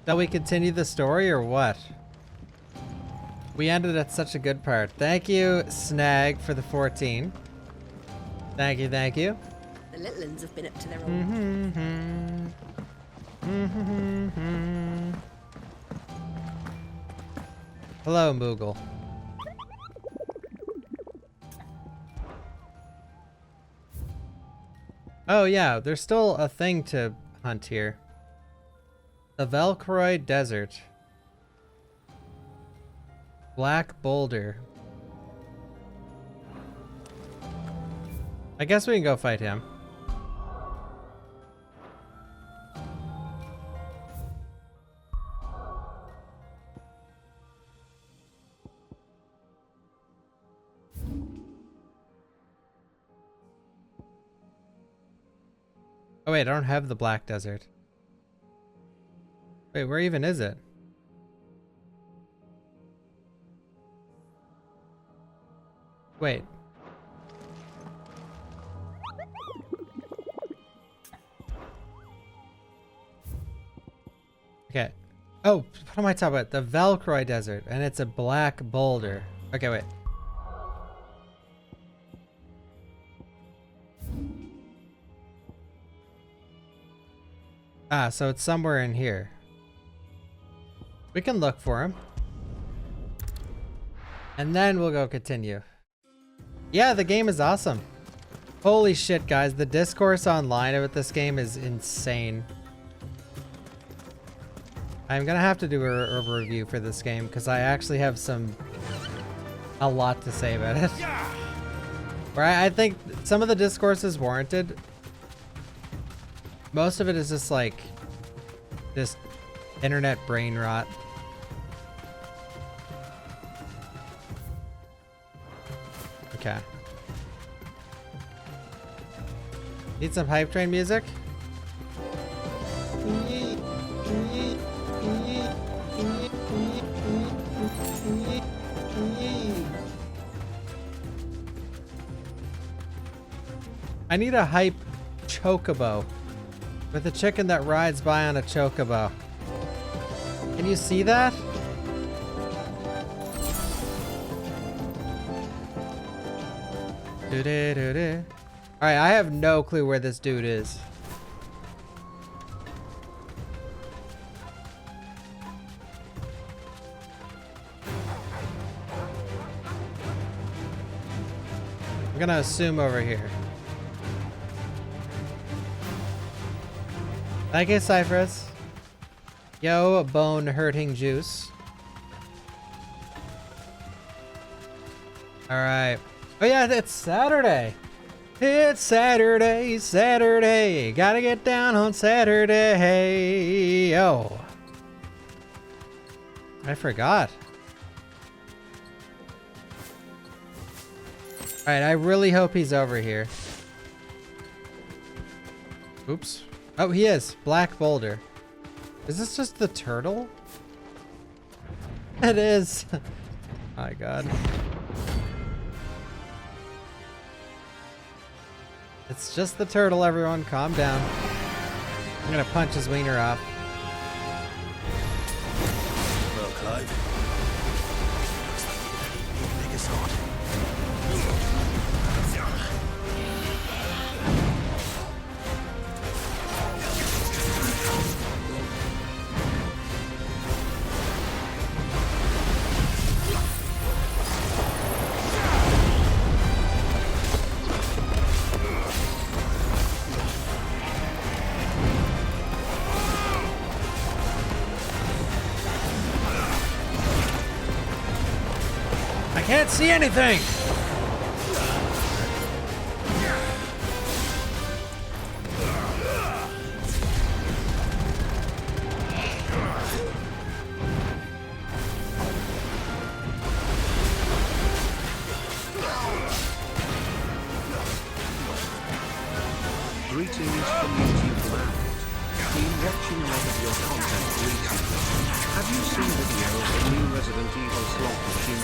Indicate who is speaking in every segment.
Speaker 1: Shall we continue the story or what? We ended at such a good part. Thank you, Snag, for the 14. Thank you, thank you.
Speaker 2: The little ones have been up to their own.
Speaker 1: Hello, Moogle. Oh yeah, there's still a thing to hunt here. The Velcroy Desert. Black Boulder. I guess we can go fight him. Oh wait, I don't have the Black Desert. Wait, where even is it? Wait. Okay. Oh, what am I talking about? The Velcroy Desert, and it's a black boulder. Okay, wait. Ah, so it's somewhere in here. We can look for him. And then we'll go continue. Yeah, the game is awesome. Holy shit, guys. The discourse online about this game is insane. I'm gonna have to do a review for this game because I actually have a lot to say about it. Where I think some of the discourse is warranted. Most of it is just like, just internet brain rot. Okay. Need some hype train music? I need a hype chocobo with a chicken that rides by on a chocobo. Can you see that? Alright, I have no clue where this dude is. I'm gonna assume over here. Thank you, Cypress. Yo, bone hurting juice. Alright. Oh yeah, it's Saturday. It's Saturday, Saturday. Gotta get down on Saturday. Oh. I forgot. Alright, I really hope he's over here. Oops. Oh, he is. Black Boulder. Is this just the turtle? It is. Oh my god. It's just the turtle, everyone. Calm down. I'm gonna punch his wiener off.
Speaker 3: Well, Clive. Looks like you're gonna need me to make a sword.
Speaker 1: Can't see anything!
Speaker 4: Greetings from YouTube land. Been watching a lot of your content recently. Have you seen video of the new Resident Evil slot machine?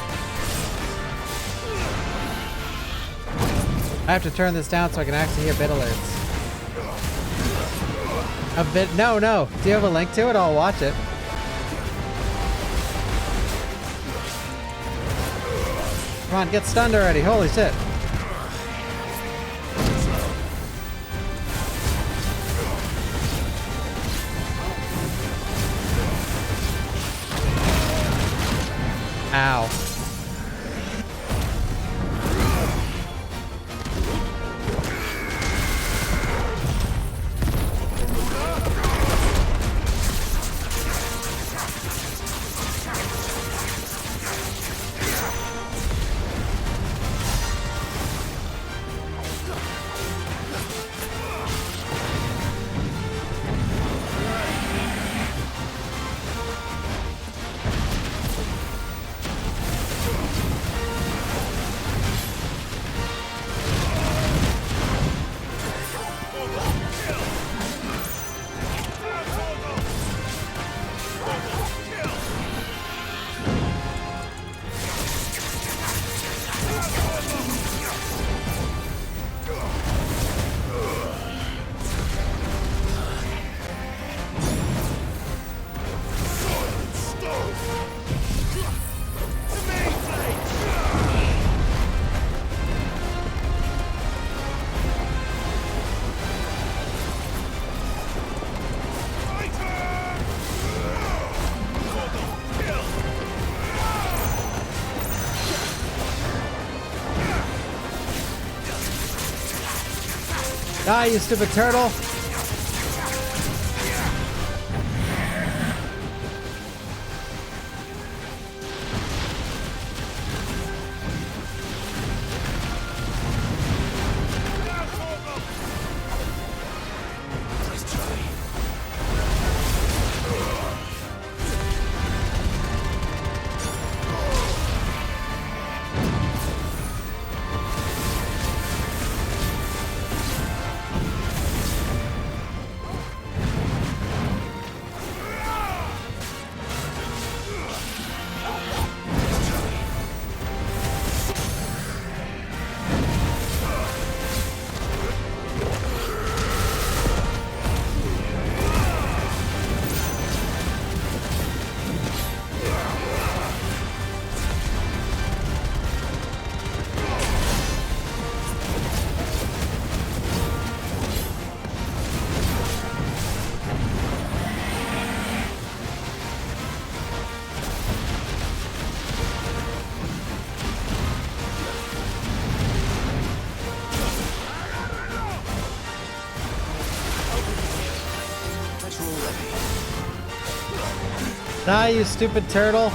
Speaker 1: I have to turn this down so I can actually hear bit alerts. A bit? No. Do you have a link to it? I'll watch it. Come on, get stunned already. Holy shit. Ow. Die, you stupid turtle! Die, you stupid turtle!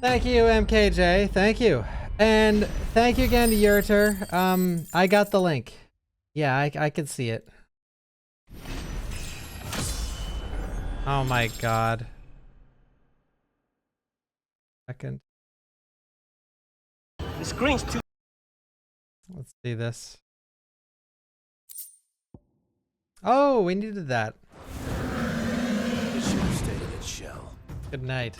Speaker 1: Thank you, MKJ. Thank you. And thank you again to Yurter. I got the link. Yeah, I could see it. Oh my god. Second.
Speaker 5: The screen's too.
Speaker 1: Let's see this. Oh, we needed that.
Speaker 3: It should have stayed in its shell.
Speaker 1: Good night.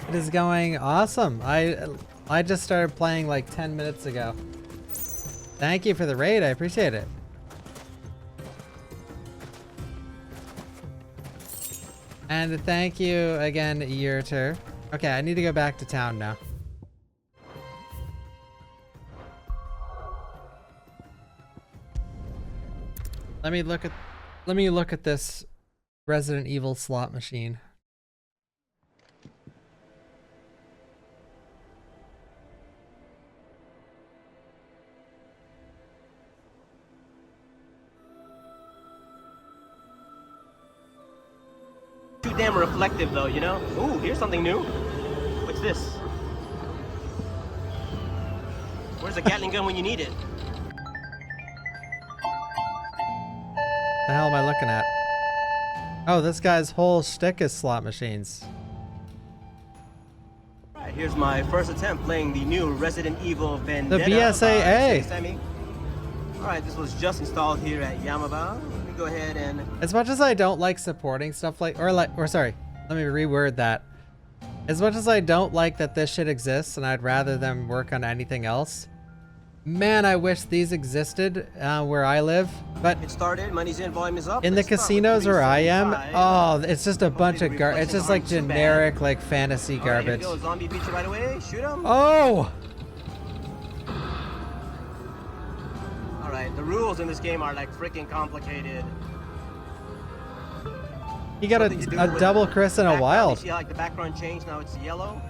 Speaker 1: It is going awesome. I just started playing like 10 minutes ago. Thank you for the raid. I appreciate it. And thank you again, Yurter. Okay, I need to go back to town now. Let me look at this Resident Evil slot machine.
Speaker 5: Too damn reflective though, you know? Ooh, here's something new. What's this? Where's the Gatling gun when you need it?
Speaker 1: The hell am I looking at? Oh, this guy's whole shtick is slot machines.
Speaker 5: Right. here's my first attempt playing the new Resident Evil Vendetta.
Speaker 1: BSAA.
Speaker 5: Sammy. All right, this was just installed here at Yamaba. Let me go ahead and.
Speaker 1: As much as I don't like supporting stuff or sorry, let me reword that. As much as I don't like that this shit exists and I'd rather them work on anything else, man, I wish these existed where I live. But
Speaker 5: It started, money's in, volume is up.
Speaker 1: in the
Speaker 5: Let's start with
Speaker 1: casinos where I am,
Speaker 5: 375.
Speaker 1: oh, it's just a bunch of it's just like generic like fantasy
Speaker 5: All right, here we
Speaker 1: garbage.
Speaker 5: go. Zombie beat you right away. Shoot him.
Speaker 1: Oh!
Speaker 5: All right, the rules in this game are like freaking complicated.
Speaker 1: You got
Speaker 5: Something to do
Speaker 1: a
Speaker 5: with
Speaker 1: double Chris and a
Speaker 5: background.
Speaker 1: wild.
Speaker 5: You see how, like the background changed, now it's yellow.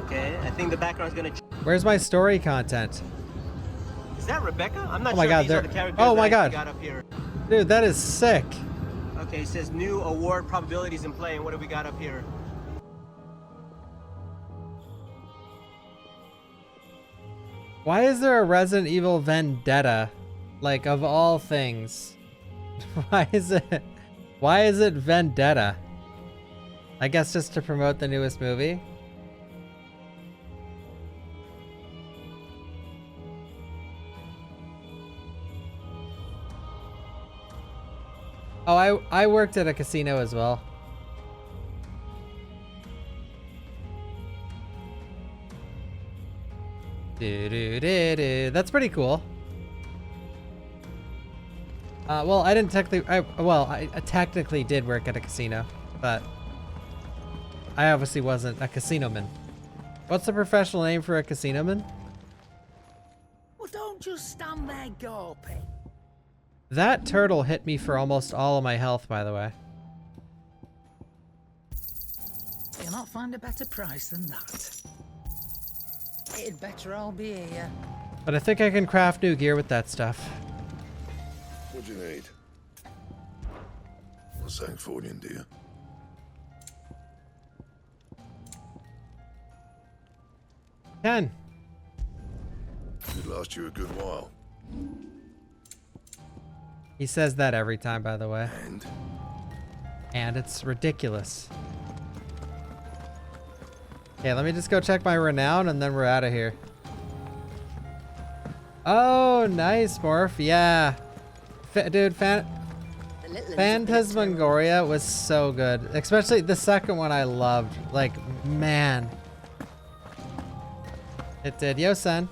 Speaker 5: Okay, I think the background's gonna.
Speaker 1: Where's my story content?
Speaker 5: Is that Rebecca? I'm not
Speaker 1: Oh my
Speaker 5: sure
Speaker 1: God,
Speaker 5: if these are
Speaker 1: there-
Speaker 5: the characters
Speaker 1: oh
Speaker 5: that
Speaker 1: my
Speaker 5: I
Speaker 1: God.
Speaker 5: got up here.
Speaker 1: Dude, that is sick.
Speaker 5: Okay, it says new award probabilities in play. And what do we got up here?
Speaker 1: Why is there a Resident Evil Vendetta? Like, of all things. Why is it Vendetta? I guess just to promote the newest movie. Oh, I worked at a casino as well. That's pretty cool. Well, I didn't technically. I technically did work at a casino, but I obviously wasn't a casino-man. What's the professional name for a casino-man?
Speaker 6: Well, don't just stand there gawping.
Speaker 1: That turtle hit me for almost all of my health, by the way.
Speaker 6: You'll not find a better price than that. It'd better all be here.
Speaker 1: But I think I can craft new gear with that stuff.
Speaker 3: What do you need? Not saying fortune, do you?
Speaker 1: Ken.
Speaker 3: Could last you a good while.
Speaker 1: He says that every time, by the way.
Speaker 3: And
Speaker 1: And it's ridiculous. Okay, let me just go check my renown and then we're out of here. Oh, nice, Morph. Yeah. Dude,
Speaker 2: The little ones have been up to their
Speaker 1: Phantasmagoria was so good. Especially the second one I loved. Like, man. It did. Yo, son.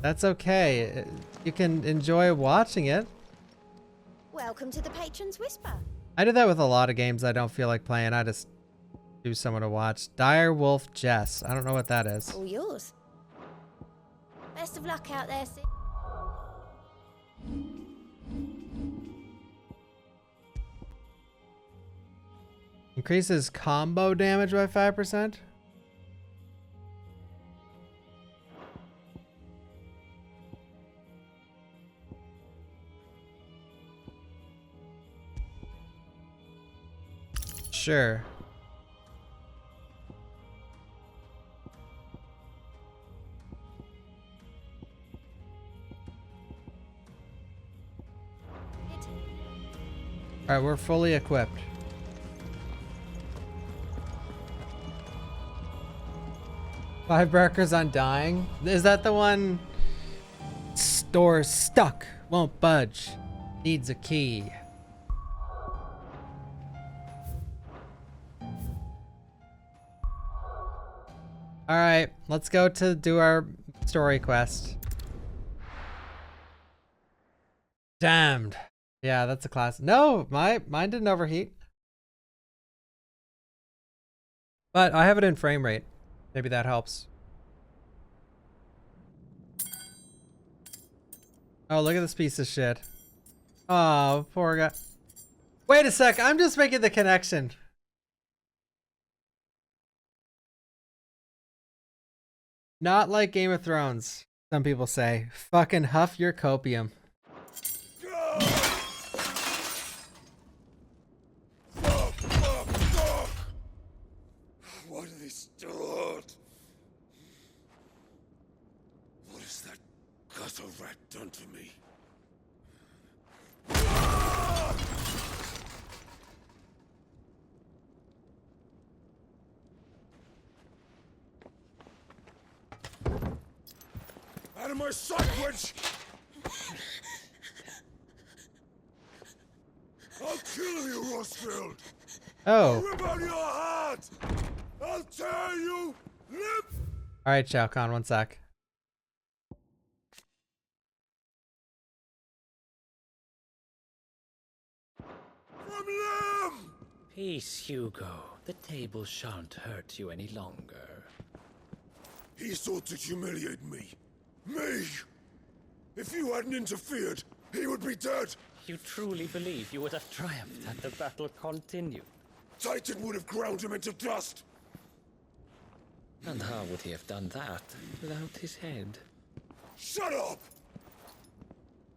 Speaker 1: That's okay. You can enjoy watching it.
Speaker 2: Welcome to the Patron's Whisper.
Speaker 1: I do that with a lot of games I don't feel like playing. I just do someone to watch. Dire Wolf Jess. I don't know what that is.
Speaker 2: All yours. Best of luck out there, Sid.
Speaker 1: Increases combo damage by 5%. Sure. Alright, we're fully equipped. Five Barkers Undying? Is that the one? Store stuck. Won't budge. Needs a key. Alright, let's go to do our story quest. Damned. Yeah, that's a class. No, mine didn't overheat. But I have it in frame rate. Maybe that helps. Oh, look at this piece of shit. Oh, poor guy. Wait a sec, I'm just making the connection. Not like Game of Thrones, some people say. Fucking huff your copium.
Speaker 3: why do they start? have that done to me? Out of my sight, witch! I'll kill you, Rosfield!
Speaker 1: Oh.
Speaker 3: Rip out your heart! I'll tear you limb
Speaker 1: All right, Shao Kahn, one sec.
Speaker 3: from limb!
Speaker 7: Peace, Hugo. The table shan't hurt you any longer.
Speaker 3: He sought to humiliate me. Me! If you hadn't interfered, he would be dead!
Speaker 7: You truly believe you would have triumphed had the battle continued?
Speaker 3: Titan would have ground him into dust!
Speaker 7: And how would he have done that without his head?
Speaker 3: Shut up!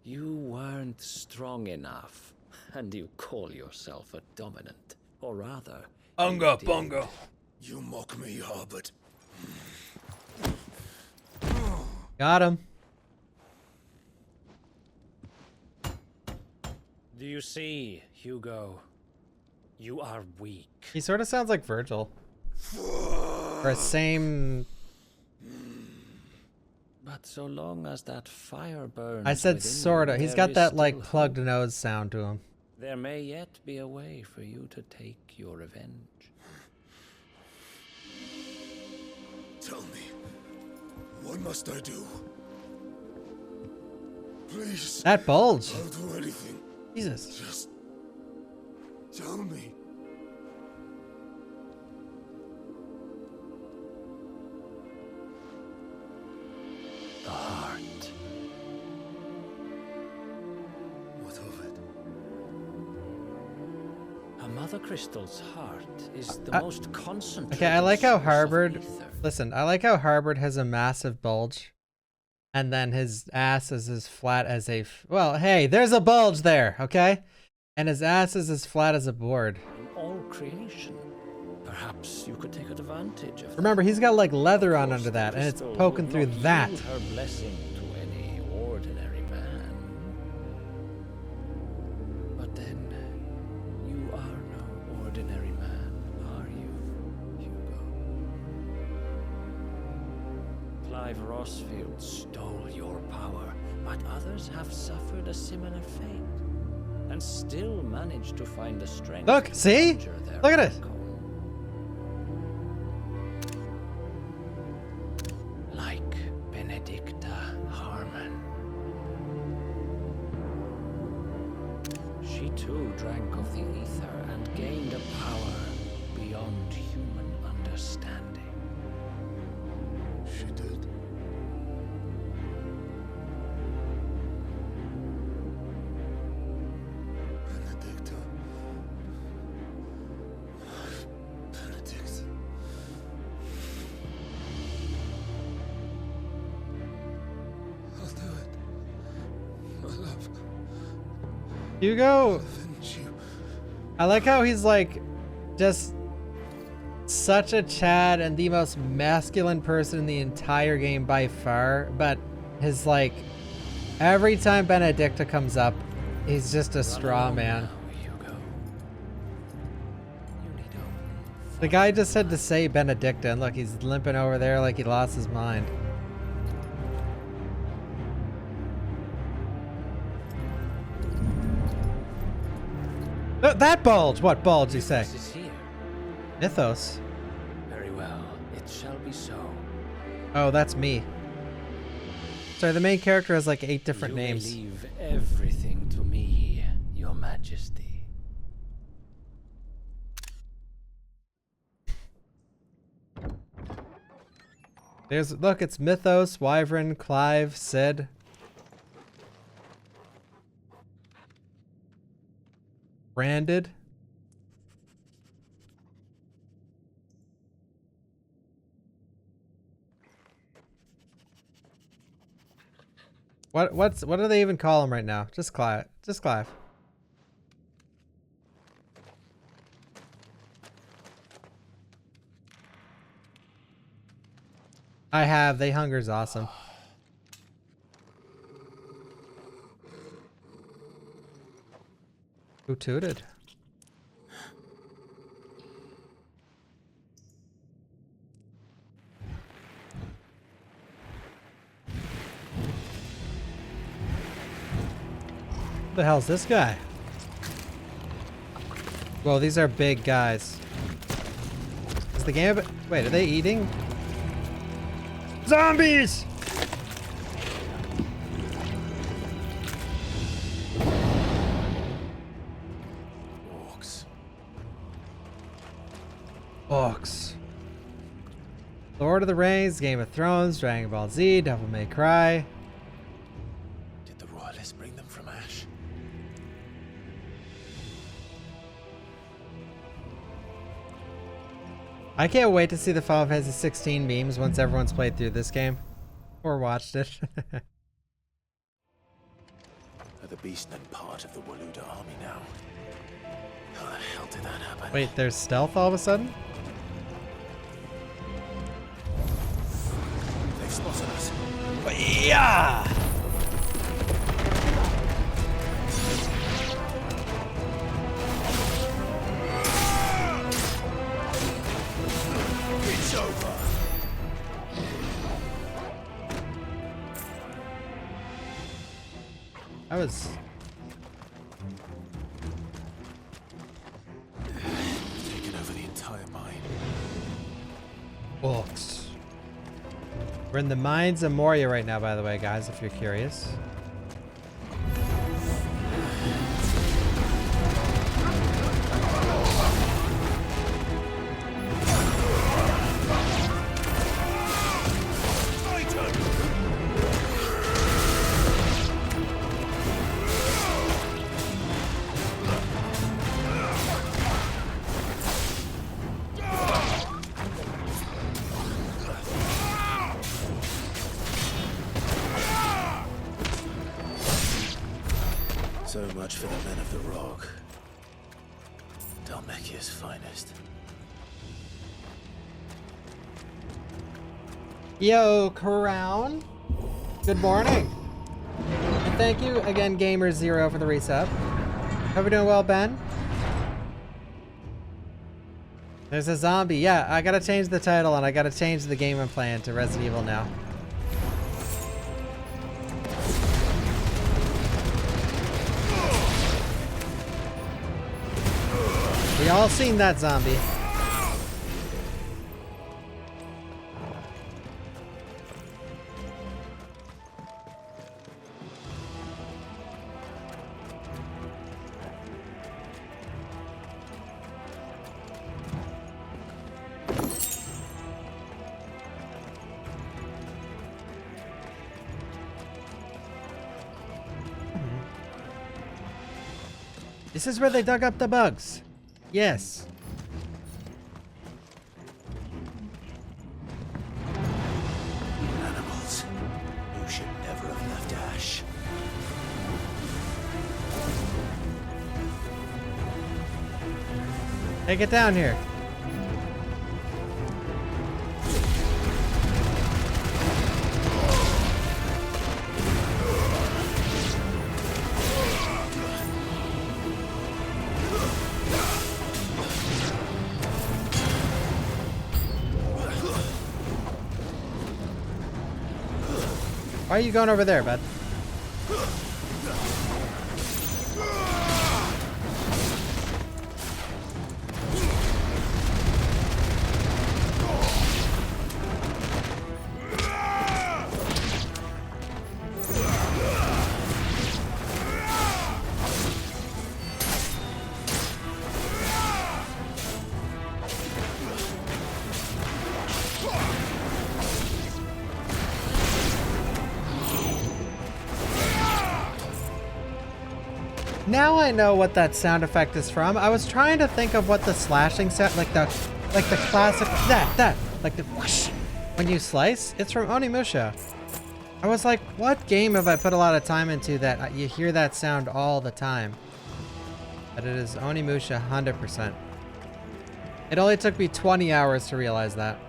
Speaker 7: You weren't strong enough, and you call yourself a dominant. Or rather,
Speaker 1: Unga
Speaker 7: you did.
Speaker 1: bunga.
Speaker 3: You mock me, Harbert.
Speaker 1: Got him.
Speaker 7: Do you see, Hugo? You are weak.
Speaker 1: He sort of sounds like Virgil. Or same.
Speaker 7: But so long as that fire burns
Speaker 1: I said
Speaker 7: within you,
Speaker 1: sorta. He's
Speaker 7: there
Speaker 1: got
Speaker 7: is
Speaker 1: that like
Speaker 7: still
Speaker 1: plugged
Speaker 7: hope.
Speaker 1: nose sound to him.
Speaker 7: There may yet be a way for you to take your revenge.
Speaker 3: Tell me, what must I do? Please,
Speaker 1: That bulge.
Speaker 3: I'll do anything.
Speaker 1: Jesus.
Speaker 3: Just tell me.
Speaker 7: The heart.
Speaker 3: What of it?
Speaker 7: A mother crystal's heart is the most concentrated.
Speaker 1: Okay, I like how
Speaker 7: source of
Speaker 1: Harvard.
Speaker 7: ether.
Speaker 1: Listen, I like how Harvard has a massive bulge, and then his ass is as flat as a. Well, hey, there's a bulge there, okay? And his ass is as flat as a board.
Speaker 7: In all creation, perhaps you could take advantage of.
Speaker 1: Remember, he's got like leather on under that, and it's poking through that.
Speaker 7: Her blessing to any ordinary man. But then, you are no ordinary man, are you, Hugo? Clive Rosfield stole your power, but others have suffered a similar fate, and still managed to find the strength.
Speaker 1: Look,
Speaker 7: to
Speaker 1: see?
Speaker 7: conjure their
Speaker 1: Look at it.
Speaker 7: icon. Like Benedicta Harmon. She too drank of the ether and gained a power beyond human understanding.
Speaker 3: She did. Benedicta. Benedict. I'll do it. My love.
Speaker 1: Hugo,
Speaker 3: Avenge you.
Speaker 1: I like how he's like just such a Chad and the most masculine person in the entire game by far, but his like every time Benedicta comes up, he's just a straw man.
Speaker 7: Now, Hugo. You need only
Speaker 1: The guy just had to say Benedicta, and look, he's limping over there like he lost his mind. That bulge! What bulge, you say?
Speaker 7: This is here.
Speaker 1: Mythos.
Speaker 7: Very well. It shall be so.
Speaker 1: Oh, that's me. Sorry, the main character has like 8 different
Speaker 7: You may
Speaker 1: names.
Speaker 7: leave everything to me, Your Majesty.
Speaker 1: Look, it's Mythos, Wyvern, Clive, Sid. Branded. What do they even call him right now? Just Clive. Just Clive. I have. They Hunger's awesome. tooted. Who the hell's this guy? Whoa, these are big guys. Is the game wait, are they eating? Zombies!
Speaker 3: Orcs.
Speaker 1: Orcs. Lord of the Rings, Game of Thrones, Dragon Ball Z, Devil May Cry.
Speaker 3: Did the royalists bring them from Ash?
Speaker 1: I can't wait to see the Final Fantasy 16 memes once everyone's played through this game. Or watched it.
Speaker 3: Are the beastmen part of the Waluda army now? How the hell did that happen?
Speaker 1: Wait, there's stealth all of a sudden?
Speaker 3: They've spotted us.
Speaker 1: Yeah!
Speaker 3: It's over.
Speaker 1: I was...
Speaker 3: Taken over the entire mine.
Speaker 1: Orcs. We're in the mines of Moria right now, by the way, guys, if you're curious.
Speaker 3: So much for the men of the rock. Dalmekia's finest.
Speaker 1: Yo, Crown. Good morning. And thank you again, Gamer0 for the resub. Hope you're doing well, Ben. There's a zombie. Yeah, I gotta change the title and I gotta change the game I'm playing to Resident Evil now. We all seen that zombie. This is where they dug up the bugs. Yes.
Speaker 3: Animals who should never have left Ash.
Speaker 1: Hey, get down here. Why are you going over there, bud? Now I know what that sound effect is from. I was trying to think of what the slashing sound, like the classic, like the whoosh when you slice. It's from Onimusha. I was like, what game have I put a lot of time into that you hear that sound all the time? But it is Onimusha 100%. It only took me 20 hours to realize that.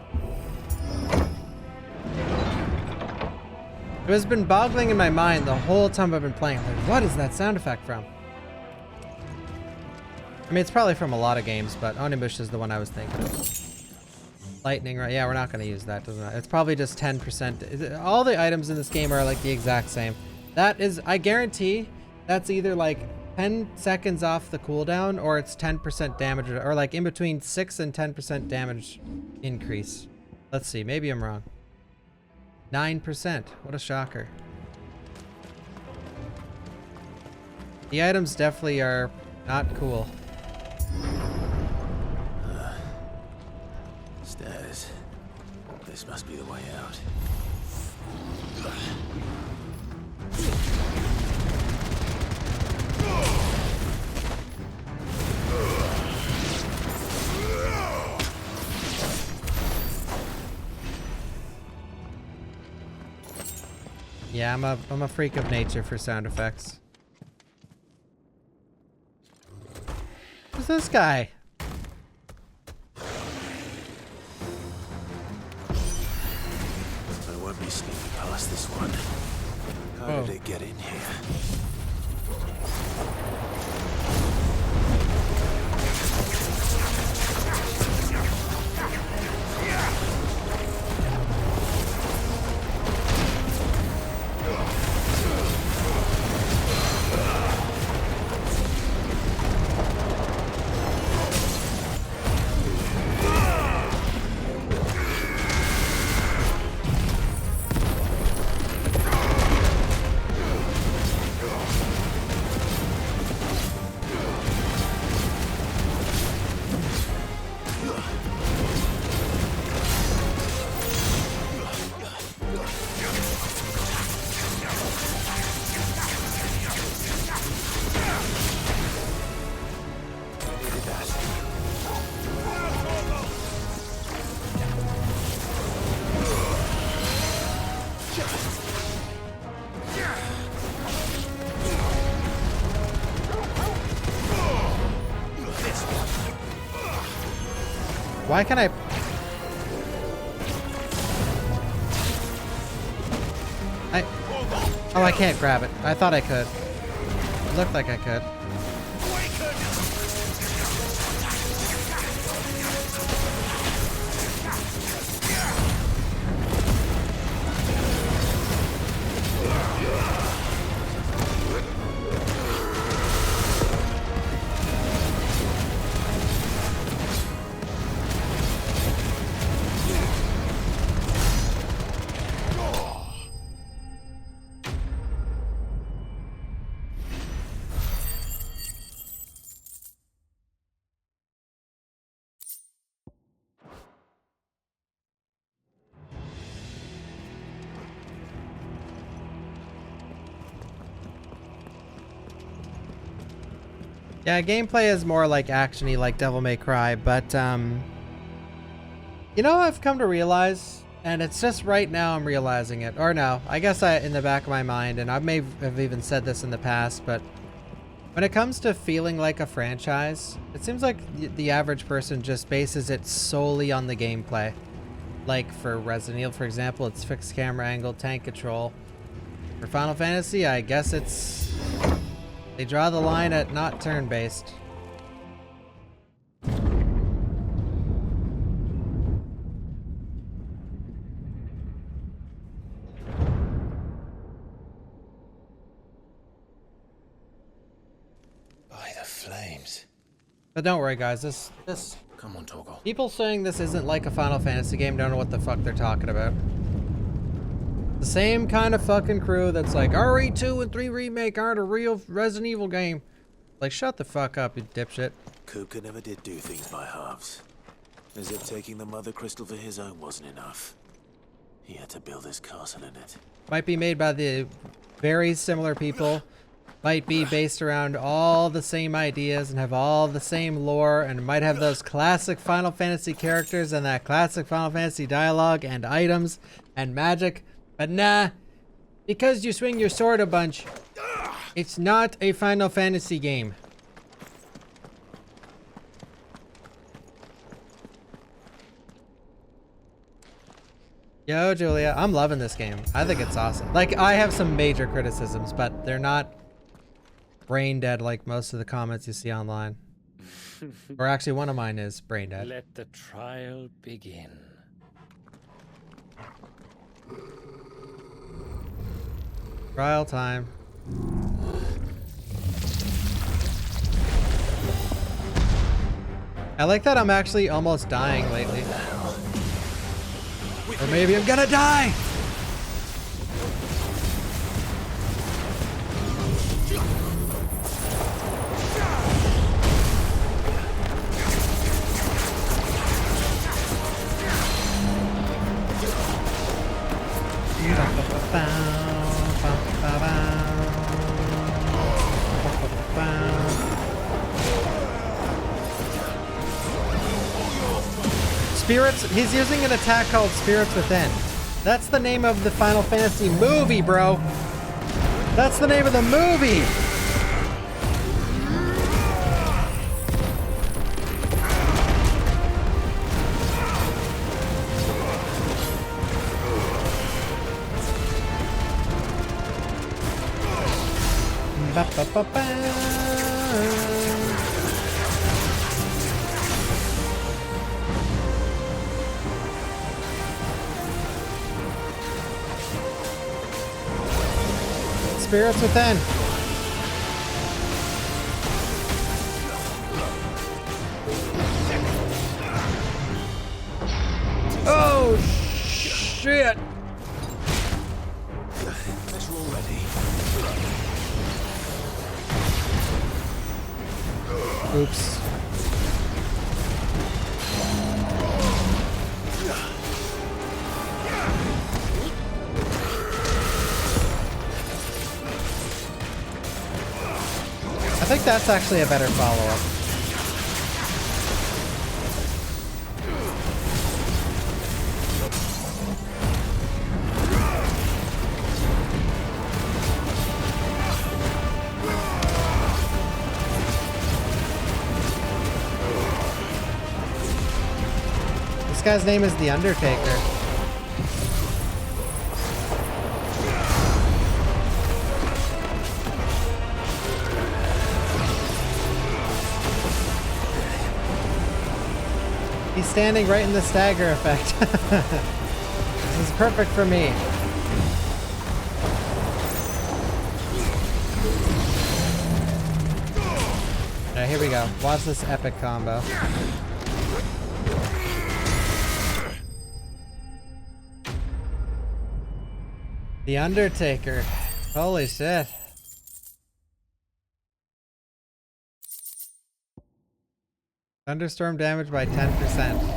Speaker 1: It has been boggling in my mind the whole time I've been playing. I'm like, what is that sound effect from? I mean, it's probably from a lot of games, but Onimush is the one I was thinking of. Lightning, right? Yeah, we're not going to use that, doesn't it? It's probably just 10%. All the items in this game are like the exact same. That is, I guarantee, that's either like 10 seconds off the cooldown, or it's 10% damage, or like in between 6 and 10% damage increase. Let's see, maybe I'm wrong. 9%. What a shocker. The items definitely are not cool.
Speaker 8: Stairs. This must be the way out.
Speaker 1: Yeah, I'm a freak of nature for sound effects. Who's this guy?
Speaker 8: I won't be sneaking past this one. How did it get in here?
Speaker 1: Why can't I? Oh, I can't grab it. I thought I could. It looked like I could. Yeah, gameplay is more like action-y, like Devil May Cry, but you know, I've come to realize, and it's just right now I'm realizing it, or no, I guess in the back of my mind, and I may have even said this in the past, but when it comes to feeling like a franchise, it seems like the average person just bases it solely on the gameplay. Like for Resident Evil, for example, it's fixed camera angle, tank control. For Final Fantasy, I guess it's... they draw the line at not turn-based.
Speaker 8: By the flames.
Speaker 1: But don't worry, guys. This
Speaker 8: Come on, Toggle.
Speaker 1: people saying this isn't like a Final Fantasy game don't know what the fuck they're talking about. The same kind of fucking crew that's like, RE2 and 3 Remake aren't a real Resident Evil game. Like, shut the fuck up, you dipshit.
Speaker 8: Kupka never did do things by halves. As if taking the Mother Crystal for his own wasn't enough. He had to build his castle in it.
Speaker 1: Might be made by the very similar people. Might be based around all the same ideas and have all the same lore, and might have those classic Final Fantasy characters and that classic Final Fantasy dialogue and items and magic. But nah, because you swing your sword a bunch, it's not a Final Fantasy game. Yo, Julia, I'm loving this game. I think it's awesome. Like, I have some major criticisms, but they're not brain dead like most of the comments you see online. Or actually, one of mine is brain dead.
Speaker 7: Let the trial begin.
Speaker 1: Trial time. I like that I'm actually almost dying lately. Or maybe I'm gonna die! Spirits, he's using an attack called Spirits Within. That's the name of the Final Fantasy movie, bro. That's the name of the movie. Spirits Within. Oh shit!
Speaker 8: Let's roll ready.
Speaker 1: Oops. I think that's actually a better follow-up. This guy's name is the Undertaker. He's standing right in the stagger effect. This is perfect for me. Alright, here we go. Watch this epic combo. The Undertaker. Holy shit. Thunderstorm damage by 10%.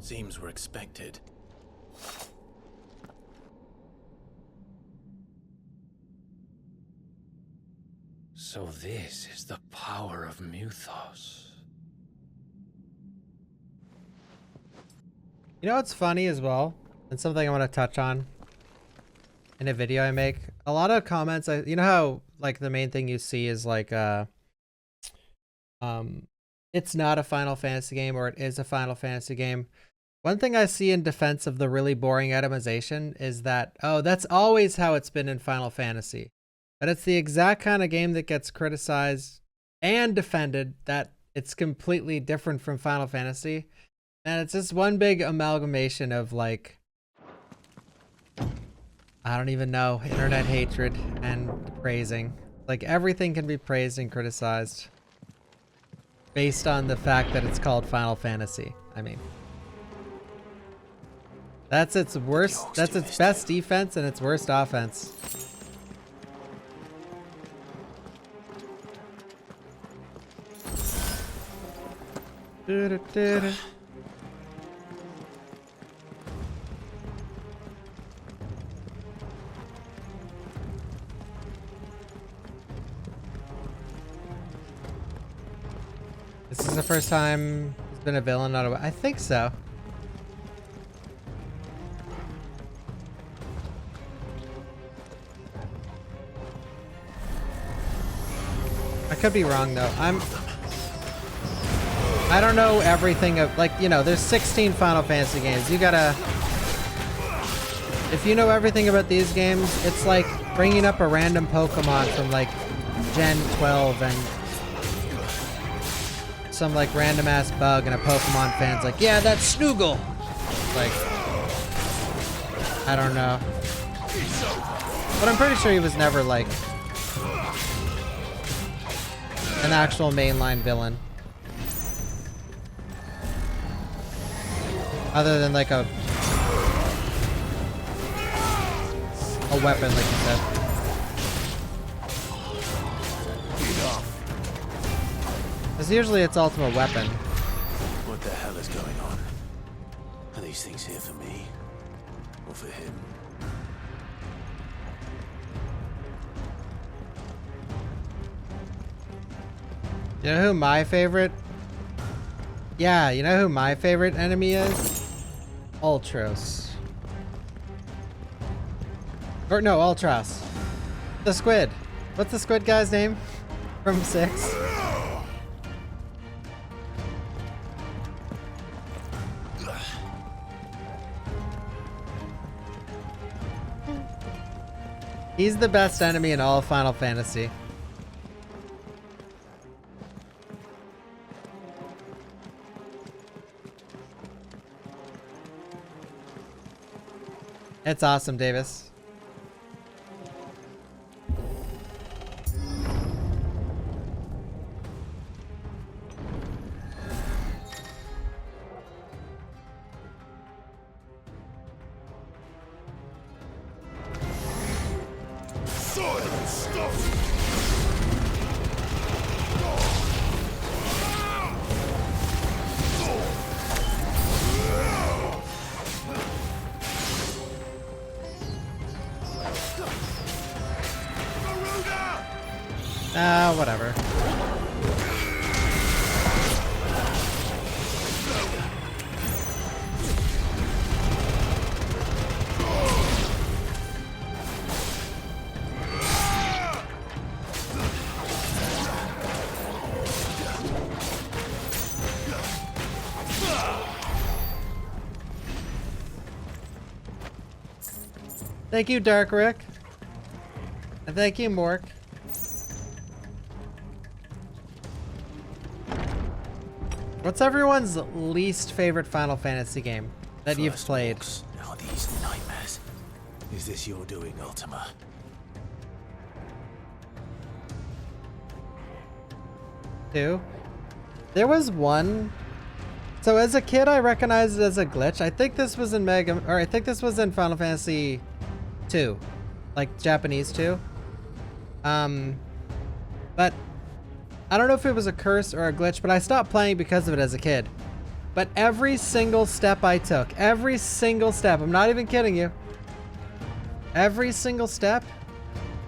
Speaker 8: Seems we're expected.
Speaker 7: So this is the power of Mythos.
Speaker 1: You know what's funny as well? And something I want to touch on in a video I make. A lot of comments, you know how like the main thing you see is like it's not a Final Fantasy game or it is a Final Fantasy game. One thing I see in defense of the really boring itemization is that, oh, that's always how it's been in Final Fantasy. But it's the exact kind of game that gets criticized and defended that it's completely different from Final Fantasy. And it's just one big amalgamation of like, I don't even know, internet hatred and praising. Like everything can be praised and criticized based on the fact that it's called Final Fantasy. I mean, that's its worst, that's its best defense and its worst offense. This is the first time he's been a villain, not a... I think so. I could be wrong though. I don't know everything of, like, you know, there's 16 Final Fantasy games. You gotta, if you know everything about these games, it's like bringing up a random Pokemon from like Gen 12 and some like random ass bug and a Pokemon fan's like, yeah, that's Snoogle. Like, I don't know. But I'm pretty sure he was never like an actual mainline villain. Other than like a weapon, like you said. Because usually it's ultimate weapon.
Speaker 8: What the hell is going on? Are these things here for me? Or for him?
Speaker 1: You know who my favorite? Yeah, you know who my favorite enemy is? Ultros. Or no, Ultros. The squid. What's the squid guy's name? From 6? He's the best enemy in all of Final Fantasy. It's awesome, Davis. Whatever. Thank you, Dark Rick. And thank you, Mork. What's everyone's least favorite Final Fantasy game that you've played?
Speaker 8: Now these nightmares. Is this your doing, Ultima?
Speaker 1: 2. There was one. So as a kid, I recognized it as a glitch. I think this was in I think this was in Final Fantasy 2, like Japanese 2. But I don't know if it was a curse or a glitch, but I stopped playing because of it as a kid. But every single step I took, every single step, I'm not even kidding you. Every single step,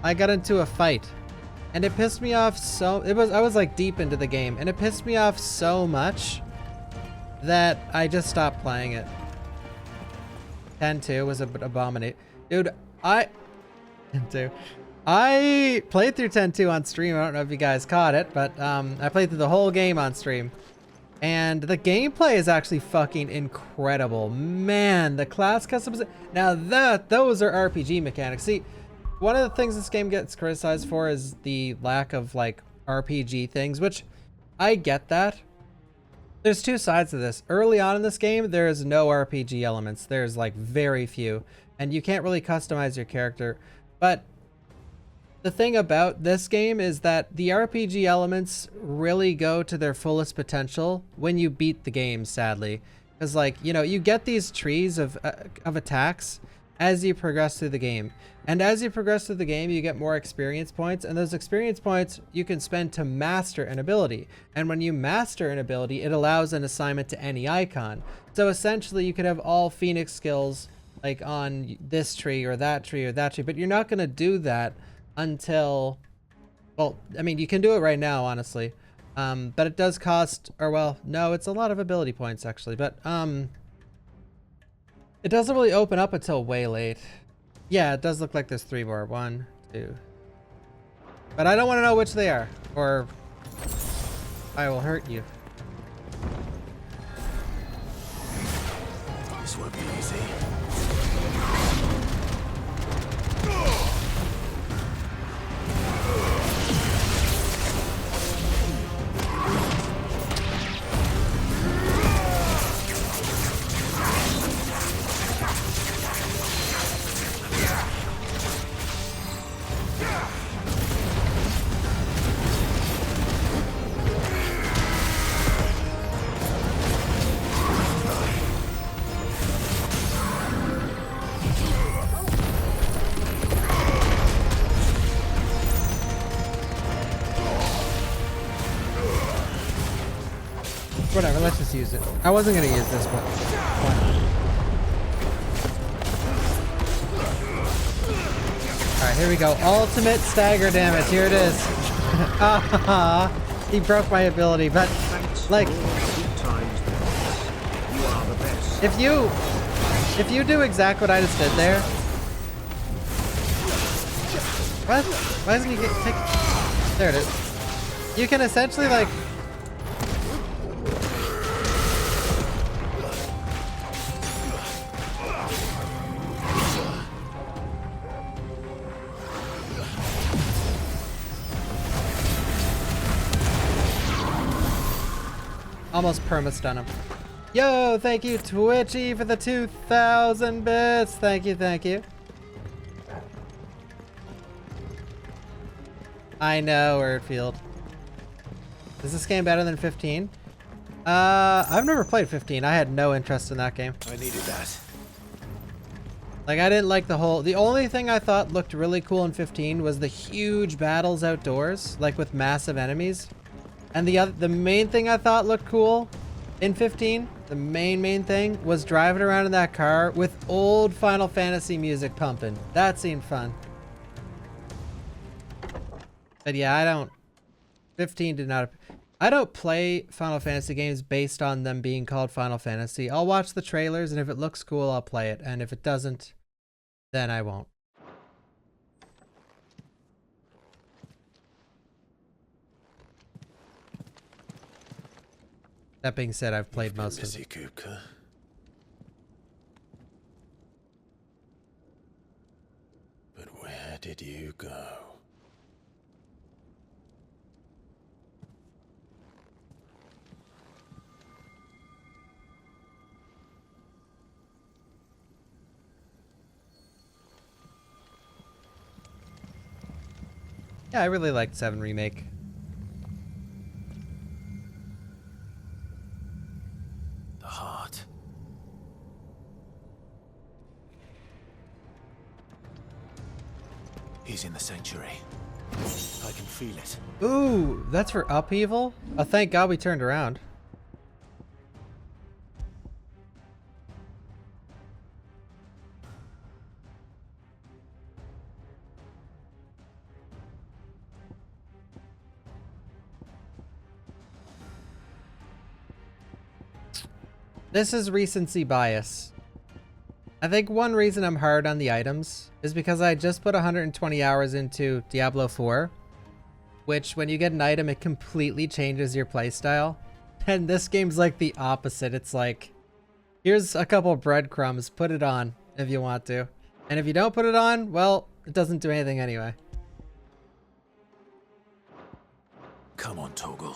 Speaker 1: I got into a fight. And it pissed me off so, I was like deep into the game, and it pissed me off so much that I just stopped playing it. 10-2 was an abominate. Dude, 10-2. I played through 10-2 on stream. I don't know if you guys caught it, but I played through the whole game on stream. And the gameplay is actually fucking incredible. Man, the class customization. Now those are RPG mechanics. See, one of the things this game gets criticized for is the lack of like RPG things, which I get that. There's two sides to this. Early on in this game, there's no RPG elements. There's like very few, and you can't really customize your character. But the thing about this game is that the RPG elements really go to their fullest potential when you beat the game, sadly. Because, like, you know, you get these trees of attacks as you progress through the game. And as you progress through the game, you get more experience points. And those experience points you can spend to master an ability. And when you master an ability, it allows an assignment to any icon. So essentially, you could have all Phoenix skills, like, on this tree or that tree or that tree. But you're not going to do that until, well, I mean, you can do it right now, honestly, but it does cost, or well, no, it's a lot of ability points actually, but it doesn't really open up until way late. Yeah, it does look like there's 3 more. 1, 2, But I don't want to know which they are, or I will hurt you.
Speaker 8: This won't be easy.
Speaker 1: Whatever, let's just use it. I wasn't gonna use this, but why not? Alright, here we go. Ultimate stagger damage. Here it is. Ah, he broke my ability, but like, if you do exactly what I just did there. What? Why doesn't he take? There it is. You can essentially like. Almost perma-stun him. Yo, thank you, Twitchy, for the 2,000 bits. Thank you, thank you. I know, Erdfield. Is this game better than 15? I've never played 15. I had no interest in that game.
Speaker 8: I needed that.
Speaker 1: Like, I didn't like the whole... The only thing I thought looked really cool in 15 was the huge battles outdoors, like with massive enemies. And the main thing I thought looked cool in 15, the main thing, was driving around in that car with old Final Fantasy music pumping. That seemed fun. But yeah, 15 did not... I don't play Final Fantasy games based on them being called Final Fantasy. I'll watch the trailers, and if it looks cool, I'll play it. And if it doesn't, then I won't. That being said, I've played most of it.
Speaker 8: Kupka. But where did you go?
Speaker 1: Yeah, I really liked 7 Remake.
Speaker 8: The heart. He's in the sanctuary. I can feel it.
Speaker 1: Ooh, that's for upheaval? Oh, thank God we turned around. This is recency bias. I think one reason I'm hard on the items is because I just put 120 hours into Diablo 4, which when you get an item, it completely changes your playstyle. And this game's like the opposite. It's like, here's a couple breadcrumbs, put it on if you want to. And if you don't put it on, well, it doesn't do anything anyway.
Speaker 8: Come on, Toggle.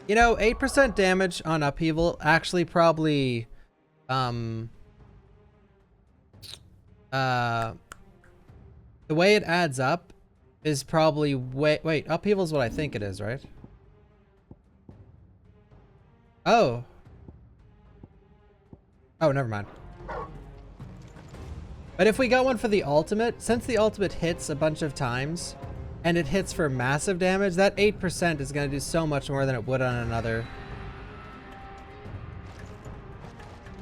Speaker 1: You know, 8% damage on upheaval actually probably, the way it adds up is probably wait, upheaval is what I think it is, right? Oh, never mind. But if we got one for the ultimate, since the ultimate hits a bunch of times, and it hits for massive damage, that 8% is going to do so much more than it would on another.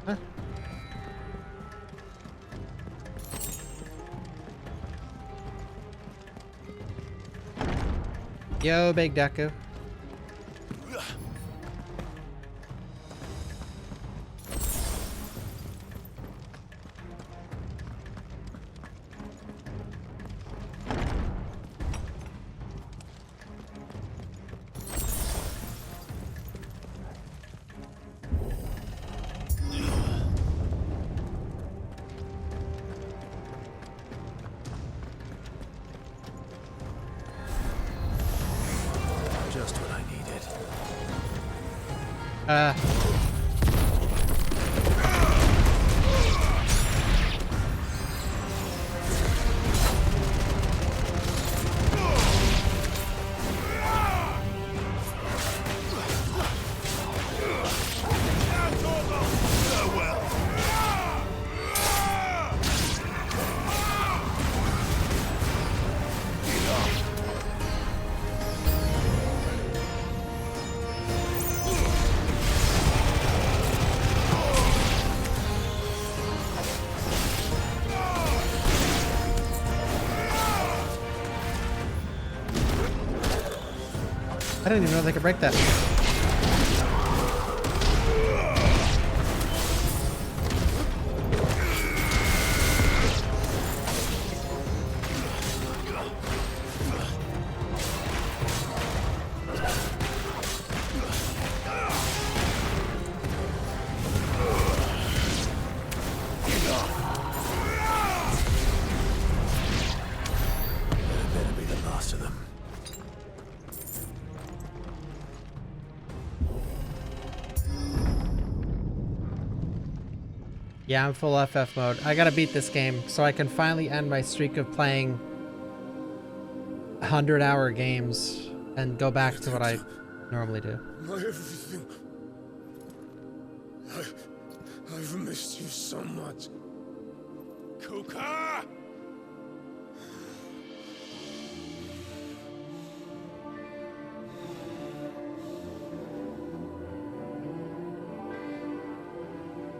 Speaker 1: Huh. Yo, Big Deku. I didn't even know they could break that.
Speaker 8: Better be the last of them.
Speaker 1: Yeah, I'm full FF mode. I gotta beat this game so I can finally end my streak of playing 100-hour games and go back to what I normally do.
Speaker 3: My everything. I've missed you so much. Kupka!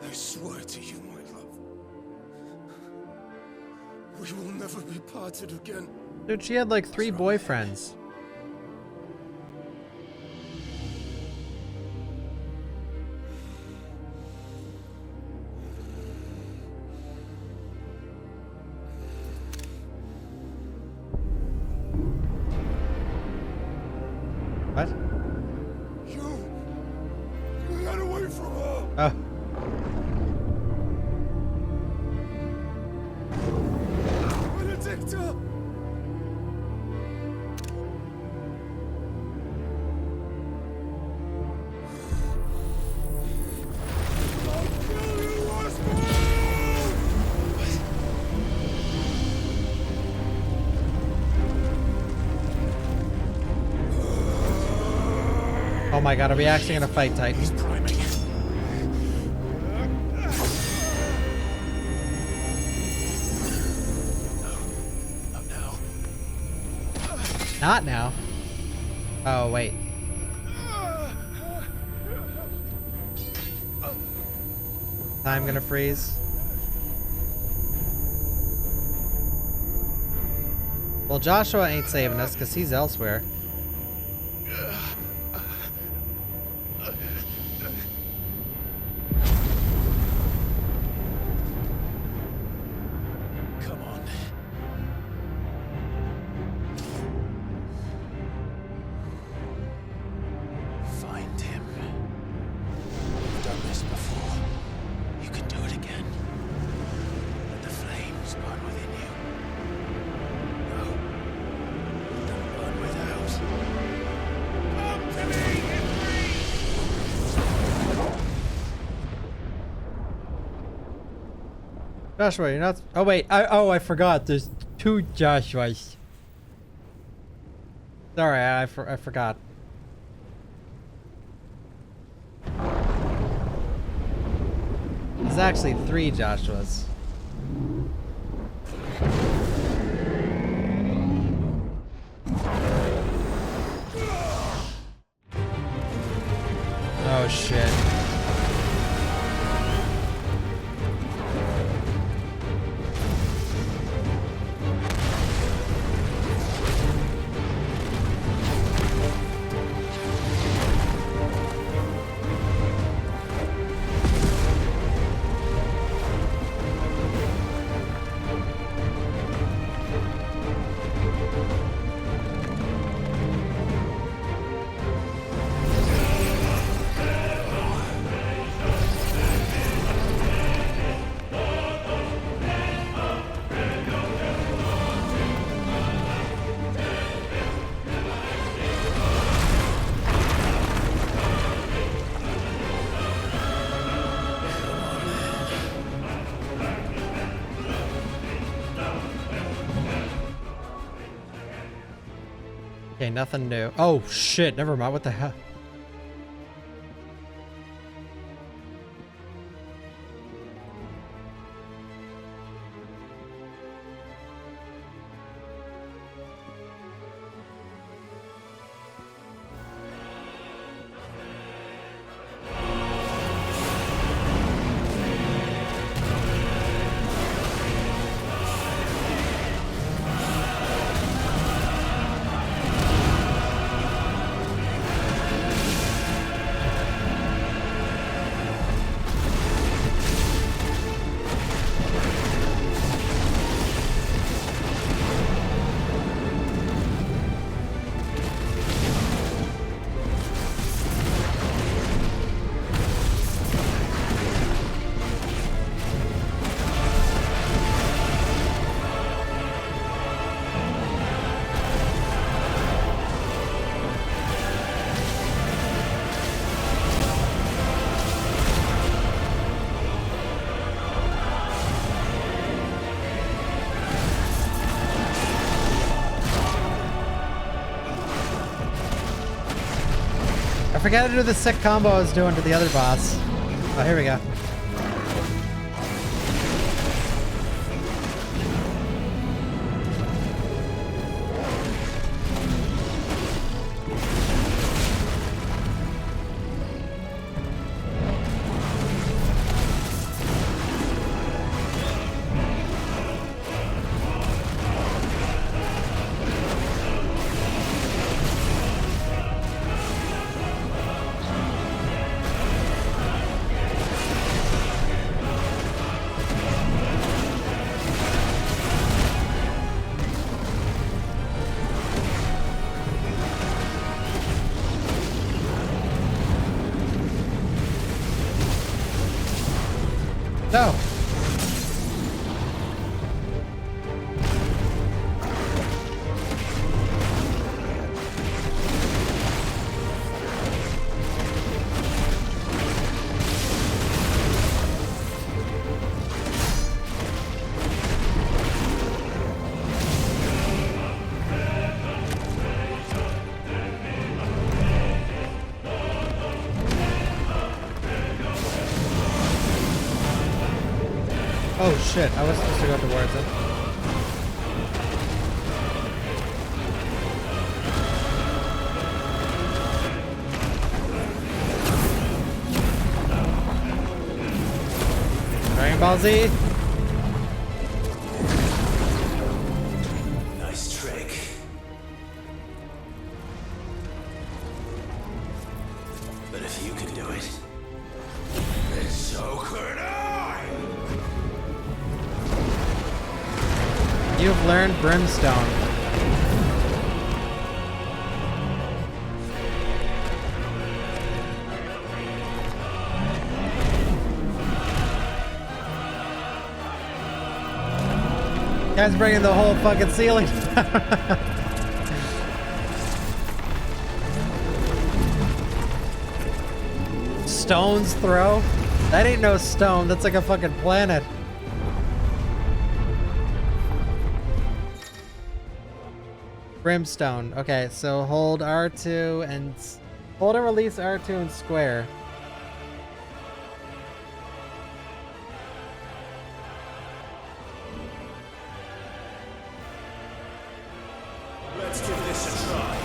Speaker 3: I swear to you, my love. We will never be parted again.
Speaker 1: Dude, she had like 3 boyfriends. What?
Speaker 3: You got away from her.
Speaker 1: Oh.
Speaker 3: Benedicta! I'll kill you, Oswald!
Speaker 1: Oh my god, are we actually gonna fight Titan?
Speaker 8: He's priming. Not now.
Speaker 1: Not now. Oh, wait. Time gonna freeze. Well, Joshua ain't saving us because he's elsewhere.
Speaker 8: Come on. Find him. You've done this before. You can do it again. Let the flames burn within you. No. Let them burn without. Come to me,
Speaker 1: Joshua, you're not. Oh wait. I forgot. There's 2 Joshuas. Sorry, I forgot. There's actually 3 Joshuas. Oh shit. Okay, nothing new. Oh shit, never mind. What the hell? I forgot to do the sick combo I was doing to the other boss. Oh, here we go. No. Oh shit, I was supposed to go towards it. Dragon Ball Z.
Speaker 8: Nice trick. But if you can do it, then so could I!
Speaker 1: You've learned Brimstone. Guy's bringing the whole fucking ceiling down. Stone's throw? That ain't no stone, that's like a fucking planet. Brimstone. Okay, so hold R2 and hold and release R2 and square.
Speaker 8: Let's give this a try.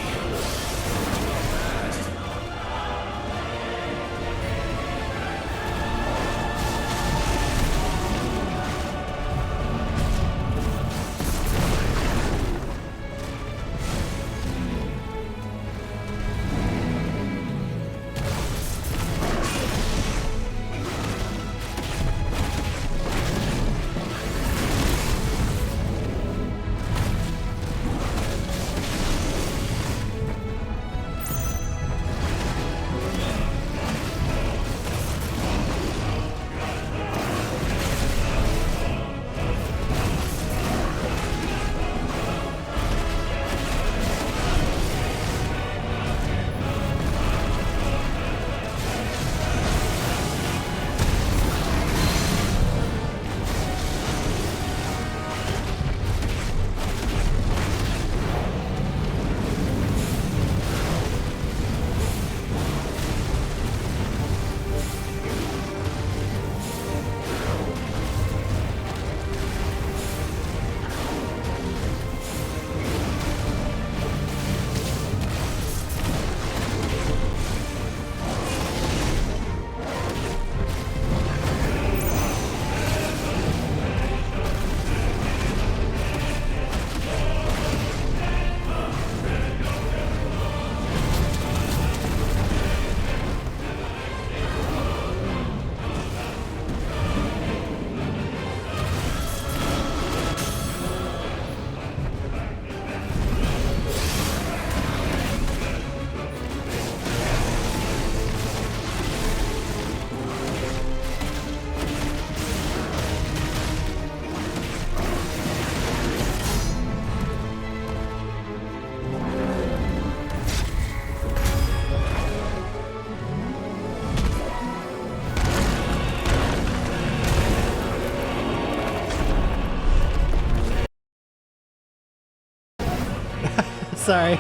Speaker 1: Sorry.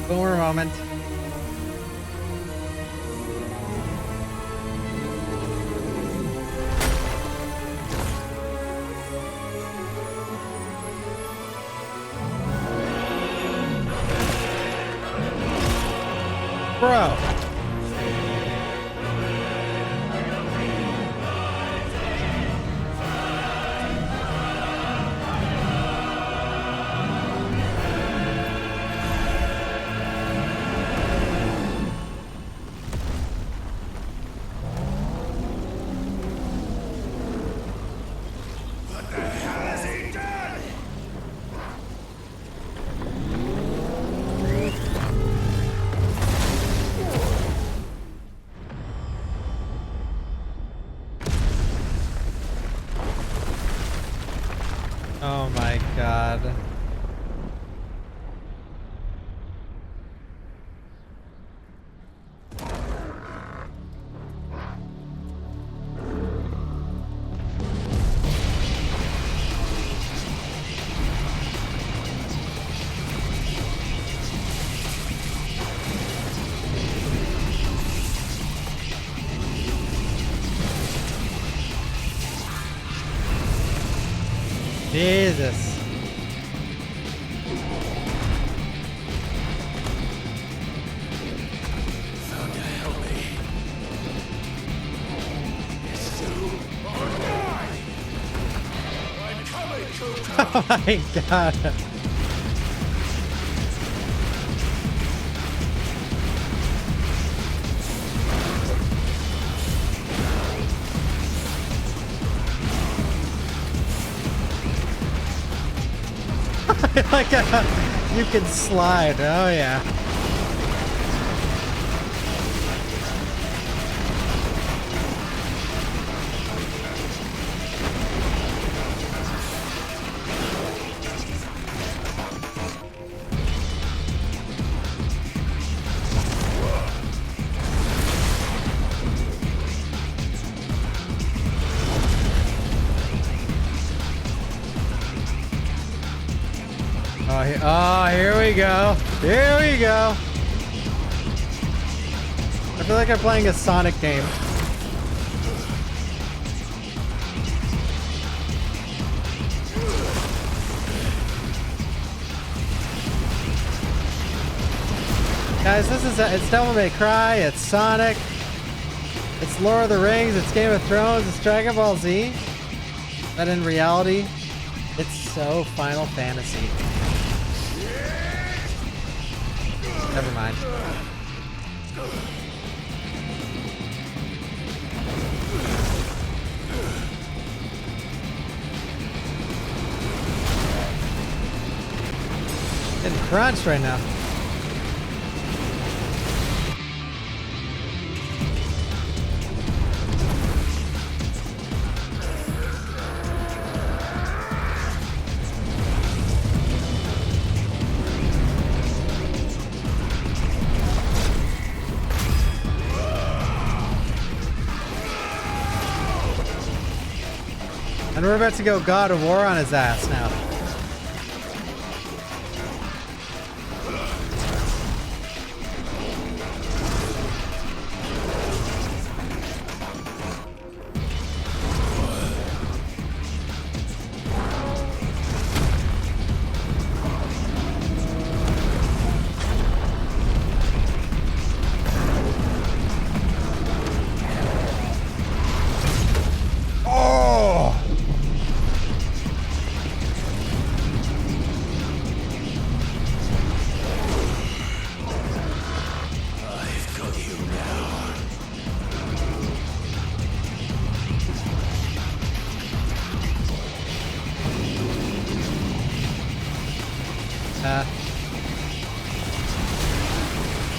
Speaker 1: Boomer moment. Bro. Oh my god. Jesus. Oh my god. Like you can slide. Oh yeah. Oh, here we go. Here we go. I feel like I'm playing a Sonic game. Guys, it's Devil May Cry, it's Sonic, it's Lord of the Rings, it's Game of Thrones, it's Dragon Ball Z. But in reality, it's so Final Fantasy. Never mind. Getting crunched right now. And we're about to go God of War on his ass now.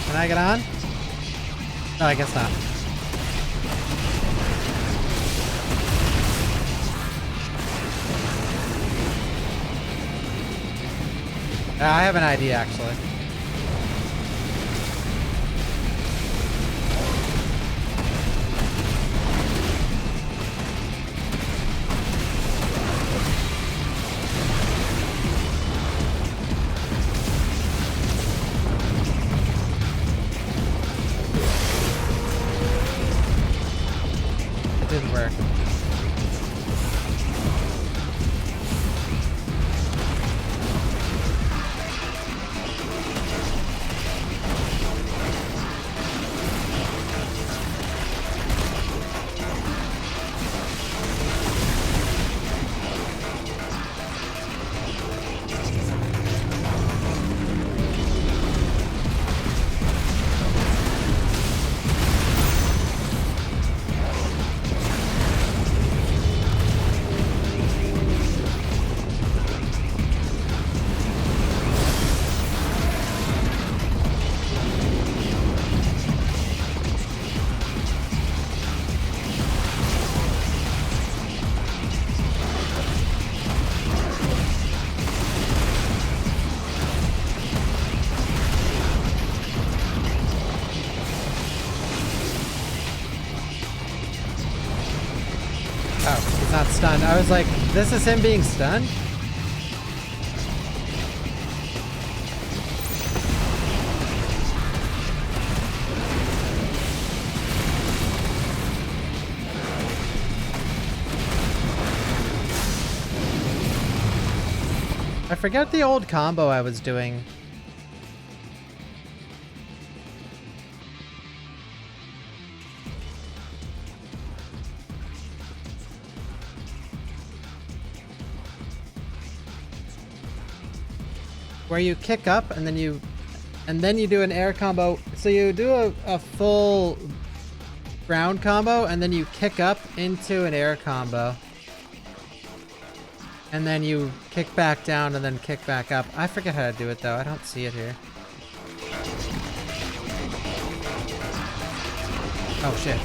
Speaker 1: Can I get on? No, I guess not. I have an idea, actually. stunned. I was like, this is him being stunned? I forget the old combo I was doing. Where you kick up and then you do an air combo. So you do a full ground combo and then you kick up into an air combo. And then you kick back down and then kick back up. I forget how to do it though. I don't see it here. Oh shit.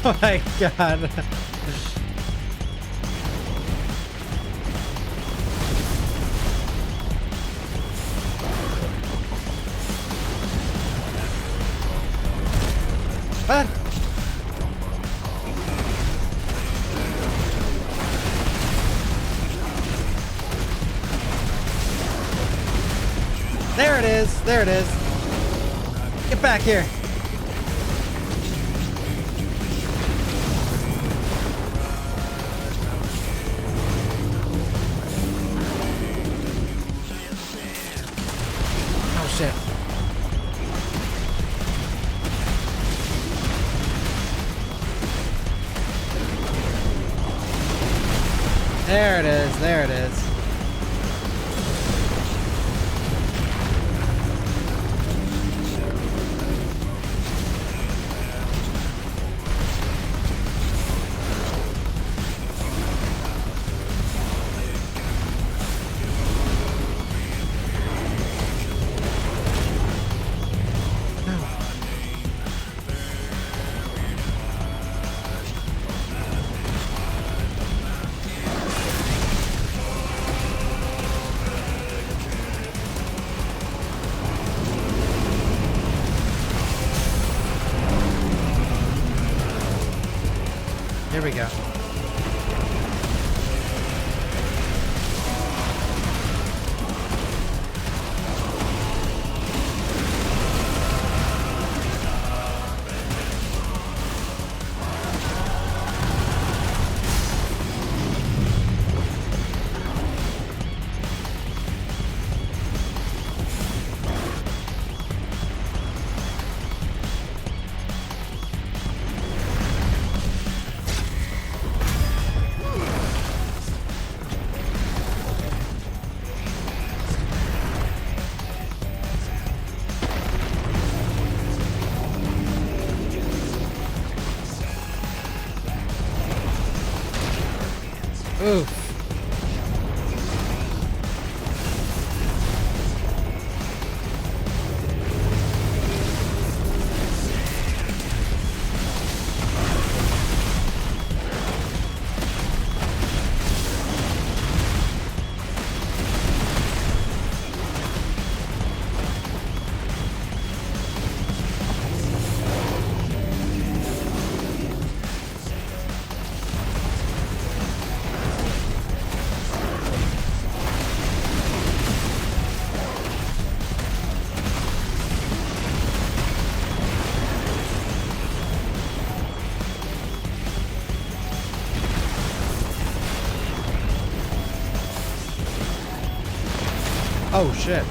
Speaker 1: Oh my god. What? There it is. There it is. Get back here. Shit. There it is, there it is. Here we go. Oof. Oh shit.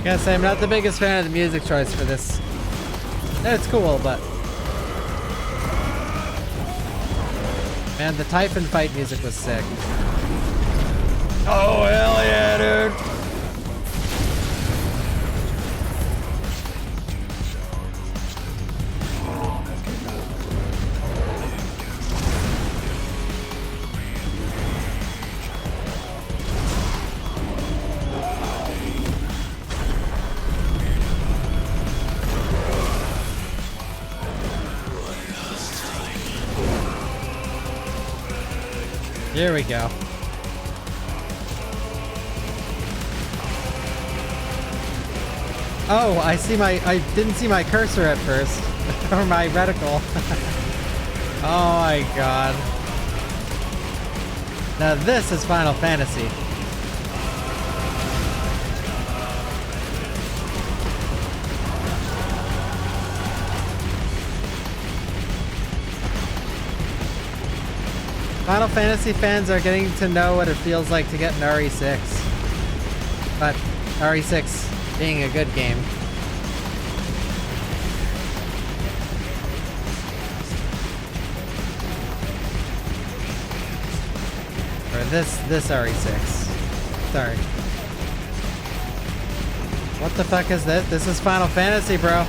Speaker 1: Gotta say, I'm not the biggest fan of the music choice for this. It's cool, but man, the Typhon fight music was sick. Oh hell yeah, dude! Here we go. Oh, I didn't see my cursor at first. Or my reticle. Oh my god. Now this is Final Fantasy. Final Fantasy fans are getting to know what it feels like to get an RE6. But RE6 being a good game. Or this RE6. Sorry. What the fuck is this? This is Final Fantasy, bro.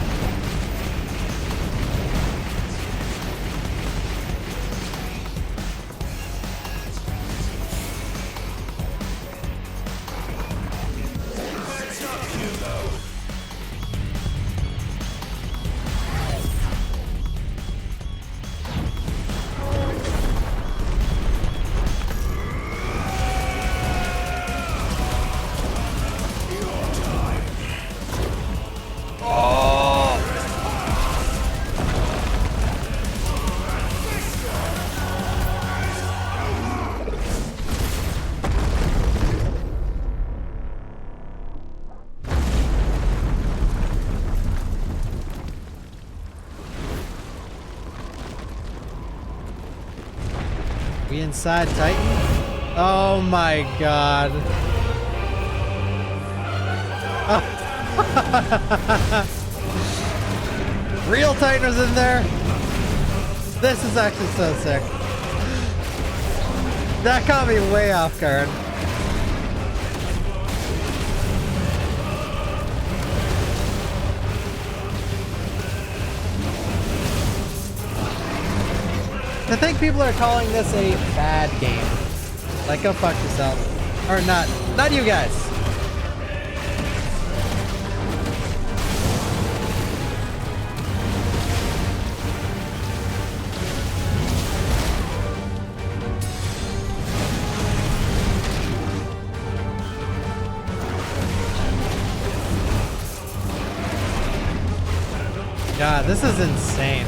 Speaker 1: We inside Titan? Oh my god. Oh. Real Titan was in there? This is actually so sick. That caught me way off guard. I think people are calling this a bad game. Like, go fuck yourself. Or not you guys. God, this is insane.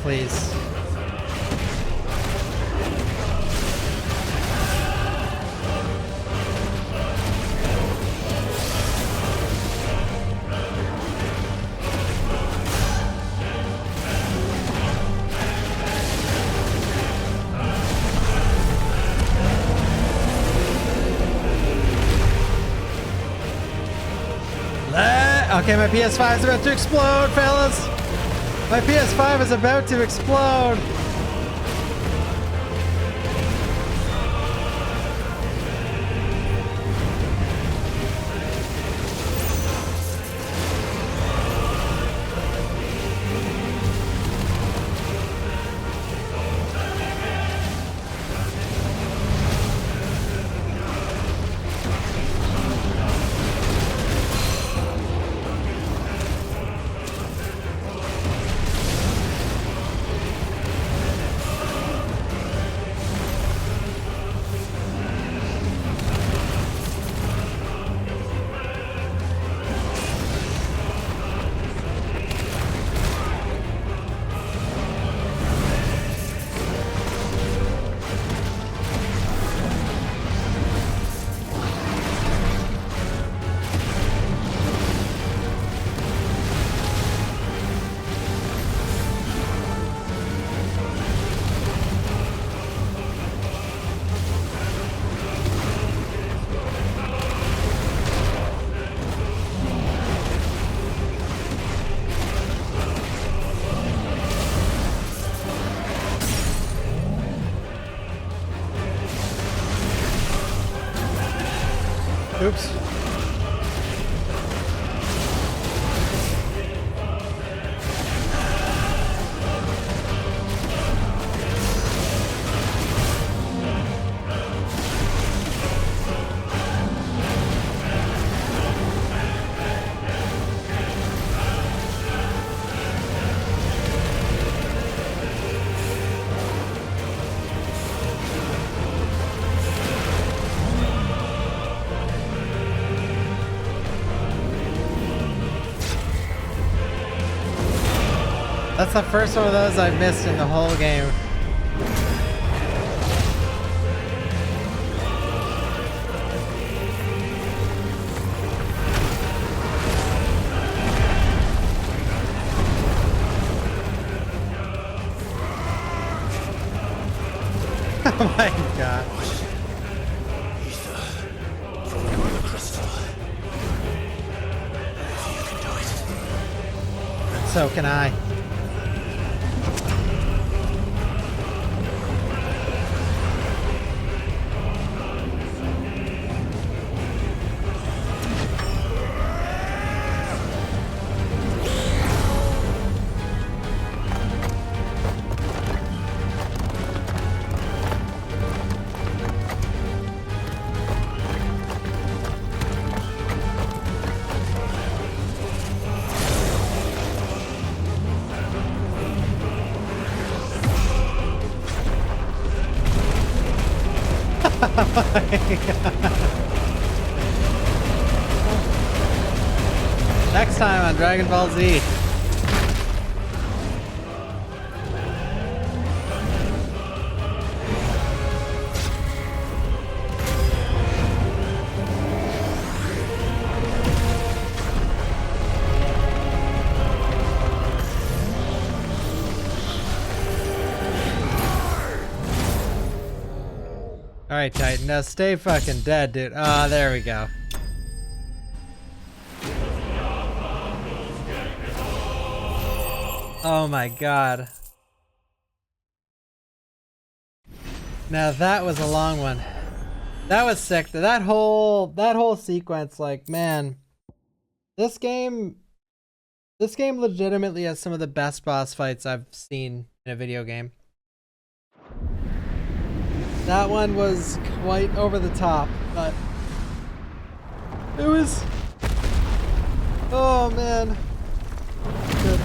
Speaker 1: Please. Okay, my PS5 is about to explode, fellas. My PS5 is about to explode! Oops. That's the first one of those I've missed in the whole game. Oh my god.
Speaker 8: Ether from the crystal. You can do it.
Speaker 1: So can I. Next time on Dragon Ball Z. Alright, Titan, now stay fucking dead, dude. Ah, there we go. Oh my god. Now that was a long one. That was sick. That whole sequence, like, man. This game legitimately has some of the best boss fights I've seen in a video game. That one was quite over the top, but it was, oh man. Good.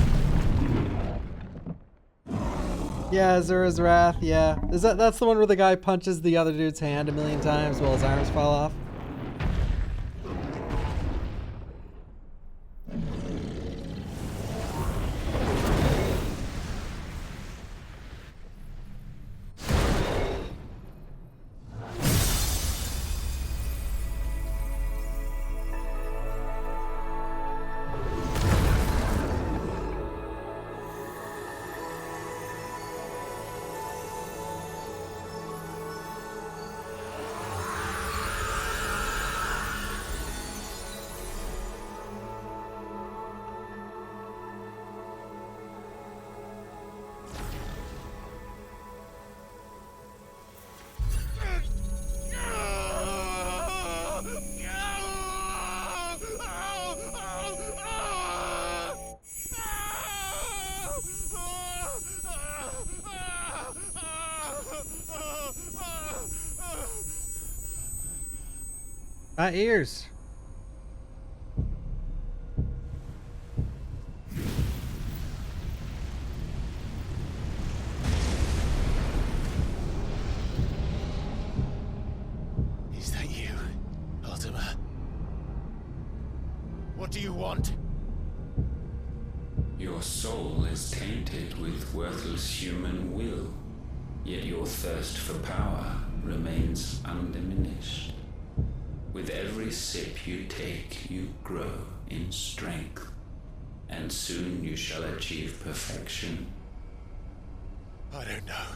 Speaker 1: Yeah, Azura's Wrath, yeah. That's the one where the guy punches the other dude's hand a million times while his arms fall off? My ears.
Speaker 8: Is that you, Ultima? What do you want?
Speaker 9: Your soul is tainted with worthless human will, yet your thirst for power remains undiminished. With every sip you take, you grow in strength, and soon you shall achieve perfection.
Speaker 8: I don't know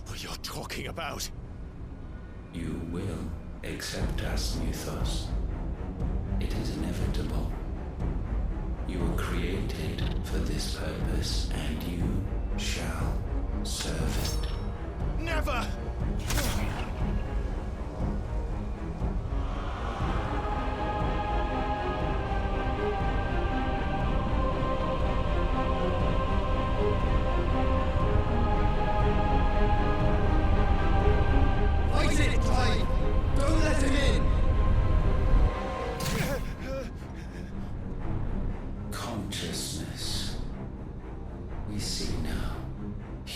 Speaker 8: what you're talking about.
Speaker 9: You will accept us, Mythos. It is inevitable. You were created for this purpose, and you shall serve it.
Speaker 8: Never!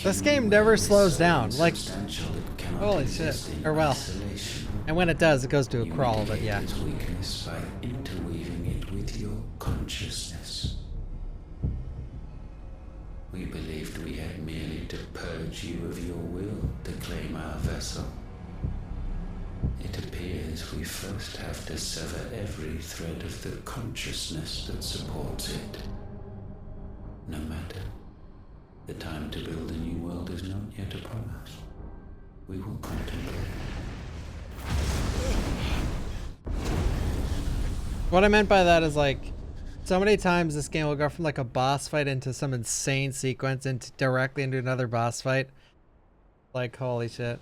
Speaker 1: This game never slows down. Like, holy shit. Or well, and when it does, it goes to a crawl, but yeah.
Speaker 9: Its weakness by interweaving it with your consciousness. We believed we had merely to purge you of your will to claim our vessel. It appears we first have to sever every thread of the consciousness that supports it. No matter. The time to build a new world is not yet upon us. We will contemplate.
Speaker 1: What I meant by that is like, so many times this game will go from like a boss fight into some insane sequence into directly into another boss fight. Like, holy shit.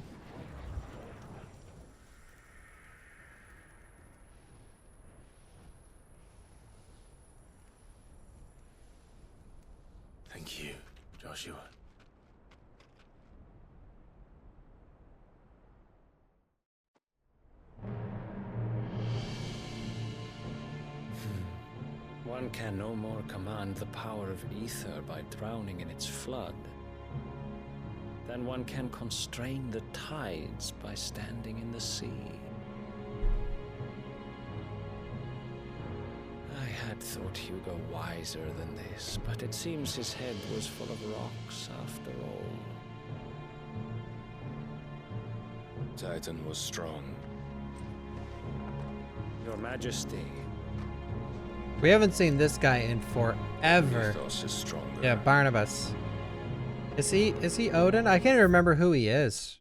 Speaker 8: Thank you, Joshua.
Speaker 7: One can no more command the power of ether by drowning in its flood than one can constrain the tides by standing in the sea. I had thought Hugo wiser than this, but it seems his head was full of rocks after all.
Speaker 8: Titan was strong.
Speaker 7: Your Majesty.
Speaker 1: We haven't seen this guy in forever.
Speaker 8: Mythos is stronger.
Speaker 1: Yeah, Barnabas. Is he Odin? I can't even remember who he is.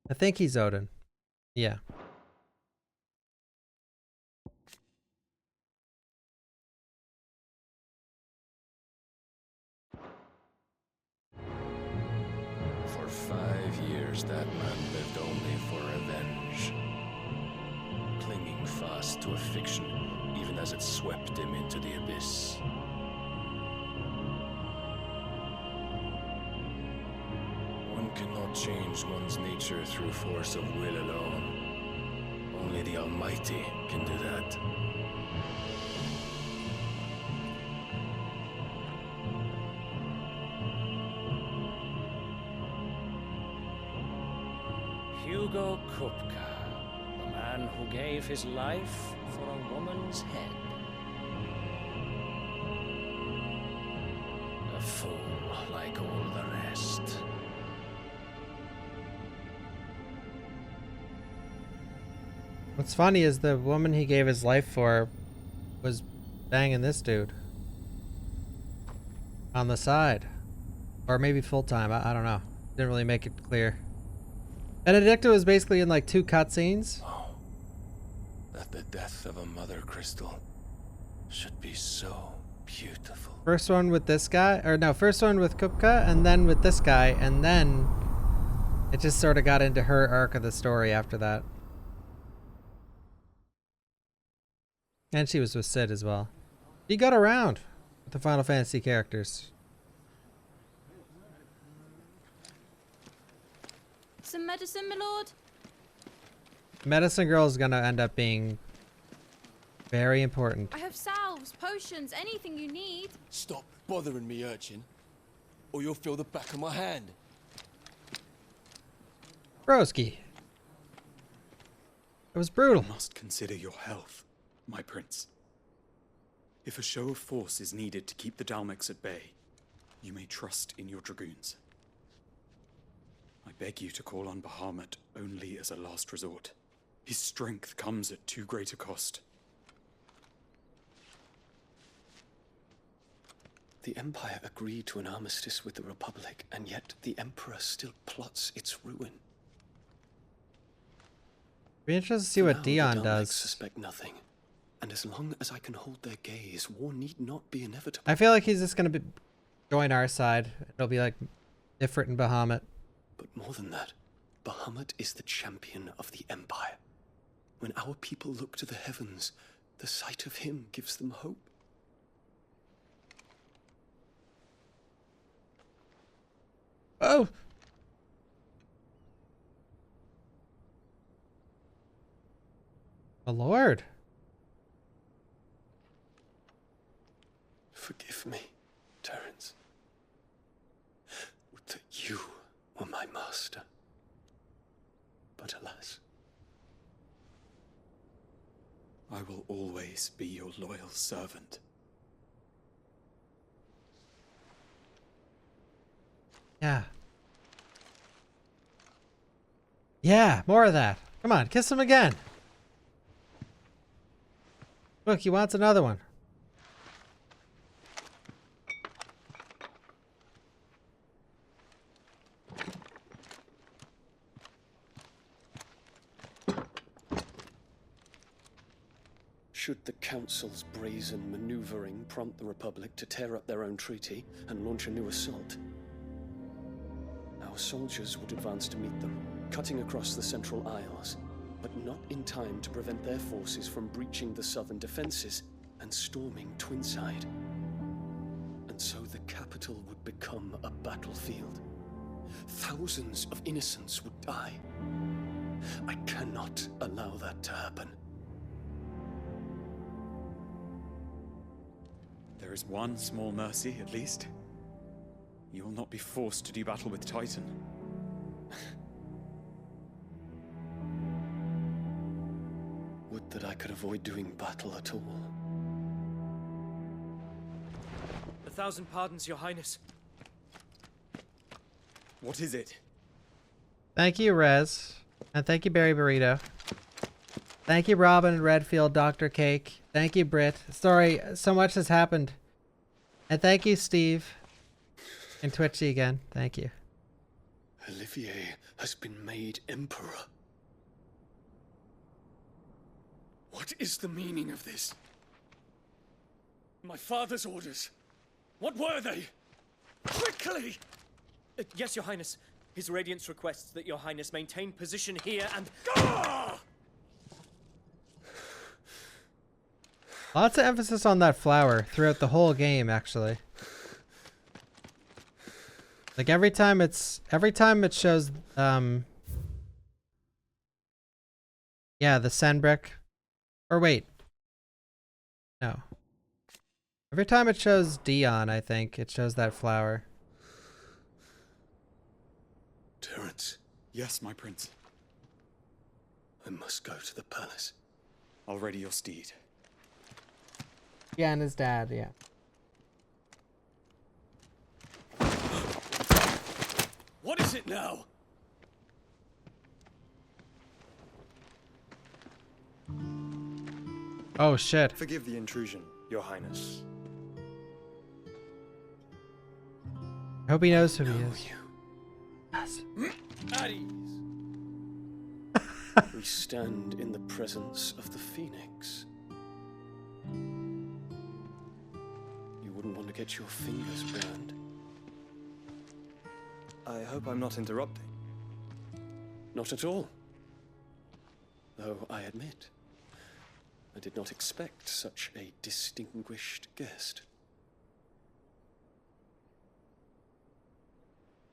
Speaker 1: I think he's Odin. Yeah.
Speaker 8: For 5 years, that man lived only for revenge. Clinging fast to a fiction, even as it swept him into the abyss. One cannot change one's nature through force of will alone. Only the Almighty can do that.
Speaker 7: Hugo Kupka, the man who gave his life for a woman's head. A fool like all the rest.
Speaker 1: What's funny is the woman he gave his life for was banging this dude. On the side. Or maybe full time, I don't know. Didn't really make it clear. Benedicta was basically in like 2 cutscenes.
Speaker 8: Oh, that the death of a mother crystal should be so beautiful.
Speaker 1: First one with this guy, or no, first one with Kupka, and then with this guy, and then it just sort of got into her arc of the story after that. And she was with Sid as well. He got around with the Final Fantasy characters.
Speaker 2: Some medicine, my lord?
Speaker 1: Medicine Girl is gonna end up being very important.
Speaker 2: I have salves, potions, anything you need.
Speaker 10: Stop bothering me, urchin, or you'll feel the back of my hand.
Speaker 1: Broski. It was brutal.
Speaker 11: You must consider your health, my prince. If a show of force is needed to keep the Dalmex at bay, you may trust in your dragoons. I beg you to call on Bahamut only as a last resort. His strength comes at too great a cost.
Speaker 10: The Empire agreed to an armistice with the Republic, and yet the Emperor still plots its ruin.
Speaker 1: Be interested to see what Dion does.
Speaker 10: Suspect nothing, and as long as I can hold their gaze, war need not be inevitable.
Speaker 1: I feel like he's just gonna join our side. It'll be like Ifrit and Bahamut.
Speaker 10: But more than that, Bahamut is the champion of the Empire. When our people look to the heavens, the sight of him gives them hope.
Speaker 1: Oh! The Lord.
Speaker 10: Forgive me, Terence. were my master. But alas,
Speaker 11: I will always be your loyal servant.
Speaker 1: Yeah. Yeah, more of that. Come on, kiss him again. Look, he wants another one.
Speaker 10: should the Council's brazen maneuvering prompt the Republic to tear up their own treaty and launch a new assault, our soldiers would advance to meet them, cutting across the Central Isles, but not in time to prevent their forces from breaching the southern defenses and storming Twinside. And so the capital would become a battlefield. Thousands of innocents would die. I cannot allow that to happen.
Speaker 11: There is one small mercy, at least. You will not be forced to do battle with Titan.
Speaker 10: Would that I could avoid doing battle at all.
Speaker 12: 1,000 pardons, Your Highness.
Speaker 11: What is it?
Speaker 1: Thank you, Rez. And thank you, Berry Burrito. Thank you, Robin, Redfield, Dr. Cake. Thank you, Britt. Sorry, so much has happened. And thank you, Steve. And Twitchy again. Thank you.
Speaker 10: Olivier has been made Emperor. What is the meaning of this? My father's orders. What were they? Quickly!
Speaker 12: Yes, Your Highness. His Radiance requests that Your Highness maintain position here and...
Speaker 10: Ah!
Speaker 1: Lots of emphasis on that flower throughout the whole game, actually. Like every time it shows, yeah, the Senbrick. Or wait. No. Every time it shows Dion, I think, it shows that flower.
Speaker 10: Terence.
Speaker 11: Yes, my prince.
Speaker 10: I must go to the palace.
Speaker 11: I'll ready your steed.
Speaker 1: Yeah, and his dad, yeah.
Speaker 10: What is it now?
Speaker 1: Oh shit.
Speaker 13: Forgive the intrusion, Your Highness.
Speaker 1: I hope he knows who he is.
Speaker 10: Yes. At ease. We stand in the presence of the Phoenix. You wouldn't want to get your fingers burned.
Speaker 13: I hope I'm not interrupting.
Speaker 10: Not at all. Though I admit, I did not expect such a distinguished guest.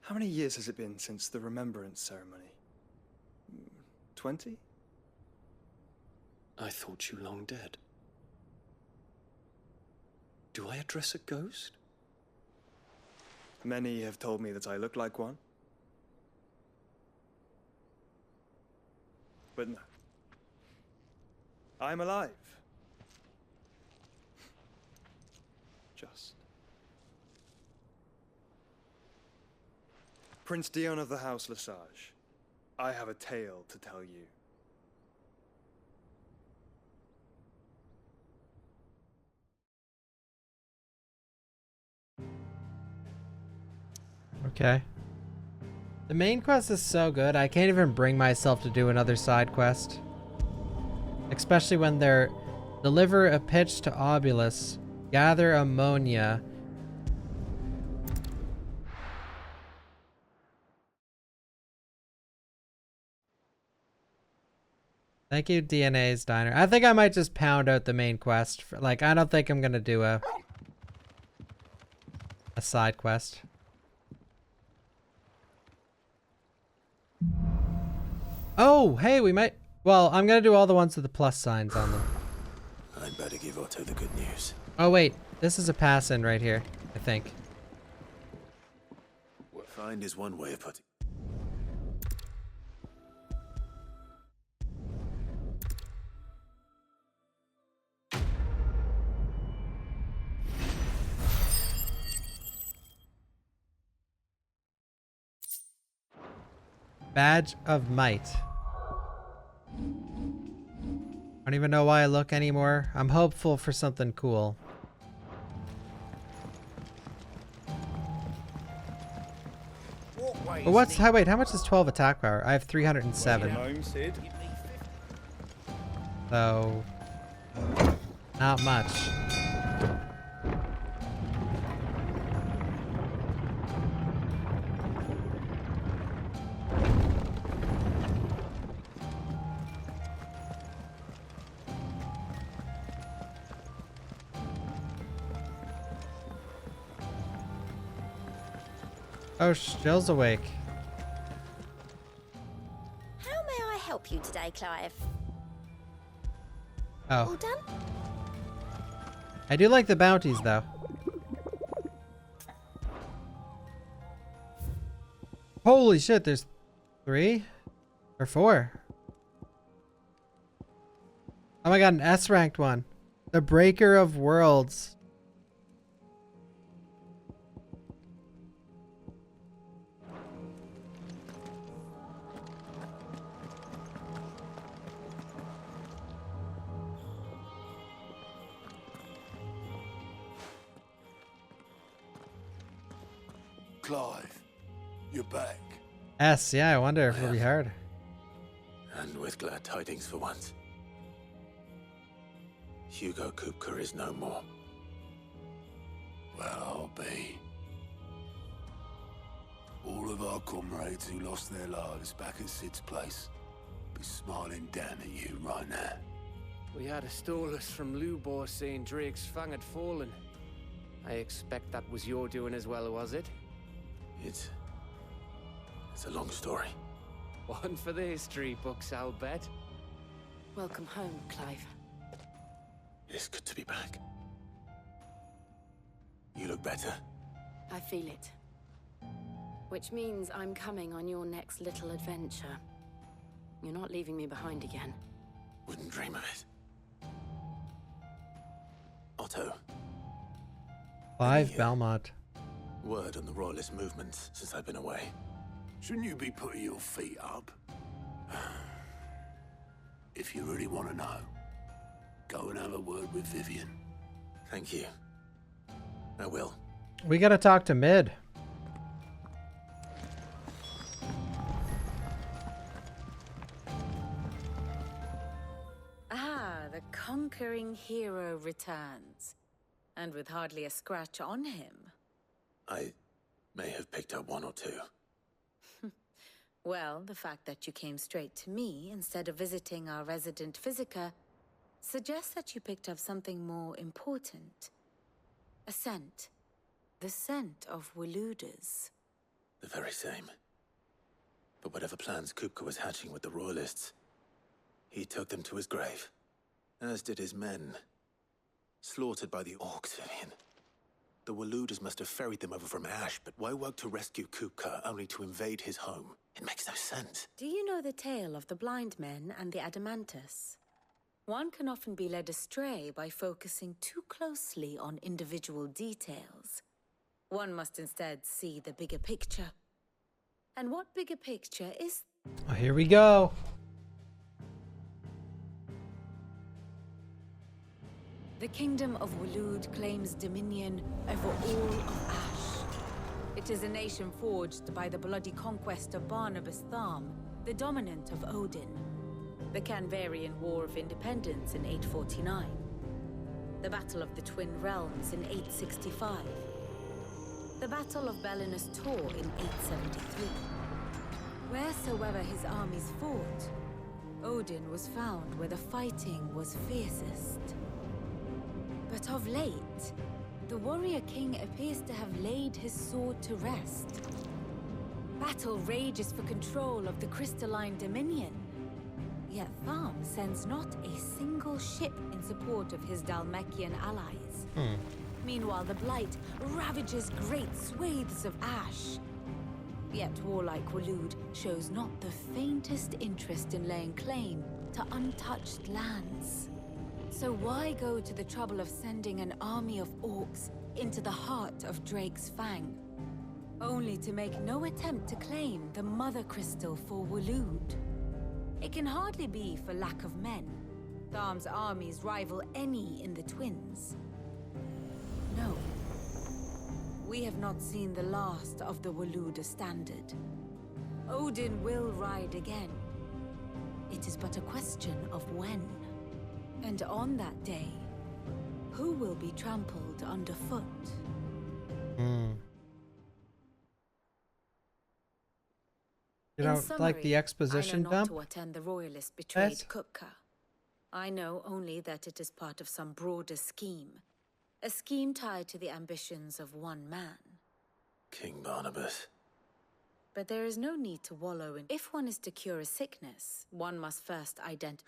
Speaker 13: How many years has it been since the Remembrance Ceremony? 20?
Speaker 10: I thought you long dead. Do I address a ghost?
Speaker 13: Many have told me that I look like one. But no. I'm alive. Just. Prince Dion of the House Lesage, I have a tale to tell you.
Speaker 1: Okay. The main quest is so good, I can't even bring myself to do another side quest. Especially when they're deliver a pitch to Obulus, gather ammonia. Thank you, DNA's Diner. I think I might just pound out the main quest. For, like, I don't think I'm gonna do a side quest. Oh, hey, we might... Well, I'm gonna do all the ones with the plus signs on them.
Speaker 8: I'd better give Otto the good news.
Speaker 1: Oh, wait. This is a pass-in right here, I think.
Speaker 8: Find is one way of putting...
Speaker 1: Badge of Might. I don't even know why I look anymore. I'm hopeful for something cool. But what's wait, how much is 12 attack power? I have 307. So not much. Oh, Jill's awake.
Speaker 2: How may I help you today, Clive?
Speaker 1: Oh.
Speaker 2: All done?
Speaker 1: I do like the bounties, though. Holy shit, there's 3 or 4. Oh my god, an S-ranked one. The Breaker of Worlds.
Speaker 3: Clive, you're back.
Speaker 1: S, yeah, I wonder if it'll be hard.
Speaker 8: And with glad tidings for once. Hugo Kupka is no more.
Speaker 3: Well, I'll be. All of our comrades who lost their lives back at Sid's place be smiling down at you right now.
Speaker 14: We had a stolus from Lubor saying Drake's fang had fallen. I expect that was your doing as well, was it?
Speaker 8: It's a long story.
Speaker 14: One for the history books, I'll bet.
Speaker 2: Welcome home, Clive.
Speaker 8: It's good to be back. You look better.
Speaker 2: I feel it. Which means I'm coming on your next little adventure. You're not leaving me behind again.
Speaker 8: Wouldn't dream of it. Otto.
Speaker 1: Clive Belmont.
Speaker 8: Word on the royalist movement since I've been away.
Speaker 3: Shouldn't you be putting your feet up? If you really want to know, go and have a word with Vivian.
Speaker 8: Thank you. I will.
Speaker 1: We gotta talk to Mid.
Speaker 15: Ah, the conquering hero returns. And with hardly a scratch on him.
Speaker 8: I may have picked up 1 or 2.
Speaker 15: Well, the fact that you came straight to me instead of visiting our resident physiker suggests that you picked up something more important. A scent. The scent of Waludas.
Speaker 8: The very same. But whatever plans Kupka was hatching with the royalists, he took them to his grave. As did his men. Slaughtered by the orcs, Vivian. The Waludas must have ferried them over from Ash, but why work to rescue Kupka only to invade his home? It makes no sense.
Speaker 15: Do you know the tale of the blind men and the Adamantus? One can often be led astray by focusing too closely on individual details. One must instead see the bigger picture. And what bigger picture is?
Speaker 1: Oh, here we go.
Speaker 15: The kingdom of Walud claims dominion over all of Ash. It is a nation forged by the bloody conquest of Barnabas Tharm, the dominant of Odin. The Canvarian War of Independence in 849. The Battle of the Twin Realms in 865. The Battle of Belinus Tor in 873. Wheresoever his armies fought, Odin was found where the fighting was fiercest. But of late, the warrior king appears to have laid his sword to rest. Battle rages for control of the crystalline dominion. Yet Tharm sends not a single ship in support of his Dhalmekian allies. Meanwhile, the Blight ravages great swathes of Ash. Yet warlike Walud shows not the faintest interest in laying claim to untouched lands. So why go to the trouble of sending an army of orcs into the heart of Drake's Fang? only to make no attempt to claim the Mother Crystal for Waloed. It can hardly be for lack of men. Tharm's armies rival any in the Twins. No. We have not seen the last of the Waloed standard. Odin will ride again. It is but a question of when. And on that day, who will be trampled underfoot?
Speaker 1: You don't like the exposition
Speaker 15: I know
Speaker 1: dump?
Speaker 15: not to attend the royalist betrayed
Speaker 1: Yes.
Speaker 15: Kupka. I know only that it is part of some broader scheme. A scheme tied to the ambitions of one man.
Speaker 8: King Barnabas.
Speaker 15: But there is no need to wallow in. If one is to cure a sickness, one must first identify.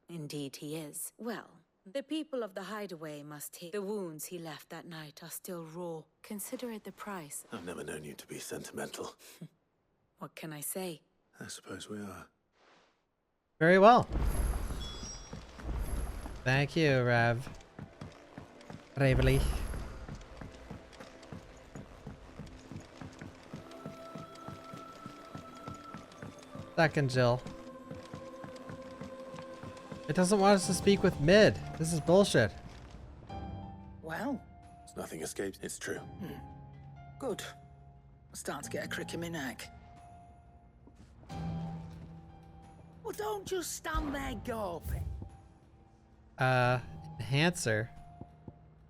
Speaker 15: Indeed he is. Well, the people of the Hideaway must heal. The wounds he left that night are still raw. Consider it the price.
Speaker 8: I've never known you to be sentimental.
Speaker 15: What can I say?
Speaker 8: I suppose we are.
Speaker 1: Very well. Thank you, Rev. Bravely. Second Jill. It doesn't want us to speak with Mid. This is bullshit.
Speaker 6: Well,
Speaker 8: Nothing escapes. It's true.
Speaker 6: good. I'm starting to get a crick in my neck. Well, don't just stand there gawping.
Speaker 1: Enhancer.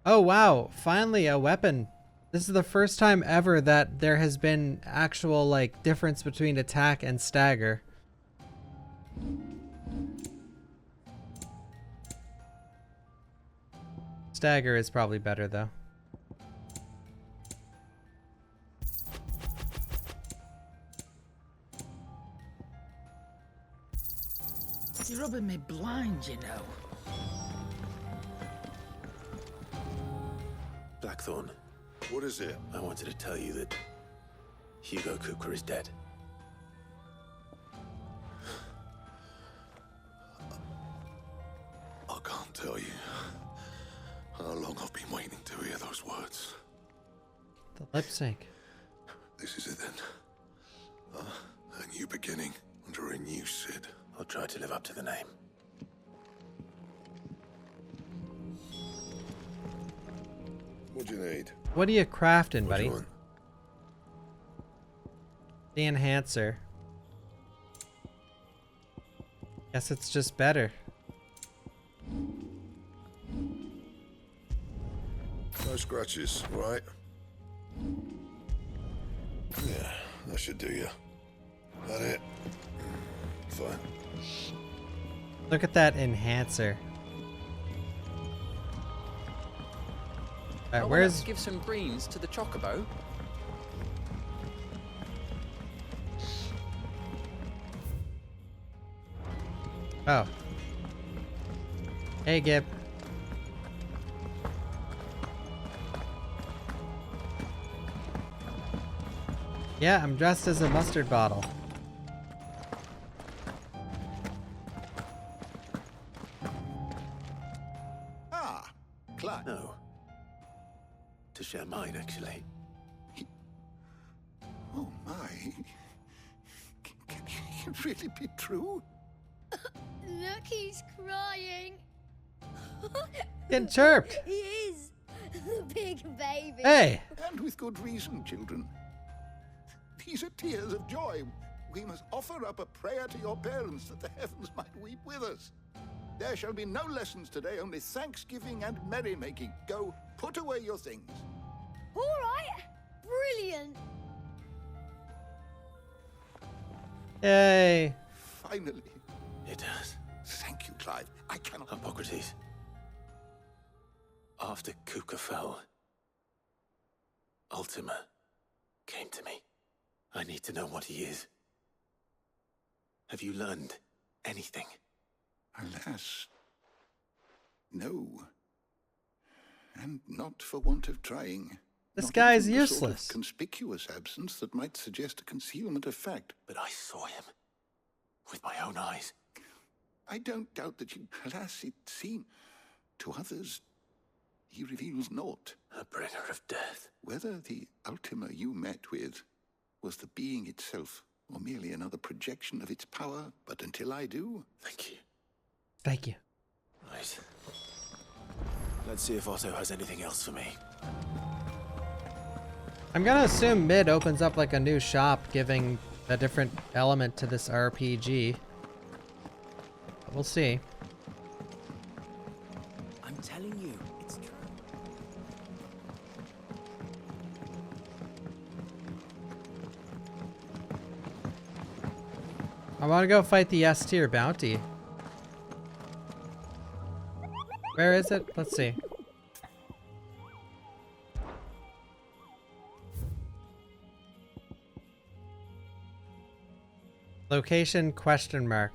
Speaker 1: Oh wow, finally a weapon. This is the first time ever that there has been actual like difference between attack and stagger. Stagger is probably better though.
Speaker 6: You're rubbing me blind, you know.
Speaker 8: Blackthorn.
Speaker 3: What is it?
Speaker 8: I wanted to tell you that Hugo Kupka is dead.
Speaker 3: I can't tell you how long I've been waiting to hear those words.
Speaker 1: The lip sync.
Speaker 3: This is it then. A new beginning under a new Sid.
Speaker 8: I'll try to live up to the name.
Speaker 3: What do you need?
Speaker 1: What are you crafting,
Speaker 3: What do
Speaker 1: buddy?
Speaker 3: you want?
Speaker 1: The enhancer. Guess it's just better.
Speaker 3: No scratches, right? Yeah, that should do you. That it? Fine.
Speaker 1: Look at that enhancer. Alright, where's...
Speaker 16: Let's give some greens to the chocobo.
Speaker 1: Oh. Hey, Gib. Yeah, I'm dressed as a mustard bottle.
Speaker 3: Ah, Clark.
Speaker 8: No. To share mine, actually.
Speaker 3: Oh my. Can it really be true?
Speaker 17: Look, he's crying.
Speaker 1: Getting chirped.
Speaker 17: He is. The big baby.
Speaker 1: Hey.
Speaker 3: And with good reason, children. These are tears of joy. We must offer up a prayer to your parents that the heavens might weep with us. There shall be no lessons today, only thanksgiving and merrymaking. Go, put away your things.
Speaker 17: All right. Brilliant.
Speaker 1: Yay.
Speaker 3: Finally.
Speaker 8: It does.
Speaker 3: Thank you, Clive. I cannot...
Speaker 8: Hippocrates. After Kupka fell, Ultima came to me. I need to know what he is. Have you learned anything?
Speaker 3: Alas, no. And not for want of trying.
Speaker 1: This
Speaker 3: Not
Speaker 1: guy's
Speaker 3: even the sort of
Speaker 1: useless.
Speaker 3: conspicuous absence that might suggest a concealment of fact.
Speaker 8: But I saw him with my own eyes.
Speaker 3: I don't doubt that you... Alas, it seemed... To others, he reveals naught.
Speaker 8: A bringer of death.
Speaker 3: Whether the Ultima you met with was the being itself, or merely another projection of its power, but until I do...
Speaker 8: Thank you.
Speaker 1: Thank you.
Speaker 8: Right. Let's see if Otto has anything else for me.
Speaker 1: I'm gonna assume mid opens up like a new shop, giving a different element to this RPG. But we'll see.
Speaker 14: I'm telling you, it's true.
Speaker 1: I want to go fight the S tier bounty. Where is it? Let's see. Location question mark.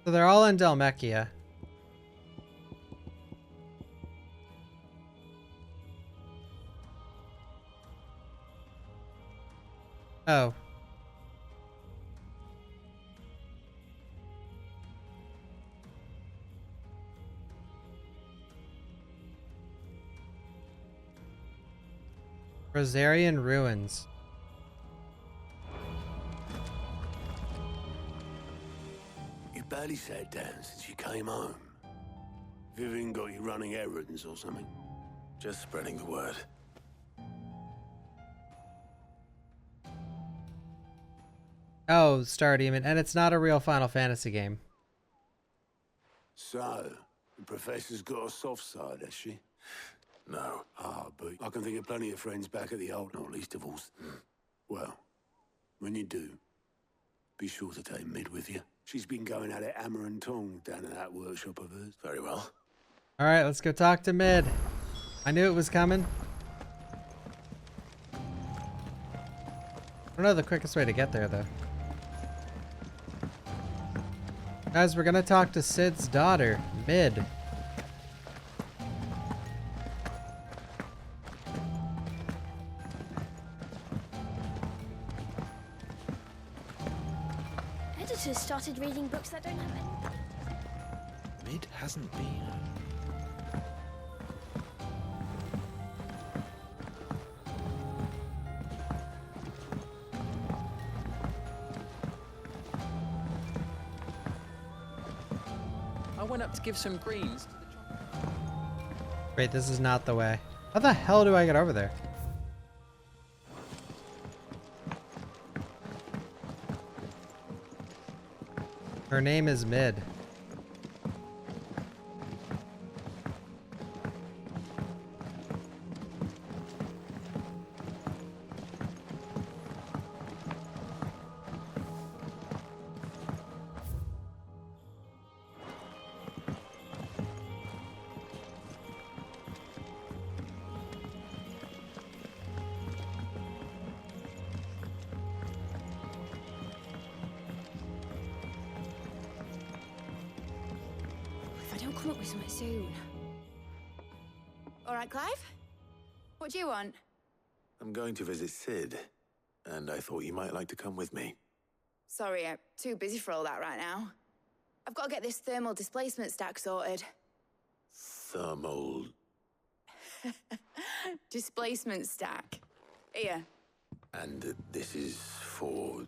Speaker 1: So they're all in Dhalmekia. Oh. Rosarian Ruins.
Speaker 8: You barely sat down since you came home. Vivian got you running errands or something? Just spreading the word.
Speaker 1: Oh, Star Demon, and it's not a real Final Fantasy game.
Speaker 8: So, the professor's got a soft side, has she? No. Ah, but I can think of plenty of friends back at the old, not least of all. Well, when you do, be sure to take Mid with you. She's been going at it hammer and tong down in that workshop of hers. Very well.
Speaker 1: All right, let's go talk to Mid. I knew it was coming. I don't know the quickest way to get there, though. Guys, we're gonna talk to Sid's daughter, Mid.
Speaker 17: Editors started reading books that don't have any.
Speaker 8: Mid hasn't been.
Speaker 16: I went up to give some greens to the
Speaker 1: Wait, this is not the way. How the hell do I get over there? Her name is Mid.
Speaker 17: If I don't come up with something soon.
Speaker 18: All right, Clive? What do you want?
Speaker 8: I'm going to visit Sid, and I thought you might like to come with me.
Speaker 18: Sorry, I'm too busy for all that right now. I've got to get this thermal displacement stack sorted.
Speaker 8: Thermal...
Speaker 18: Displacement stack. Here.
Speaker 8: And this is for...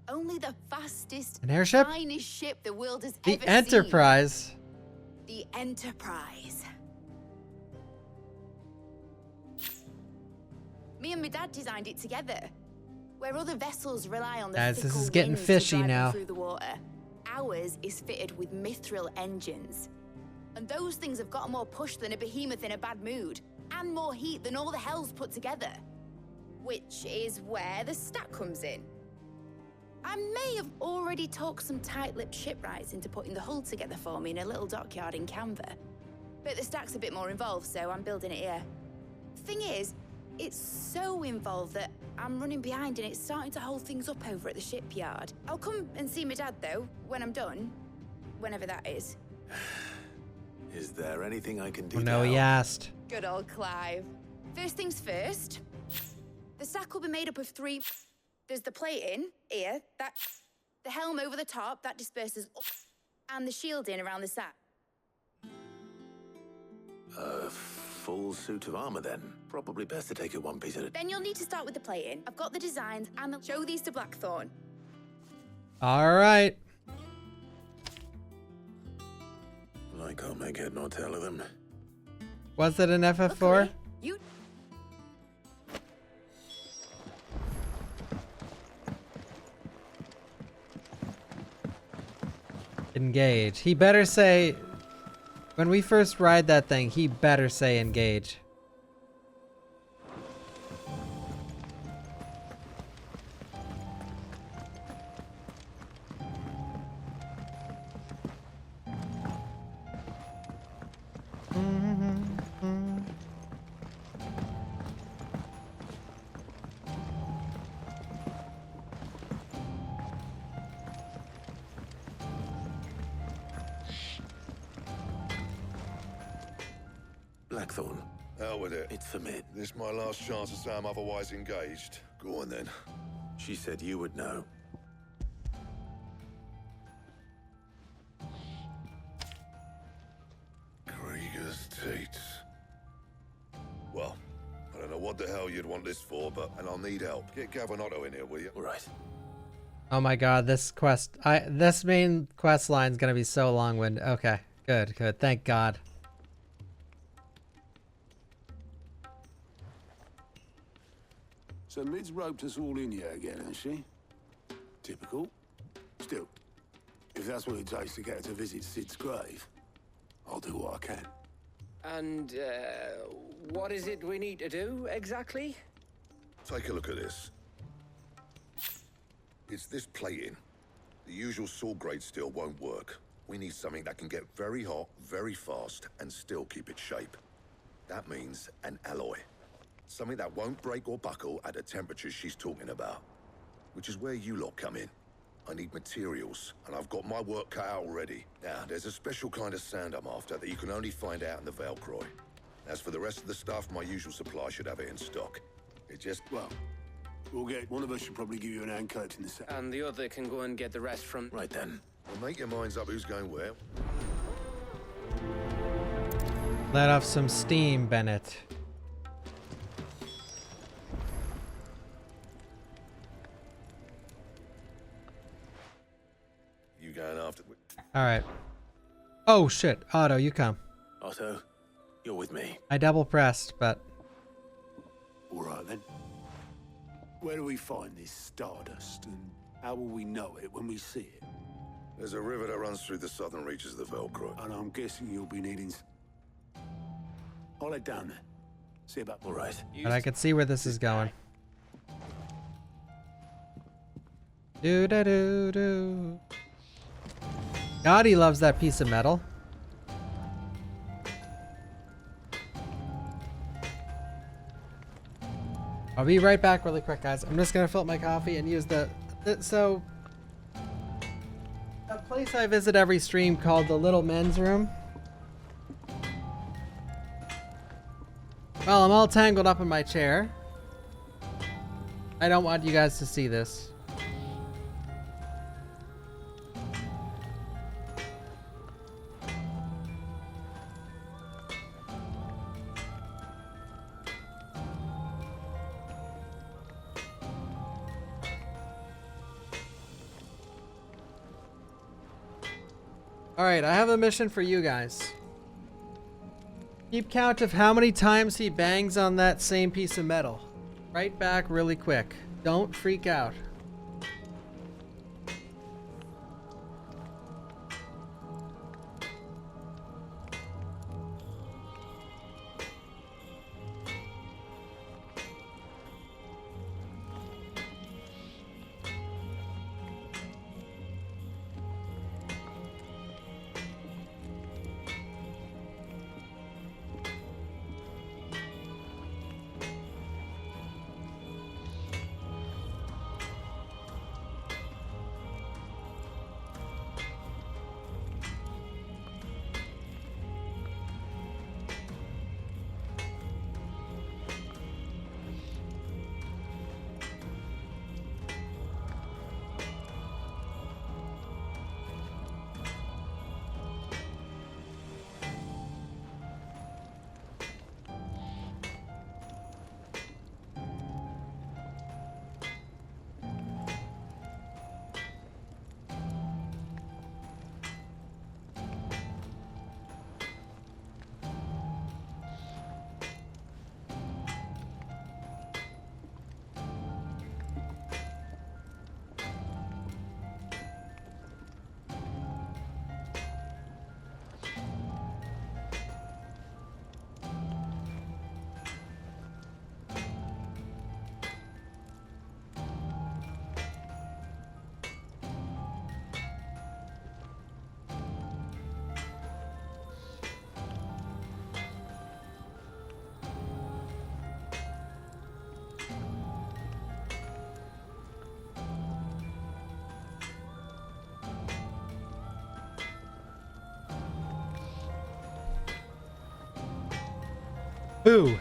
Speaker 18: Only the fastest,
Speaker 1: An airship?
Speaker 18: finest ship the world has
Speaker 1: The
Speaker 18: ever
Speaker 1: Enterprise.
Speaker 18: seen. The Enterprise. Me and my dad designed it together. Where other vessels rely on the
Speaker 1: Guys, this
Speaker 18: fickle
Speaker 1: is getting
Speaker 18: winds to
Speaker 1: fishy
Speaker 18: drive them
Speaker 1: now.
Speaker 18: through the water, ours is fitted with mithril engines. And those things have got more push than a behemoth in a bad mood, and more heat than all the hells put together. Which is where the stack comes in. I may have already talked some tight-lipped shipwrights into putting the hull together for me in a little dockyard in Canva. But the stack's a bit more involved, so I'm building it here. Thing is, it's so involved that I'm running behind and it's starting to hold things up over at the shipyard. I'll come and see my dad, though, when I'm done. Whenever that is.
Speaker 8: Is there anything I can do
Speaker 1: Oh, no,
Speaker 8: to
Speaker 1: he
Speaker 8: help?
Speaker 1: asked.
Speaker 18: Good old Clive. First things first. The stack will be made up of 3... There's the plating, here, the helm over the top, that disperses up, and the shielding around the stack.
Speaker 8: A full suit of armor then. Probably best to take it one piece at a time.
Speaker 18: Then you'll need to start with the plating. I've got the designs and I'll show these to Blackthorn.
Speaker 1: All right.
Speaker 8: I can't make head nor tail of them.
Speaker 1: Was it an FF4?
Speaker 18: Okay, you...
Speaker 1: Engage. He better say, when we first ride that thing, he better say engage.
Speaker 8: Blackthorn.
Speaker 19: Out with it.
Speaker 8: It's for me.
Speaker 19: This my last chance to say I'm otherwise engaged. Go on then.
Speaker 8: She said you would know.
Speaker 19: Krieger's teats. Well, I don't know what the hell you'd want this for, and I'll need help. Get Gavin-Otto in here, will you?
Speaker 8: All right.
Speaker 1: Oh my god, this quest, this main quest line's gonna be so long-winded. Okay, good, thank God.
Speaker 20: So Mid's roped us all in here again, has she? Typical. Still, if that's what it takes to get her to visit Sid's grave, I'll do what I can.
Speaker 14: And, what is it we need to do, exactly?
Speaker 19: Take a look at this. It's this plating. The usual sword grade steel won't work. We need something that can get very hot, very fast, and still keep its shape. That means an alloy. Something that won't break or buckle at the temperatures she's talking about. Which is where you lot come in. I need materials, and I've got my work cut out already. Now, there's a special kind of sand I'm after that you can only find out in the Velcroy. As for the rest of the stuff, my usual supply should have it in stock. It just...
Speaker 20: Well, we'll get... One of us should probably give you an hand coat in the set.
Speaker 14: And the other can go and get the rest from...
Speaker 8: Right then.
Speaker 19: Well, make your minds up who's going where.
Speaker 1: Let off some steam, Bennett.
Speaker 19: You going after...
Speaker 1: Alright. Oh shit, Otto, you come.
Speaker 8: Otto, you're with me.
Speaker 1: I double pressed, but...
Speaker 20: All right then. Where do we find this stardust, and how will we know it when we see it?
Speaker 19: There's a river that runs through the southern reaches of the Velcro.
Speaker 20: And I'm guessing you'll be needing... I'll head down there. See about...
Speaker 8: All right.
Speaker 1: But I can see where this is going. Do-da-do-do. God, he loves that piece of metal. I'll be right back really quick, guys. I'm just gonna fill up my coffee and use the so a place I visit every stream called the Little Men's Room. Well, I'm all tangled up in my chair. I don't want you guys to see this. Alright, I have a mission for you guys. Keep count of how many times he bangs on that same piece of metal. Right back really quick. Don't freak out. Boo.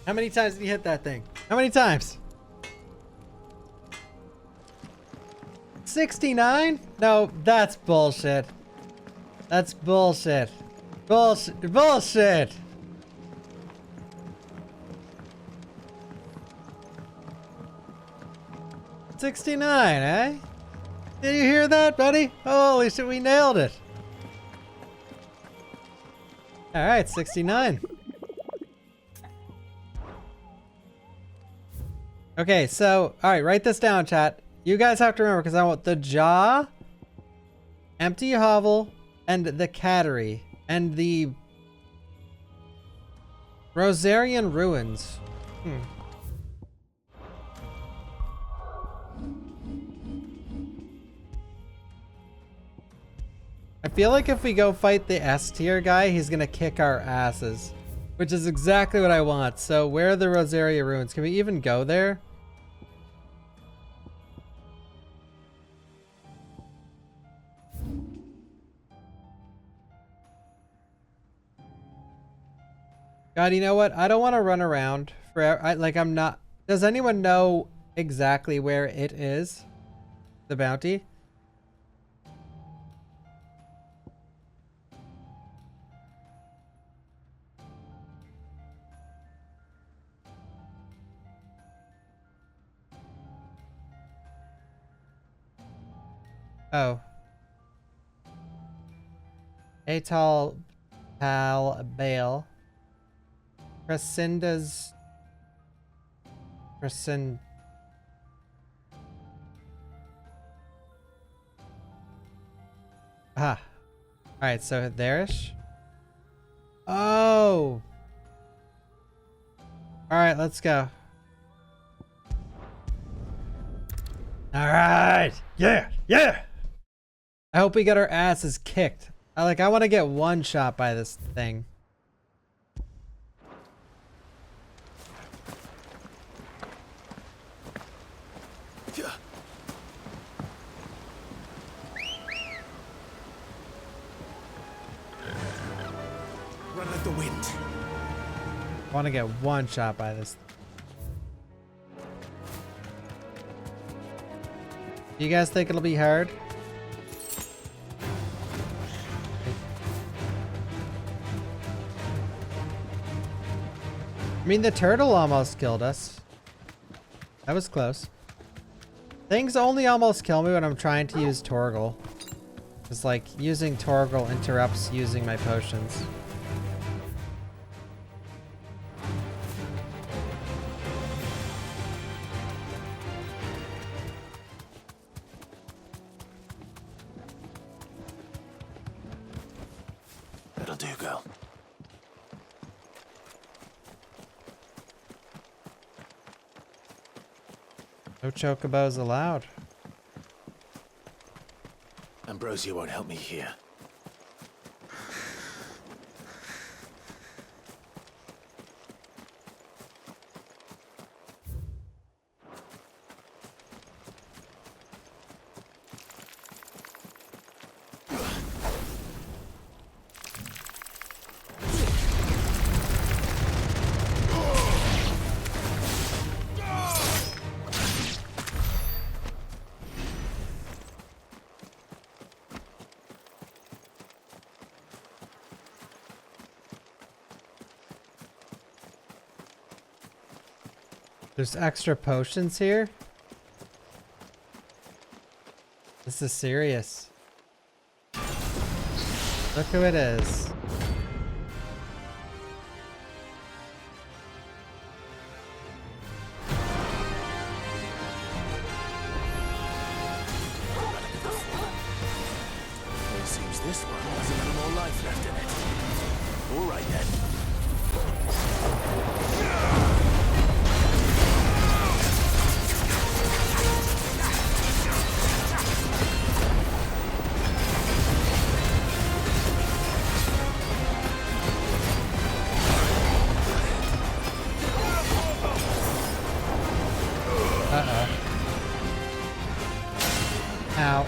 Speaker 1: How many times did he hit that thing? How many times? 69? No, that's bullshit. That's bullshit. Bullshit. Bullshit. $69, eh? Did you hear that, buddy? Holy shit, we nailed it. Alright, 69. Okay, so, alright, write this down, chat. You guys have to remember, because I want the jaw, empty hovel, and the cattery, and the Rosarian ruins. I feel like if we go fight the S tier guy, he's gonna kick our asses, which is exactly what I want. So where are the Rosaria ruins? Can we even go there? God, you know what? I don't want to run around forever. I'm not. Does anyone know exactly where it is? The bounty? Oh. Atal Pal Bale. Crescenda's Crescend. Ah. Alright, so there-ish. Oh. Alright, let's go. Alright. Yeah. Yeah. I hope we get our asses kicked. I want to get one shot by this thing.
Speaker 8: Run like the wind.
Speaker 1: I want to get one shot by this. You guys think it'll be hard? I mean, the turtle almost killed us. That was close. Things only almost kill me when I'm trying to use Torgal. It's like using Torgal interrupts using my potions.
Speaker 8: That'll do, girl.
Speaker 1: No chocobos allowed.
Speaker 8: Ambrosia won't help me here.
Speaker 1: There's extra potions here? This is serious. Look who it is.
Speaker 8: It seems this one has a little more life left in it. All right then.
Speaker 1: Ow.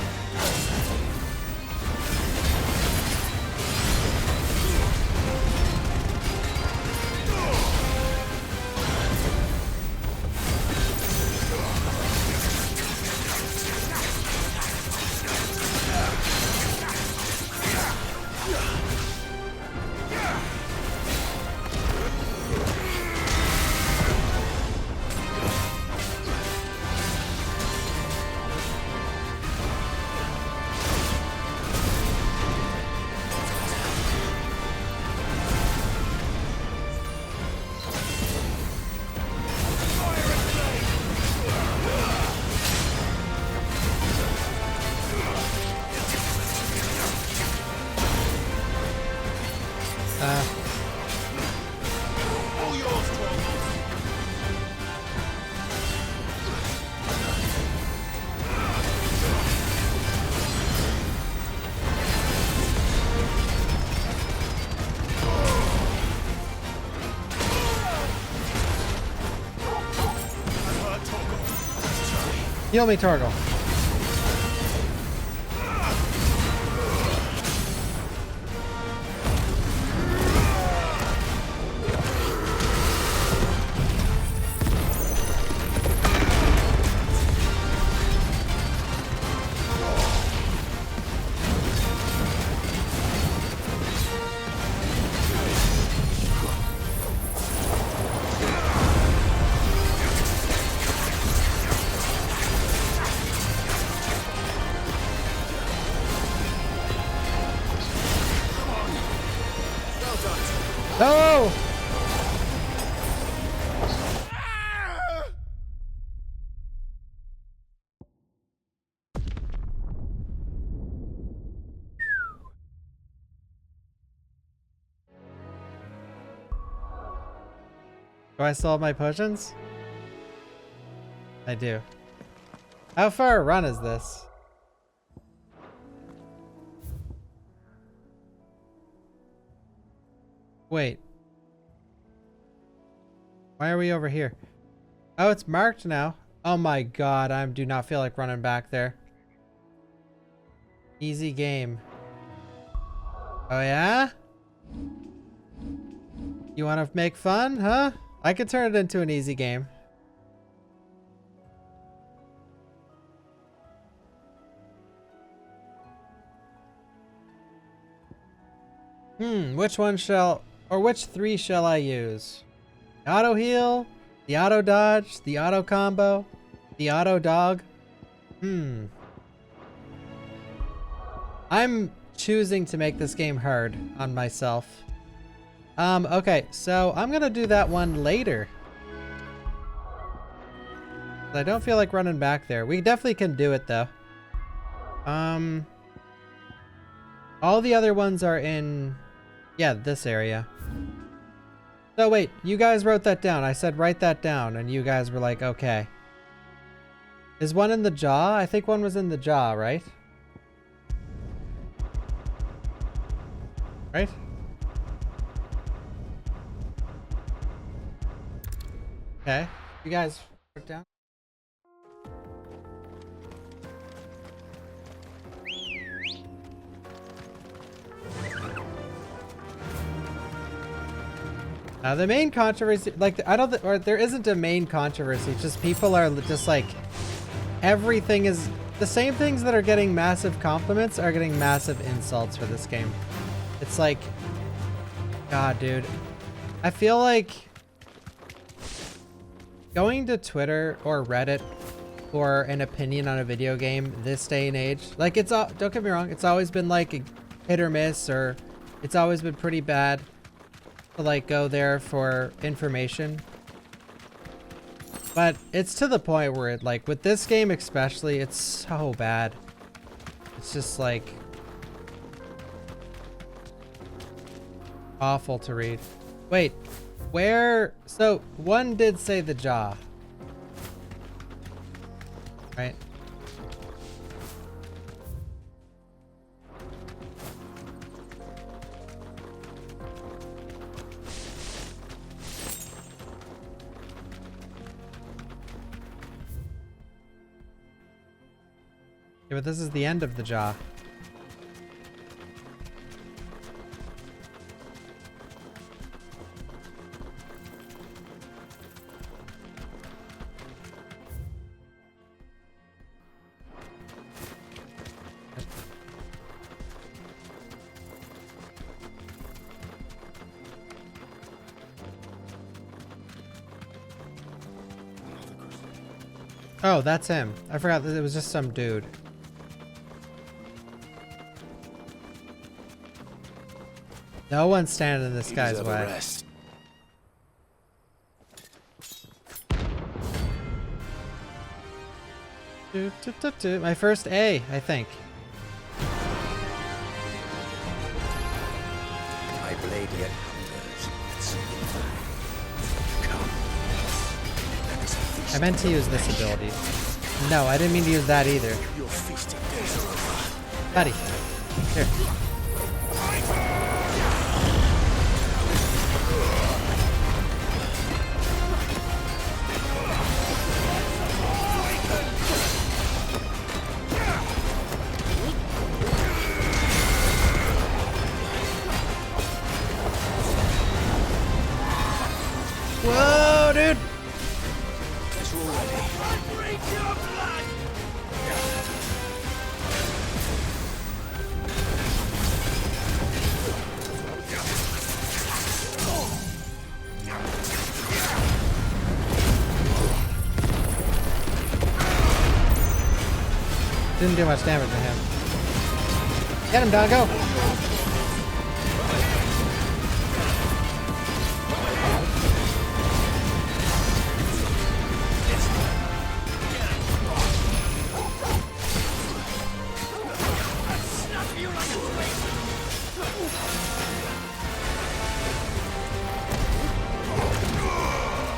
Speaker 20: All yours, Troll.
Speaker 1: Heal me, Torgal. No! Do I still have my potions? I do. How far a run is this? Wait. Why are we over here? Oh, it's marked now. Oh my god, I do not feel like running back there. Easy game. Oh yeah? You want to make fun, huh? I could turn it into an easy game. Which one shall... Or which three shall I use? The auto heal, the auto dodge, the auto combo, the auto dog. I'm choosing to make this game hard on myself. Okay, so I'm gonna do that one later. I don't feel like running back there. We definitely can do it though. All the other ones are in, yeah, this area. So wait, you guys wrote that down. I said write that down and you guys were like, okay. Is one in the jaw? I think one was in the jaw, right? Right? Okay, you guys wrote it down? The main controversy, like, I don't, or there isn't a main controversy, it's just people are just like, everything is, the same things that are getting massive compliments are getting massive insults for this game. It's like, God, dude. I feel like going to Twitter or Reddit for an opinion on a video game this day and age, like, it's all, don't get me wrong, it's always been like a hit or miss, or it's always been pretty bad to like go there for information. But it's to the point where it, like, with this game especially, it's so bad. It's just like awful to read. Wait, where? So one did say the jaw, right? Yeah, but this is the end of the jaw. Oh, that's him. I forgot that it was just some dude. No one's standing in this guy's way. My first A, I think.
Speaker 19: My blade
Speaker 8: radiant hungers. Come. Let us feast.
Speaker 1: I meant to use this ability. No, I didn't mean to use that either.
Speaker 8: Your feasting days are over.
Speaker 1: Buddy. Here. Whoa, dude!
Speaker 8: Guess we're ready.
Speaker 1: Didn't do much damage to him. Get him, Don, go!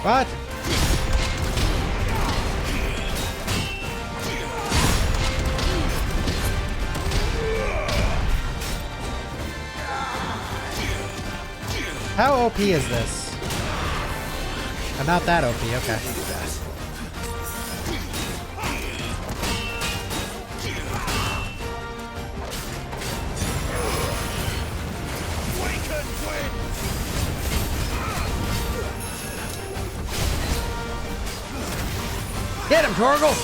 Speaker 1: What? How OP is this? I'm not that OP, okay. Get him, Torgal!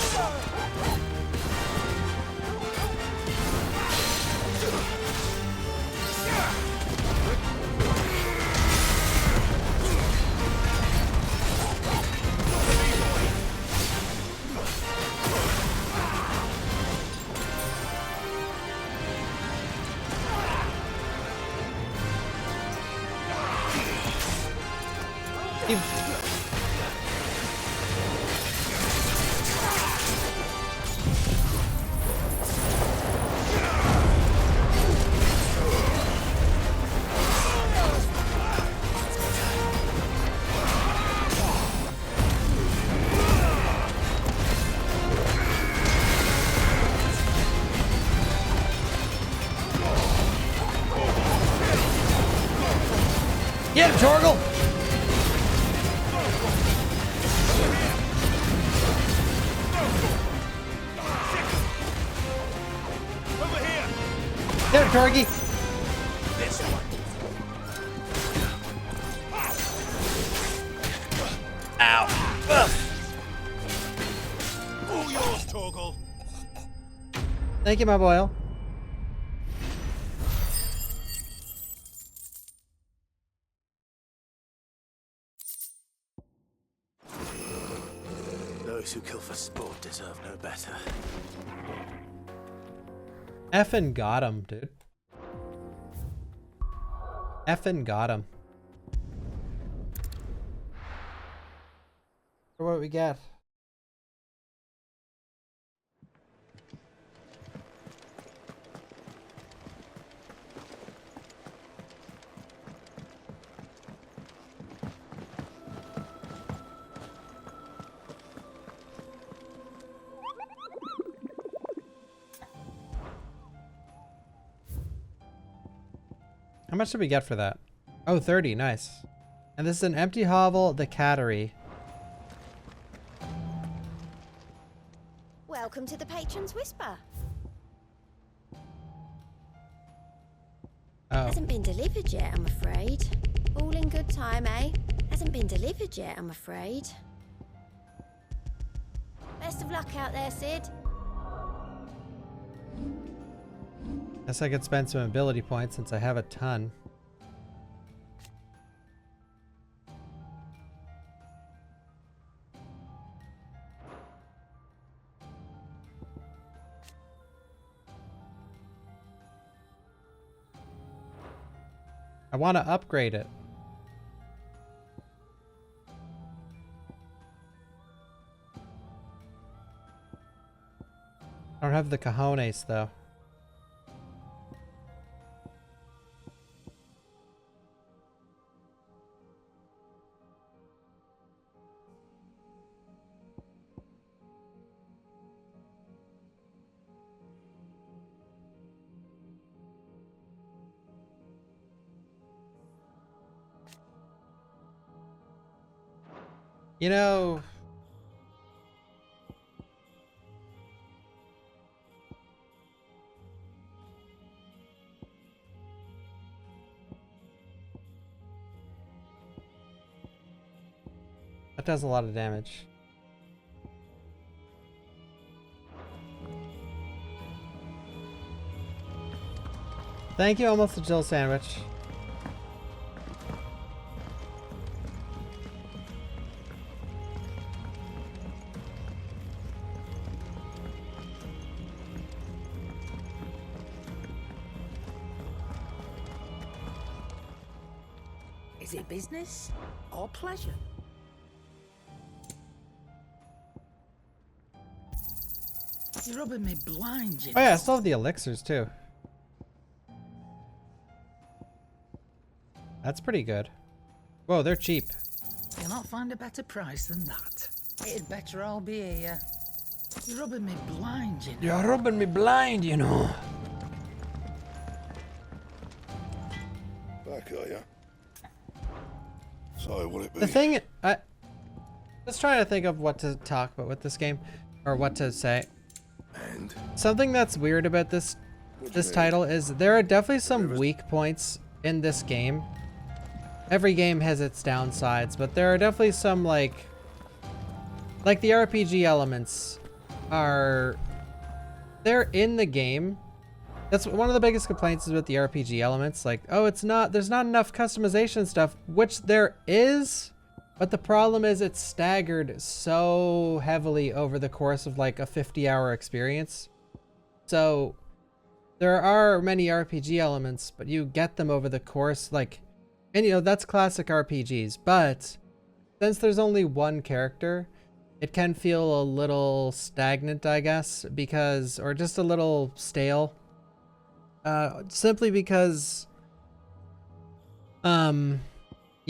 Speaker 1: Get him, Torgal!
Speaker 8: Over here.
Speaker 1: Get him, Torgy!
Speaker 8: This one.
Speaker 1: Ow. Ugh.
Speaker 8: All yours, Torgal.
Speaker 1: Thank you, my boy.
Speaker 8: Those who kill for sport deserve no better.
Speaker 1: Effing got him, dude. Effing got him. What we got? How much did we get for that? Oh, 30, nice. And this is an empty hovel, the cattery.
Speaker 17: Welcome to the Patron's Whisper.
Speaker 1: Oh.
Speaker 17: Hasn't been delivered yet, I'm afraid. All in good time, eh? Hasn't been delivered yet, I'm afraid. Best of luck out there, Sid.
Speaker 1: Guess I could spend some ability points since I have a ton. I want to upgrade it. I don't have the cojones though. You know, that does a lot of damage. Thank you, almost a Jill sandwich.
Speaker 6: Is it business or pleasure? You're rubbing me blind, you
Speaker 1: Oh yeah, I
Speaker 6: know.
Speaker 1: still have the elixirs too. That's pretty good. Whoa, they're cheap.
Speaker 6: You'll not find a better price than that. It'd better all be here. You're rubbing me blind, you know.
Speaker 1: You're rubbing me blind, you know.
Speaker 19: Back, are ya? So, will it be?
Speaker 1: The thing, I was trying to think of what to talk about with this game, or what to say.
Speaker 19: And
Speaker 1: something that's weird about this title is there are definitely some weak points in this game. Every game has its downsides, but there are definitely some like the RPG elements they're in the game. That's one of the biggest complaints is with the RPG elements. Like, oh, there's not enough customization stuff, which there is, but the problem is it's staggered so heavily over the course of like a 50-hour experience. So there are many RPG elements, but you get them over the course, like, and you know, that's classic RPGs, but since there's only one character, it can feel a little stagnant, I guess, because, or just a little stale. Simply because, you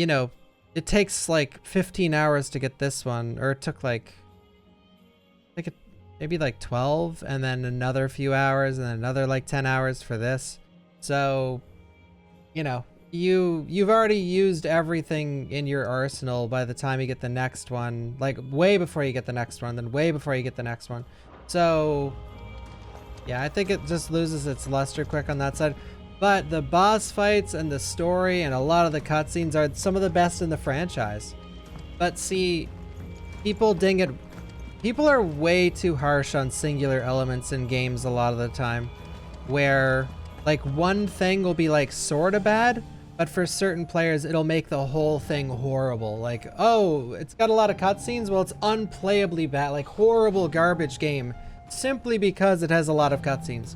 Speaker 1: know, it takes like 15 hours to get this one, or it took like maybe like 12, and then another few hours, and then another like 10 hours for this. So, you know, you've already used everything in your arsenal by the time you get the next one, like way before you get the next one, then way before you get the next one. So yeah, I think it just loses its luster quick on that side. But the boss fights and the story and a lot of the cutscenes are some of the best in the franchise. But see, people ding it. People are way too harsh on singular elements in games a lot of the time, where like one thing will be like sort of bad, but for certain players it'll make the whole thing horrible. Like, oh, it's got a lot of cutscenes, well, it's unplayably bad, like horrible garbage game, simply because it has a lot of cutscenes.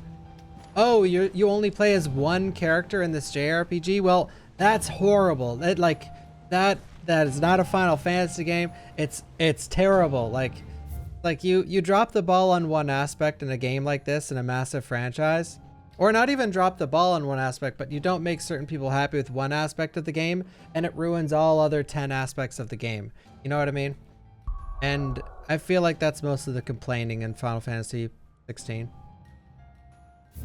Speaker 1: Oh, you only play as one character in this JRPG? Well, that's horrible. That is not a Final Fantasy game. It's terrible. Like you drop the ball on one aspect in a game like this in a massive franchise, or not even drop the ball on one aspect, but you don't make certain people happy with one aspect of the game, and it ruins all other 10 aspects of the game. You know what I mean? And I feel like that's most of the complaining in Final Fantasy 16.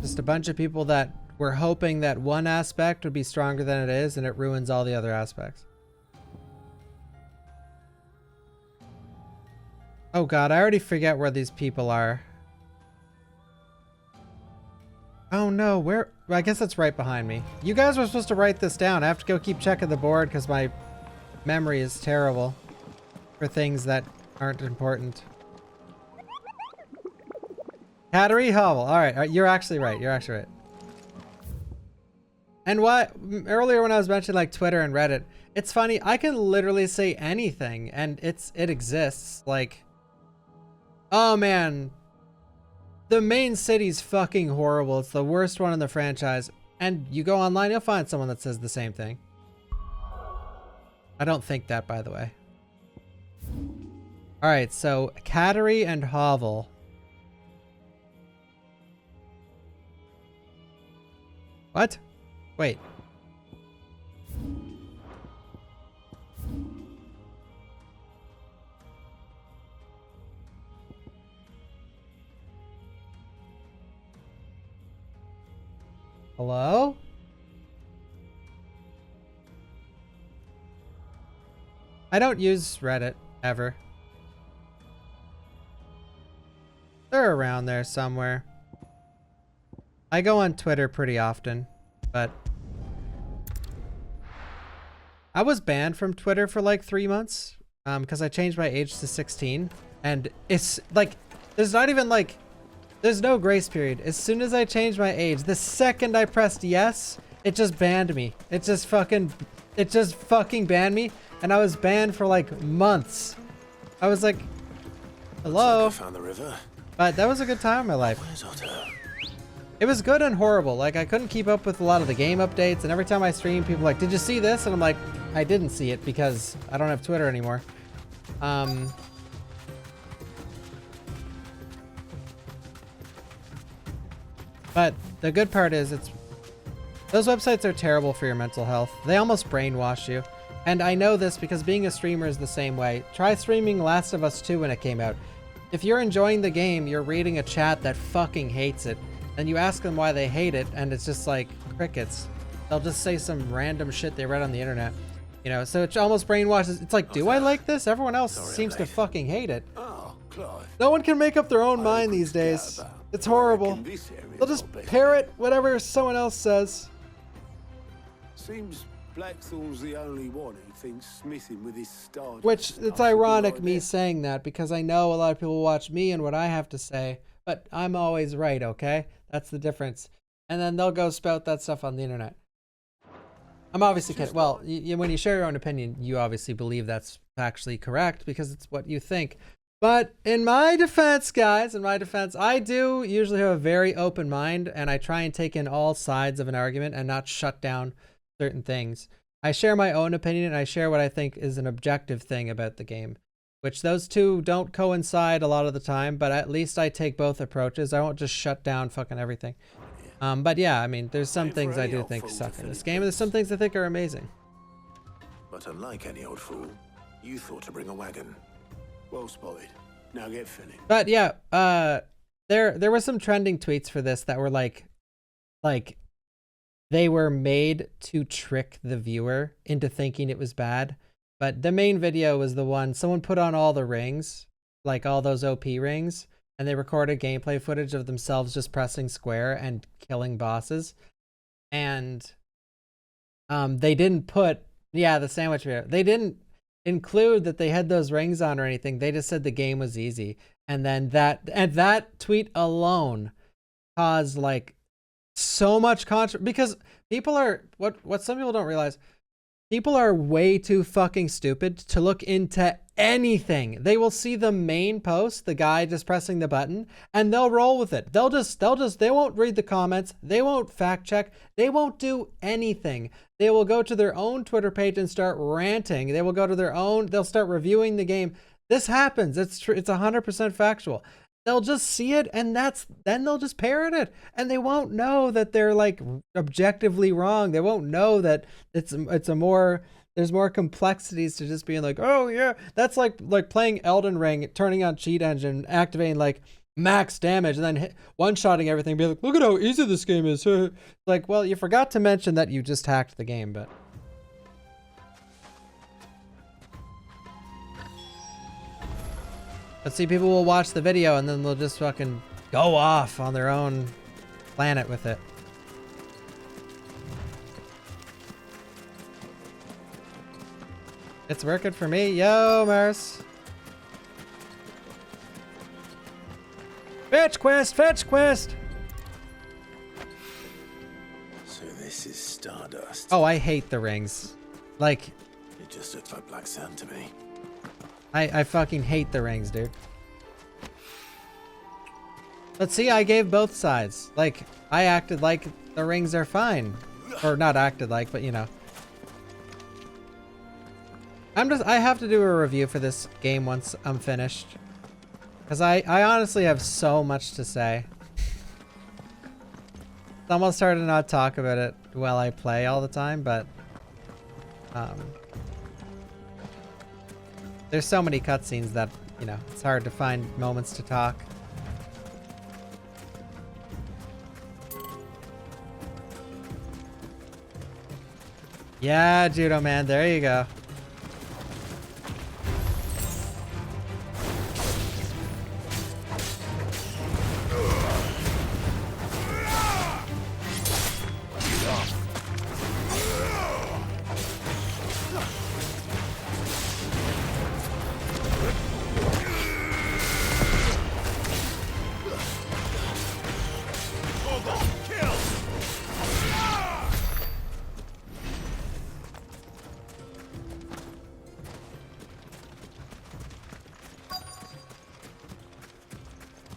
Speaker 1: Just a bunch of people that were hoping that one aspect would be stronger than it is, and it ruins all the other aspects. Oh god, I already forget where these people are. Oh no, where? I guess it's right behind me. You guys were supposed to write this down. I have to go keep checking the board because my memory is terrible for things that aren't important. Hattery Hovel. Alright, you're actually right. You're actually right. And what earlier when I was mentioning like Twitter and Reddit, it's funny, I can literally say anything and it exists. Like, oh man, the main city's fucking horrible. It's the worst one in the franchise. And you go online, you'll find someone that says the same thing. I don't think that, by the way. Alright, so Cattery and Hovel. What? Wait. Hello? I don't use Reddit. ever. They're around there somewhere. I go on Twitter pretty often, but I was banned from Twitter for like 3 months because I changed my age to 16, and it's like there's not even like there's no grace period. As soon as I changed my age, the second I pressed yes, it just banned me. It just fucking banned me, and I was banned for like months. I was like, hello.
Speaker 8: Looks like I found the river.
Speaker 1: But that was a good time in my life. It was good and horrible. Like, I couldn't keep up with a lot of the game updates, and every time I stream, people are like, did you see this? And I'm like, I didn't see it because I don't have Twitter anymore. But the good part is those websites are terrible for your mental health. They almost brainwash you. And I know this because being a streamer is the same way. Try streaming Last of Us 2 when it came out. If you're enjoying the game, you're reading a chat that fucking hates it. And you ask them why they hate it, and it's just like crickets. They'll just say some random shit they read on the internet. You know, so it almost brainwashes. It's like, do I like this? Everyone else seems to fucking hate it. No one can make up their own mind these days. It's horrible. They'll just parrot whatever someone else says.
Speaker 20: Seems Blackthorn's the only one who thinks smithing with his star.
Speaker 1: Which, it's ironic me saying that, because I know a lot of people watch me and what I have to say, but I'm always right, okay? That's the difference. And then they'll go spout that stuff on the internet. I'm obviously kidding. Well, when you share your own opinion, you obviously believe that's actually correct because it's what you think. But in my defense, guys, I do usually have a very open mind, and I try and take in all sides of an argument and not shut down certain things. I share my own opinion, and I share what I think is an objective thing about the game, which those two don't coincide a lot of the time, but at least I take both approaches. I won't just shut down fucking everything. But yeah, I mean, there's some things I do think suck in this game, and there's some things I think are amazing.
Speaker 8: But unlike any old fool, you thought to bring a wagon.
Speaker 20: Well spotted. Now get finished.
Speaker 1: But yeah, there were some trending tweets for this that were like they were made to trick the viewer into thinking it was bad. But the main video was the one someone put on all the rings, like all those OP rings, and they recorded gameplay footage of themselves just pressing square and killing bosses. And they didn't put, yeah, the sandwich video. They didn't include that they had those rings on or anything. They just said the game was easy. And then that tweet alone caused like so much controversy, because people are what some people don't realize. People are way too fucking stupid to look into anything. They will see the main post, the guy just pressing the button, and they'll roll with it. They won't read the comments. They won't fact check. They won't do anything. They will go to their own Twitter page and start ranting. They will go to their own, they'll start reviewing the game. This happens. It's true. It's 100% factual. They'll just see it, and then they'll just parrot it, and they won't know that they're like objectively wrong. They won't know that there's more complexities to just being like, oh yeah, that's like playing Elden Ring, turning on cheat engine, activating like max damage, and then one-shotting everything, be like, look at how easy this game is. Like, well, you forgot to mention that you just hacked the game, but. But see, people will watch the video and then they'll just fucking go off on their own planet with it. It's working for me. Yo, Mars. Fetch quest, fetch quest.
Speaker 8: So this is stardust.
Speaker 1: Oh, I hate the rings. Like,
Speaker 8: It just looks like black sand to me.
Speaker 1: I fucking hate the rings, dude. But see, I gave both sides. Like, I acted like the rings are fine. Or not acted like, but you know. I have to do a review for this game once I'm finished. Because I honestly have so much to say. It's almost hard to not talk about it while I play all the time, but there's so many cutscenes that, you know, it's hard to find moments to talk. Yeah, Judo Man, there you go.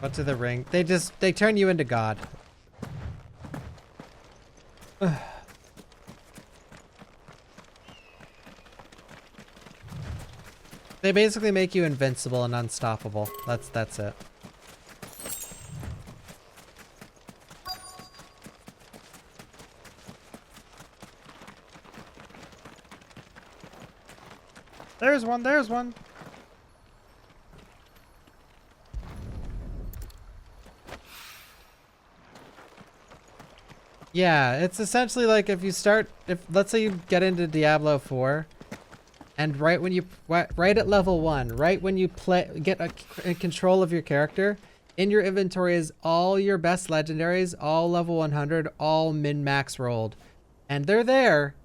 Speaker 1: Go to the ring. They turn you into God. They basically make you invincible and unstoppable. That's it. There's one, there's one. Yeah, it's essentially like if let's say you get into Diablo 4 and right at level 1, right when you get control of your character, in your inventory is all your best legendaries, all level 100, all min-max rolled. And they're there,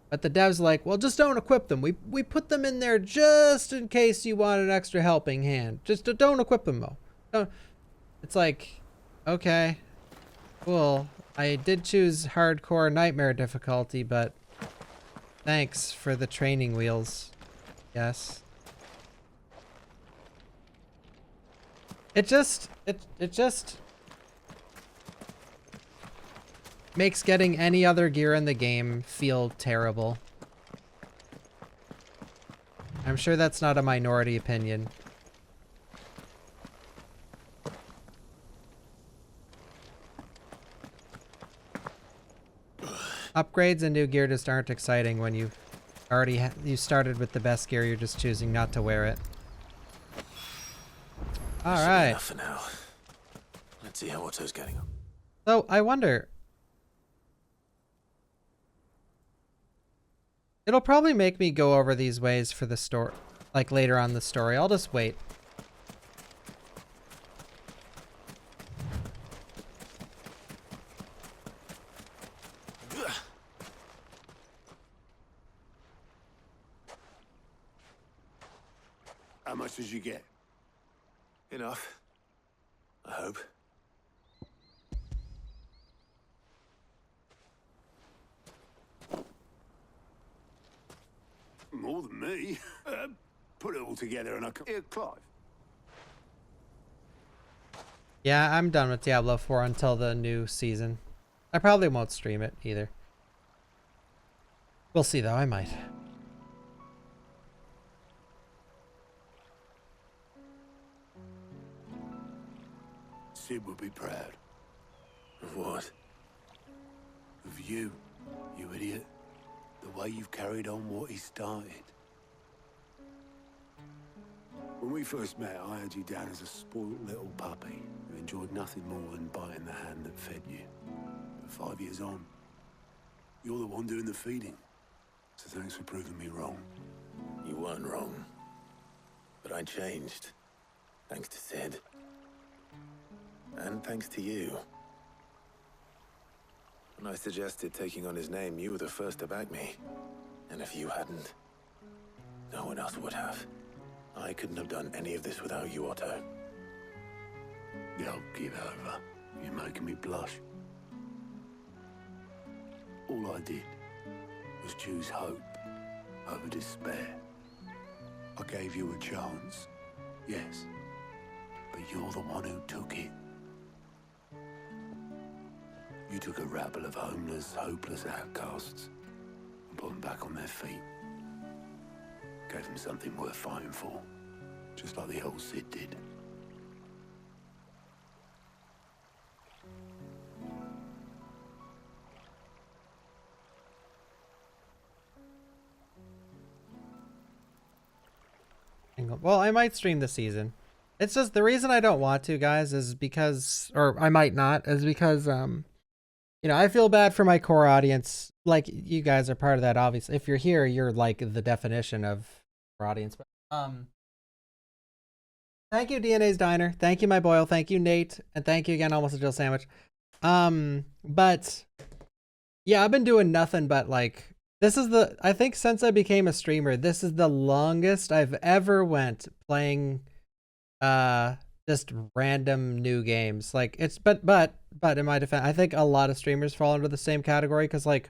Speaker 1: but the devs are like, well, just don't equip them. We put them in there just in case you want an extra helping hand. Just don't equip them though. It's like, okay, cool. I did choose hardcore nightmare difficulty, but thanks for the training wheels. Yes. It just makes getting any other gear in the game feel terrible. I'm sure that's not a minority opinion. Upgrades and new gear just aren't exciting when you already you started with the best gear, you're just choosing not to wear it. All right.
Speaker 8: Enough for now. Let's see how Otto's getting on.
Speaker 1: So I wonder. It'll probably make me go over these ways for the story, like later on the story. I'll just wait.
Speaker 20: How much did you get?
Speaker 8: Enough. I hope.
Speaker 20: More than me. Put it all together and I can... Here, Clive.
Speaker 1: Yeah, I'm done with Diablo 4 until the new season. I probably won't stream it either. We'll see though, I might.
Speaker 20: Sid would be proud.
Speaker 8: Of what?
Speaker 20: Of you, you idiot. The way you've carried on what he started. When we first met, I had you down as a spoiled little puppy who enjoyed nothing more than biting the hand that fed you. But 5 years on, you're the one doing the feeding. So thanks for proving me wrong.
Speaker 8: You weren't wrong. But I changed. Thanks to Sid. And thanks to you. When I suggested taking on his name, you were the first to back me. And if you hadn't, no one else would have. I couldn't have done any of this without you, Otto.
Speaker 20: Don't give over. You're making me blush. All I did was choose hope over despair. I gave you a chance, yes, but you're the one who took it. You took a rabble of homeless, hopeless outcasts and put them back on their feet. Gave them something worth fighting for, just like the old Sid did.
Speaker 1: Well, I might stream this season. It's just the reason I don't want to, guys, is because, or I might not, is because, you know, I feel bad for my core audience. Like, you guys are part of that, obviously. If you're here, you're like the definition of our audience. But, thank you, DNA's Diner. Thank you, my Boyle. Thank you, Nate. And thank you again, Almost a Jill Sandwich. But yeah, I've been doing nothing but like, this is the, I think since I became a streamer, this is the longest I've ever went playing, just random new games. Like it's, but in my defense, I think a lot of streamers fall under the same category. Cause like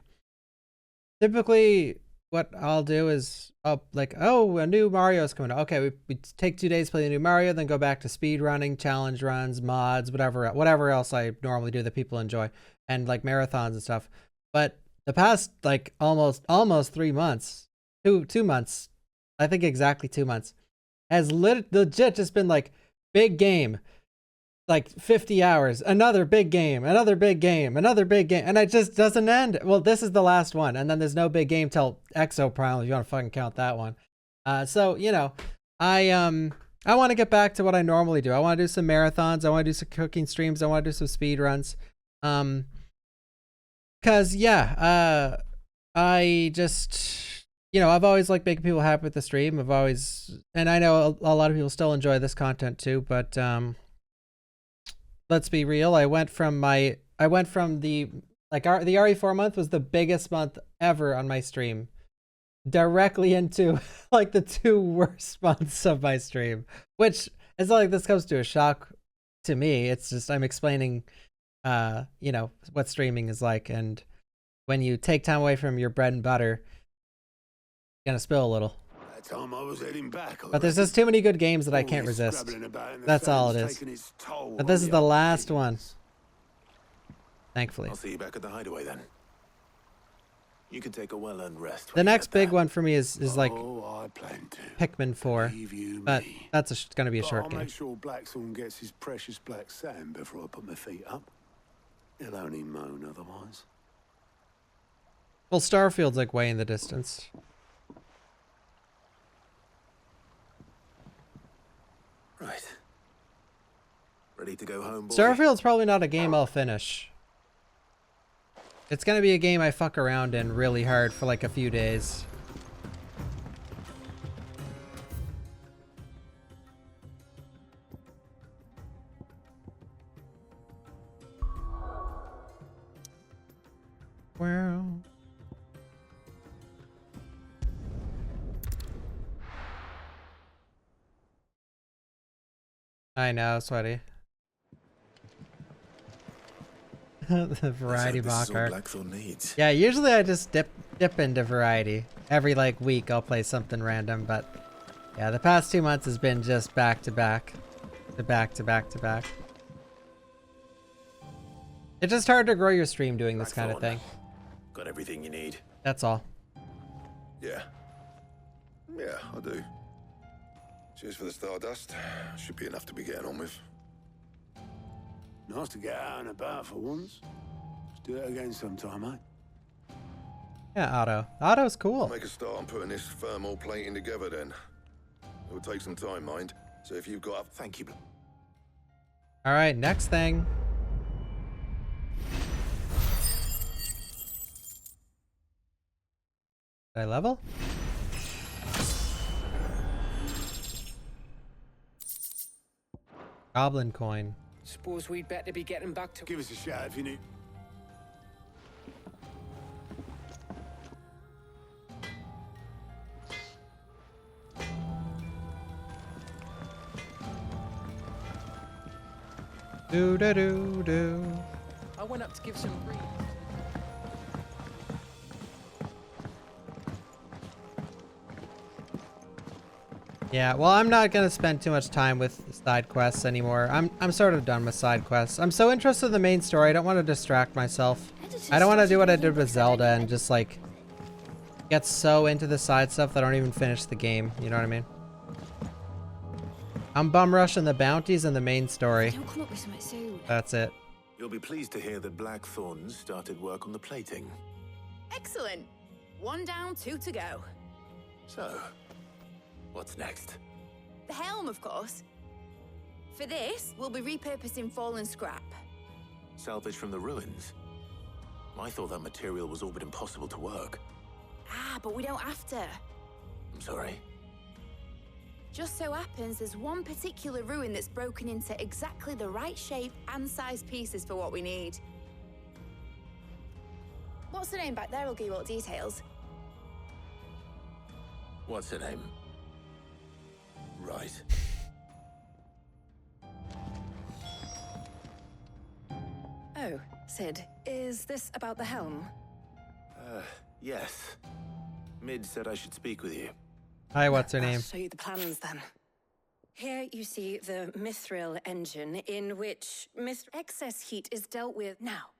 Speaker 1: typically what I'll do is like, oh, a new Mario's coming out. Okay, we take 2 days, play the new Mario, then go back to speed running, challenge runs, mods, whatever else I normally do that people enjoy, and like marathons and stuff. But the past like almost 3 months, 2 months, I think exactly 2 months, has legit just been like big game, like 50 hours, another big game, another big game, another big game, and it just doesn't end. Well, this is the last one, and then there's no big game till Exoprime if you want to fucking count that one. So you know, I want to get back to what I normally do. I want to do some marathons. I want to do some cooking streams. I want to do some speed runs. Cause yeah, I just, you know, I've always liked making people happy with the stream. And I know a lot of people still enjoy this content too, but let's be real. I went from the RE4 month was the biggest month ever on my stream, directly into like the 2 worst months of my stream, which it's not like this comes to a shock to me. It's just, I'm explaining, you know, what streaming is like. And when you take time away from your bread and butter, you're gonna spill a little.
Speaker 20: Time I was heading back,
Speaker 1: But there's just too many good games that I can't resist. That's all it is. But this is the last one. Thankfully.
Speaker 8: I'll see you back at the Hideaway then. You can take a well-earned rest.
Speaker 1: The next big one for me is like Pikmin 4. But that's gonna be a short
Speaker 20: I'll
Speaker 1: game.
Speaker 20: make sure Blackthorn gets his precious black sand before I put my feet up. He'll only moan otherwise.
Speaker 1: Well, Starfield's like way in the distance.
Speaker 8: Right. Ready to go home, boy?
Speaker 1: Starfield's probably not a game I'll finish. It's gonna be a game I fuck around in really hard for like a few days. Well. I know, sweaty. The variety mocker. Yeah, usually I just dip into variety. Every like week I'll play something random, but yeah, the past 2 months has been just back to back. It's just hard to grow your stream doing this kind of thing.
Speaker 8: Got everything you need.
Speaker 1: That's all.
Speaker 19: Yeah. Yeah, I do. Cheers for the Stardust. Should be enough to be getting on with.
Speaker 20: Nice to get out and about for once. Let's do it again sometime, eh?
Speaker 1: Yeah, Otto. Otto's cool.
Speaker 19: I'll make a start on putting this thermal plating together then. It will take some time, mind. So if you've got...
Speaker 8: Thank you.
Speaker 1: Alright, next thing. Did I level? Goblin coin.
Speaker 14: Suppose we'd better be getting back to...
Speaker 20: Give us a shout if you need...
Speaker 1: Do.
Speaker 16: I went up to give some greens.
Speaker 1: Yeah, well, I'm not gonna spend too much time with side quests anymore. I'm sort of done with side quests. I'm so interested in the main story, I don't want to distract myself. I don't want to do what I did with Zelda and just like get so into the side stuff that I don't even finish the game, you know what I mean? I'm bum rushing the bounties and the main story.
Speaker 17: Don't come up with something soon.
Speaker 1: That's it.
Speaker 8: You'll be pleased to hear that Blackthorn's started work on the plating.
Speaker 18: Excellent. 1 down, 2 to go.
Speaker 8: So, what's next?
Speaker 18: The helm, of course. For this, we'll be repurposing fallen scrap.
Speaker 8: Salvage from the ruins? I thought that material was all but impossible to work.
Speaker 18: Ah, but we don't have to.
Speaker 8: I'm sorry.
Speaker 18: Just so happens there's one particular ruin that's broken into exactly the right shape and size pieces for what we need. What's the name back there? I'll give you all the details.
Speaker 8: What's her name? Right.
Speaker 2: Oh, Sid, is this about the helm?
Speaker 8: Yes. Mid said I should speak with you.
Speaker 1: Hi, what's her
Speaker 2: I'll
Speaker 1: name?
Speaker 2: show you the plans then. Here you see the Mithril engine in which excess heat is dealt with. Now,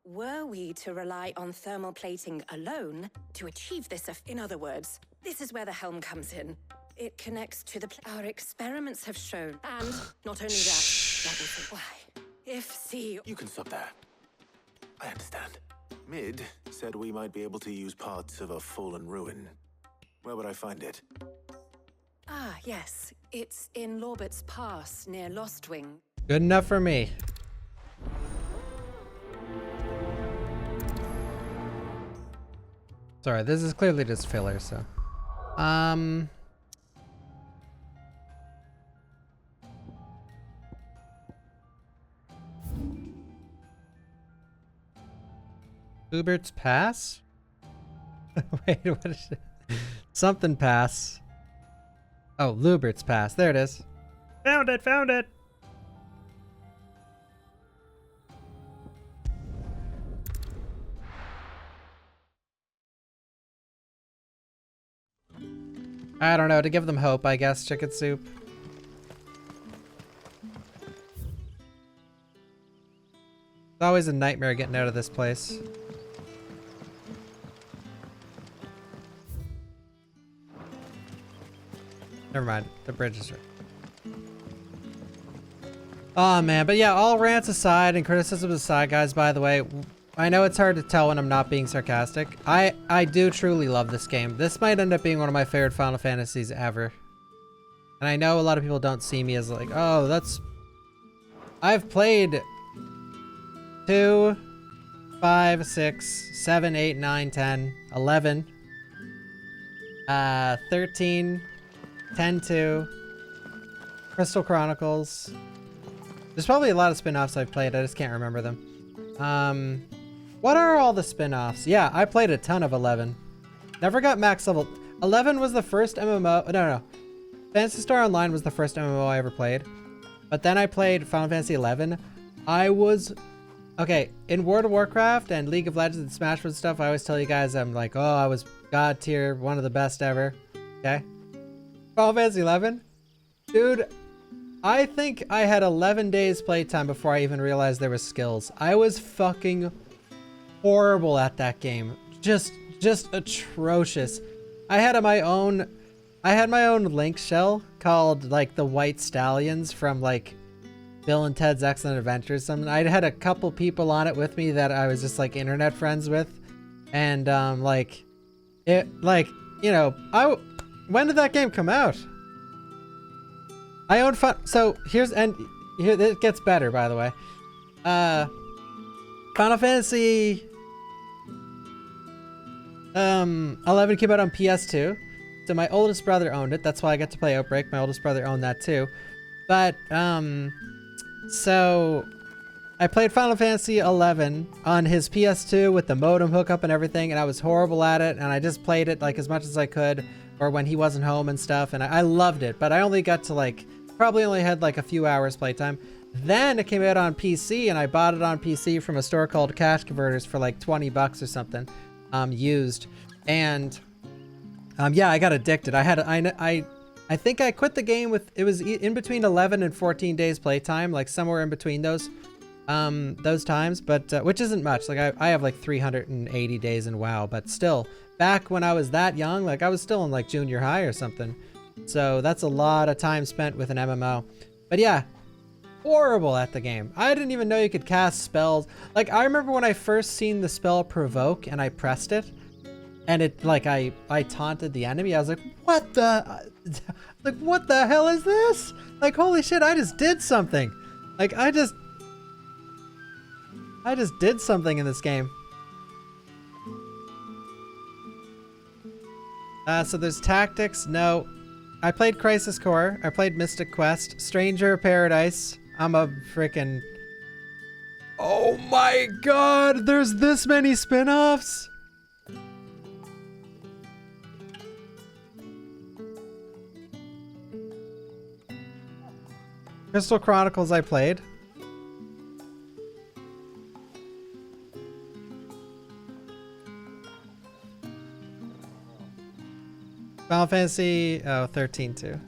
Speaker 2: were we to rely on thermal plating alone to achieve this, in other words, this is where the helm comes in. It connects to the our experiments have shown, and not only that is why. If see
Speaker 8: You can stop there. I understand. Mid said we might be able to use parts of a fallen ruin. Where would I find it?
Speaker 2: Ah, yes. It's in Lorbert's Pass near Lostwing.
Speaker 1: Good enough for me. Sorry, this is clearly just filler, so. Hubert's Pass? Wait, what is it? Something Pass. Oh, Lubert's Pass. There it is. Found it, found it! I don't know, to give them hope, I guess, chicken soup. It's always a nightmare getting out of this place. Never mind, the bridge is right. Oh man, but yeah, all rants aside and criticisms aside, guys, by the way, I know it's hard to tell when I'm not being sarcastic. I do truly love this game. This might end up being one of my favorite Final Fantasies ever. And I know a lot of people don't see me as like, oh, that's... I've played 2, 5, 6, 7, 8, 9, 10, 11, 13, 10-2, Crystal Chronicles. There's probably a lot of spin-offs I've played, I just can't remember them. What are all the spin-offs? Yeah, I played a ton of 11. Never got max level. 11 was the first MMO. No. Phantasy Star Online was the first MMO I ever played. But then I played Final Fantasy 11. I was... Okay, in World of Warcraft and League of Legends and Smash Bros. Stuff, I always tell you guys I'm like, oh, I was God tier, one of the best ever. Okay? Final Fantasy 11? Dude, I think I had 11 days playtime before I even realized there was skills. I was fucking horrible at that game. Just atrocious. I had my own Link shell called like the White Stallions from like Bill and Ted's Excellent Adventures. Something. I had a couple people on it with me that I was just like internet friends with, and when did that game come out? I own so here it gets better, by the way. Final Fantasy 11 came out on PS2. So my oldest brother owned it. That's why I got to play Outbreak. My oldest brother owned that too. But so I played Final Fantasy 11 on his PS2 with the modem hookup and everything, and I was horrible at it, and I just played it like as much as I could, or when he wasn't home and stuff, and I loved it, but I only got to like, probably only had like a few hours playtime. Then it came out on PC, and I bought it on PC from a store called Cash Converters for like 20 bucks or something, used. And yeah, I got addicted. I think I quit the game with, it was in between 11 and 14 days playtime, like somewhere in between those times, but which isn't much. Like I have like 380 days in WoW, but still, back when I was that young, like I was still in like junior high or something. So that's a lot of time spent with an MMO. But yeah, horrible at the game. I didn't even know you could cast spells. Like I remember when I first seen the spell Provoke and I pressed it, and it like I taunted the enemy. I was like, what the hell is this? Like holy shit, I just did something. Like I just did something in this game. So there's tactics. No, I played Crisis Core. I played Mystic Quest, Stranger of Paradise. I'm a freaking... Oh my god, there's this many spin-offs. Crystal Chronicles I played. Final Fantasy 13 too.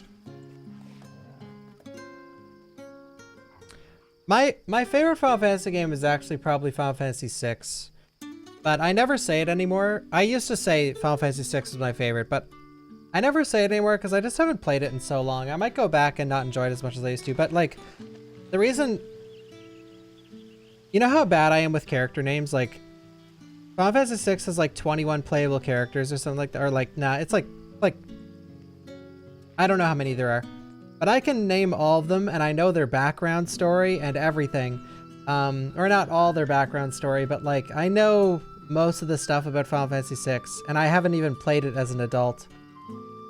Speaker 1: My favorite Final Fantasy game is actually probably Final Fantasy 6. But I never say it anymore. I used to say Final Fantasy 6 was my favorite, but I never say it anymore because I just haven't played it in so long. I might go back and not enjoy it as much as I used to, but like the reason, you know how bad I am with character names? Like Final Fantasy 6 has like 21 playable characters or something like that, or like, nah, it's like, I don't know how many there are, but I can name all of them and I know their background story and everything. Or not all their background story, but like I know most of the stuff about Final Fantasy 6 and I haven't even played it as an adult.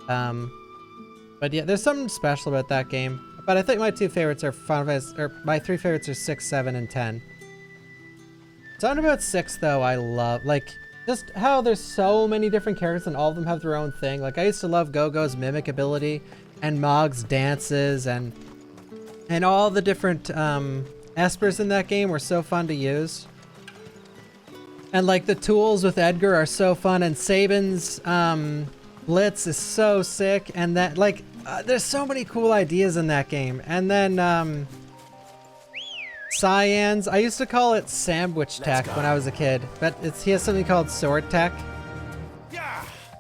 Speaker 1: But yeah, there's something special about that game. But I think my two favorites are Final Fantasy, or my three favorites are 6, 7, and 10. Something about 6 though I love, like just how there's so many different characters and all of them have their own thing. Like I used to love Gogo's mimic ability and Mog's dances and all the different espers in that game were so fun to use. And like the tools with Edgar are so fun, and Sabin's Blitz is so sick, and that like there's so many cool ideas in that game. And then Cyan's, I used to call it sandwich tech when I was a kid, but he has something called sword tech.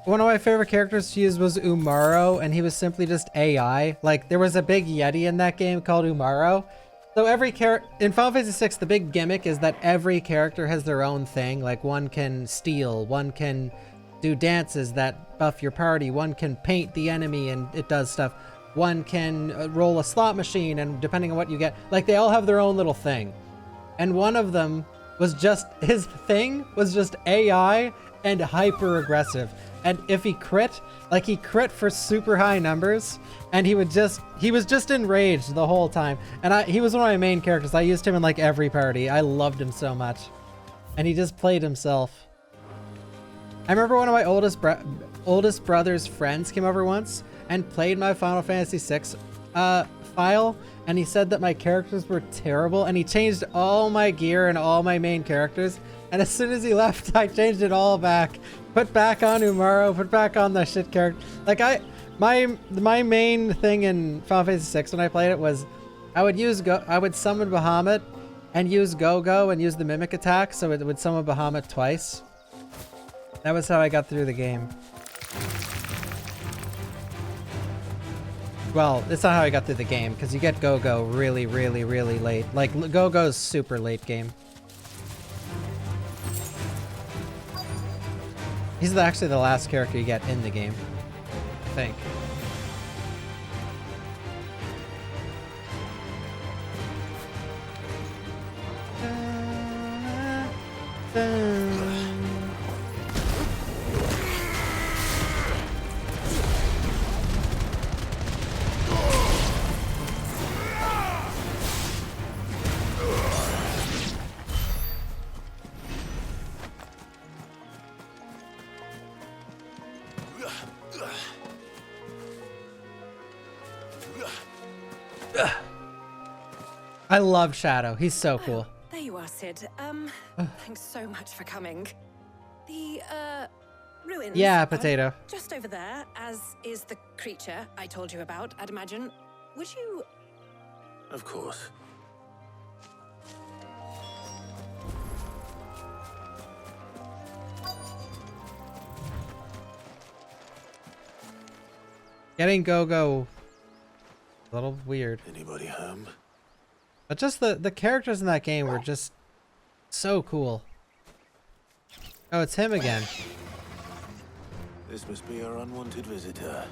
Speaker 1: One of my favorite characters to use was Umaro, and he was simply just AI. Like there was a big Yeti in that game called Umaro. So every character in Final Fantasy 6, the big gimmick is that every character has their own thing. Like one can steal, one can do dances that buff your party, one can paint the enemy and it does stuff, one can roll a slot machine, and depending on what you get, like they all have their own little thing. And one of them was just, his thing was just AI and hyper aggressive. And if he crit, like he crit for super high numbers, and he was just enraged the whole time. And he was one of my main characters. I used him in like every party. I loved him so much. And he just played himself. I remember one of my oldest brother's friends came over once and played my Final Fantasy VI file, and he said that my characters were terrible, and he changed all my gear and all my main characters. And as soon as he left, I changed it all back. Put back on Umaro, put back on the shit character. Like my main thing in Final Fantasy VI when I played it was I would summon Bahamut and use Go-Go and use the mimic attack, so it would summon Bahamut twice. That was how I got through the game. Well, it's not how I got through the game, because you get Go-Go really, really, really late. Like, Go-Go's super late game. He's actually the last character you get in the game, I think. I love Shadow. He's so cool.
Speaker 2: There you are, Sid. Thanks so much for coming. The, ruins...
Speaker 1: Yeah, Potato.
Speaker 2: Just over there, as is the creature I told you about, I'd imagine. Would you...
Speaker 20: Of course.
Speaker 1: Getting Go-Go a little weird.
Speaker 20: Anybody home?
Speaker 1: But just the characters in that game were just so cool. Oh, it's him again.
Speaker 20: This must be our unwanted visitor.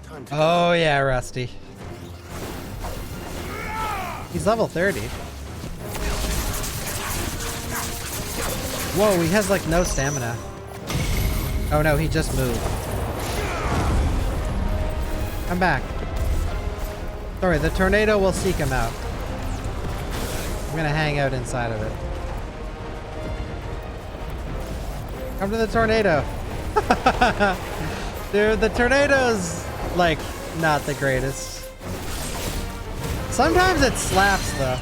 Speaker 20: Time to
Speaker 1: Oh yeah, Rusty. He's level 30. Whoa, he has like no stamina. Oh no, he just moved. Come back. Sorry, the tornado will seek him out. I'm gonna hang out inside of it. Come to the tornado. Dude, the tornado's like not the greatest. Sometimes it slaps though.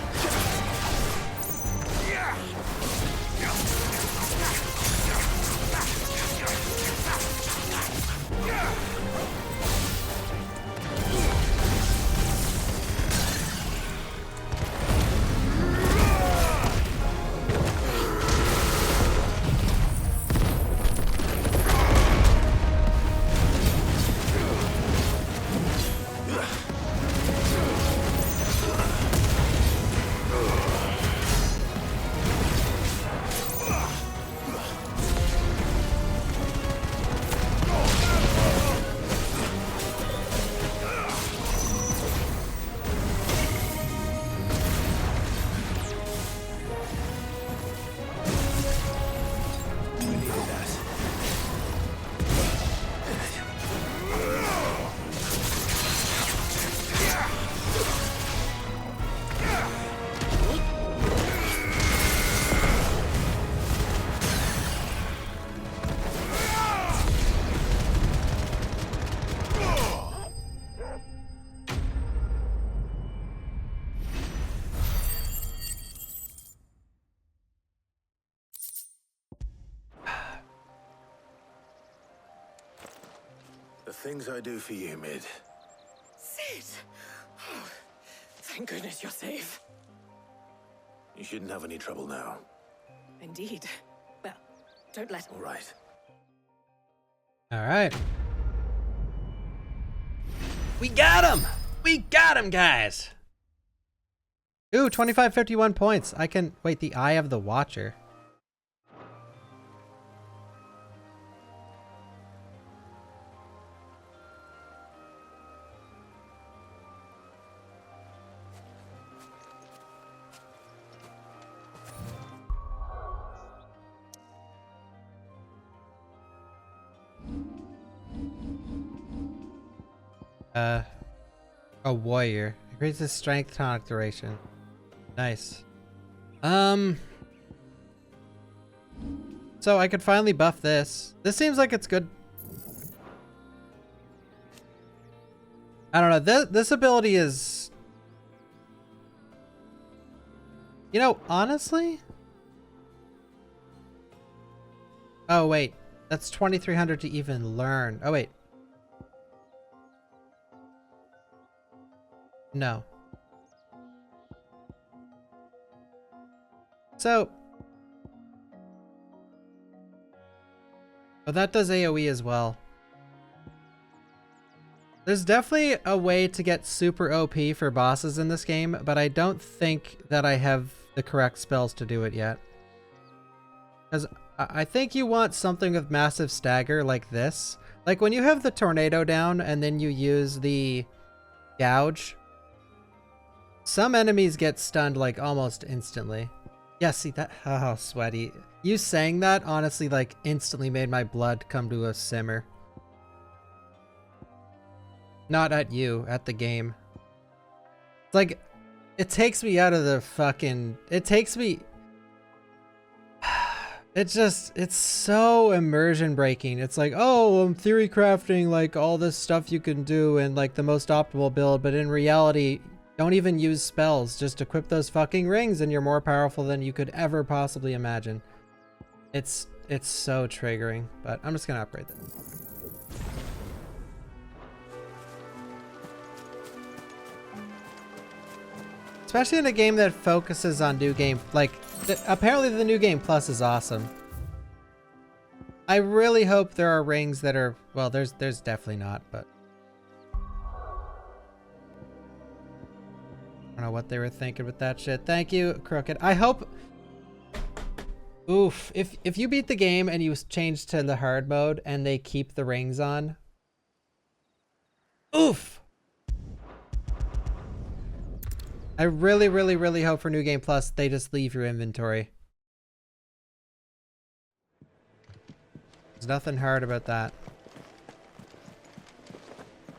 Speaker 20: The things I do for you, Mid.
Speaker 2: Sid! Oh, thank goodness you're safe.
Speaker 20: You shouldn't have any trouble now.
Speaker 2: Indeed. Well, don't let...
Speaker 20: All right.
Speaker 1: All right. We got him! We got him, guys! Ooh, 2551 points. I can... Wait, the Eye of the Watcher. A warrior. Increases strength tonic duration. Nice. So I could finally buff this. This seems like it's good. I don't know. This ability is... You know, honestly... Oh, wait. That's 2,300 to even learn. Oh, wait. No. So... Oh, that does AoE as well. There's definitely a way to get super OP for bosses in this game, but I don't think that I have the correct spells to do it yet. Because I think you want something with massive stagger like this. Like when you have the tornado down and then you use the gouge, some enemies get stunned like almost instantly. Yeah, see that? Oh, sweaty. You saying that honestly like instantly made my blood come to a simmer. Not at you, at the game. It's like, it takes me out of the fucking... It takes me... It's so immersion breaking. It's like, oh, I'm theory crafting like all this stuff you can do and like the most optimal build, but in reality, don't even use spells. Just equip those fucking rings and you're more powerful than you could ever possibly imagine. It's so triggering, but I'm just gonna upgrade them. Especially in a game that focuses on new game, like, apparently the new game plus is awesome. I really hope there are rings that are, well, there's definitely not, but. I don't know what they were thinking with that shit. Thank you, Crooked. I hope, oof, if you beat the game and you change to the hard mode and they keep the rings on, oof. I really, really, really hope for New Game Plus they just leave your inventory. There's nothing hard about that.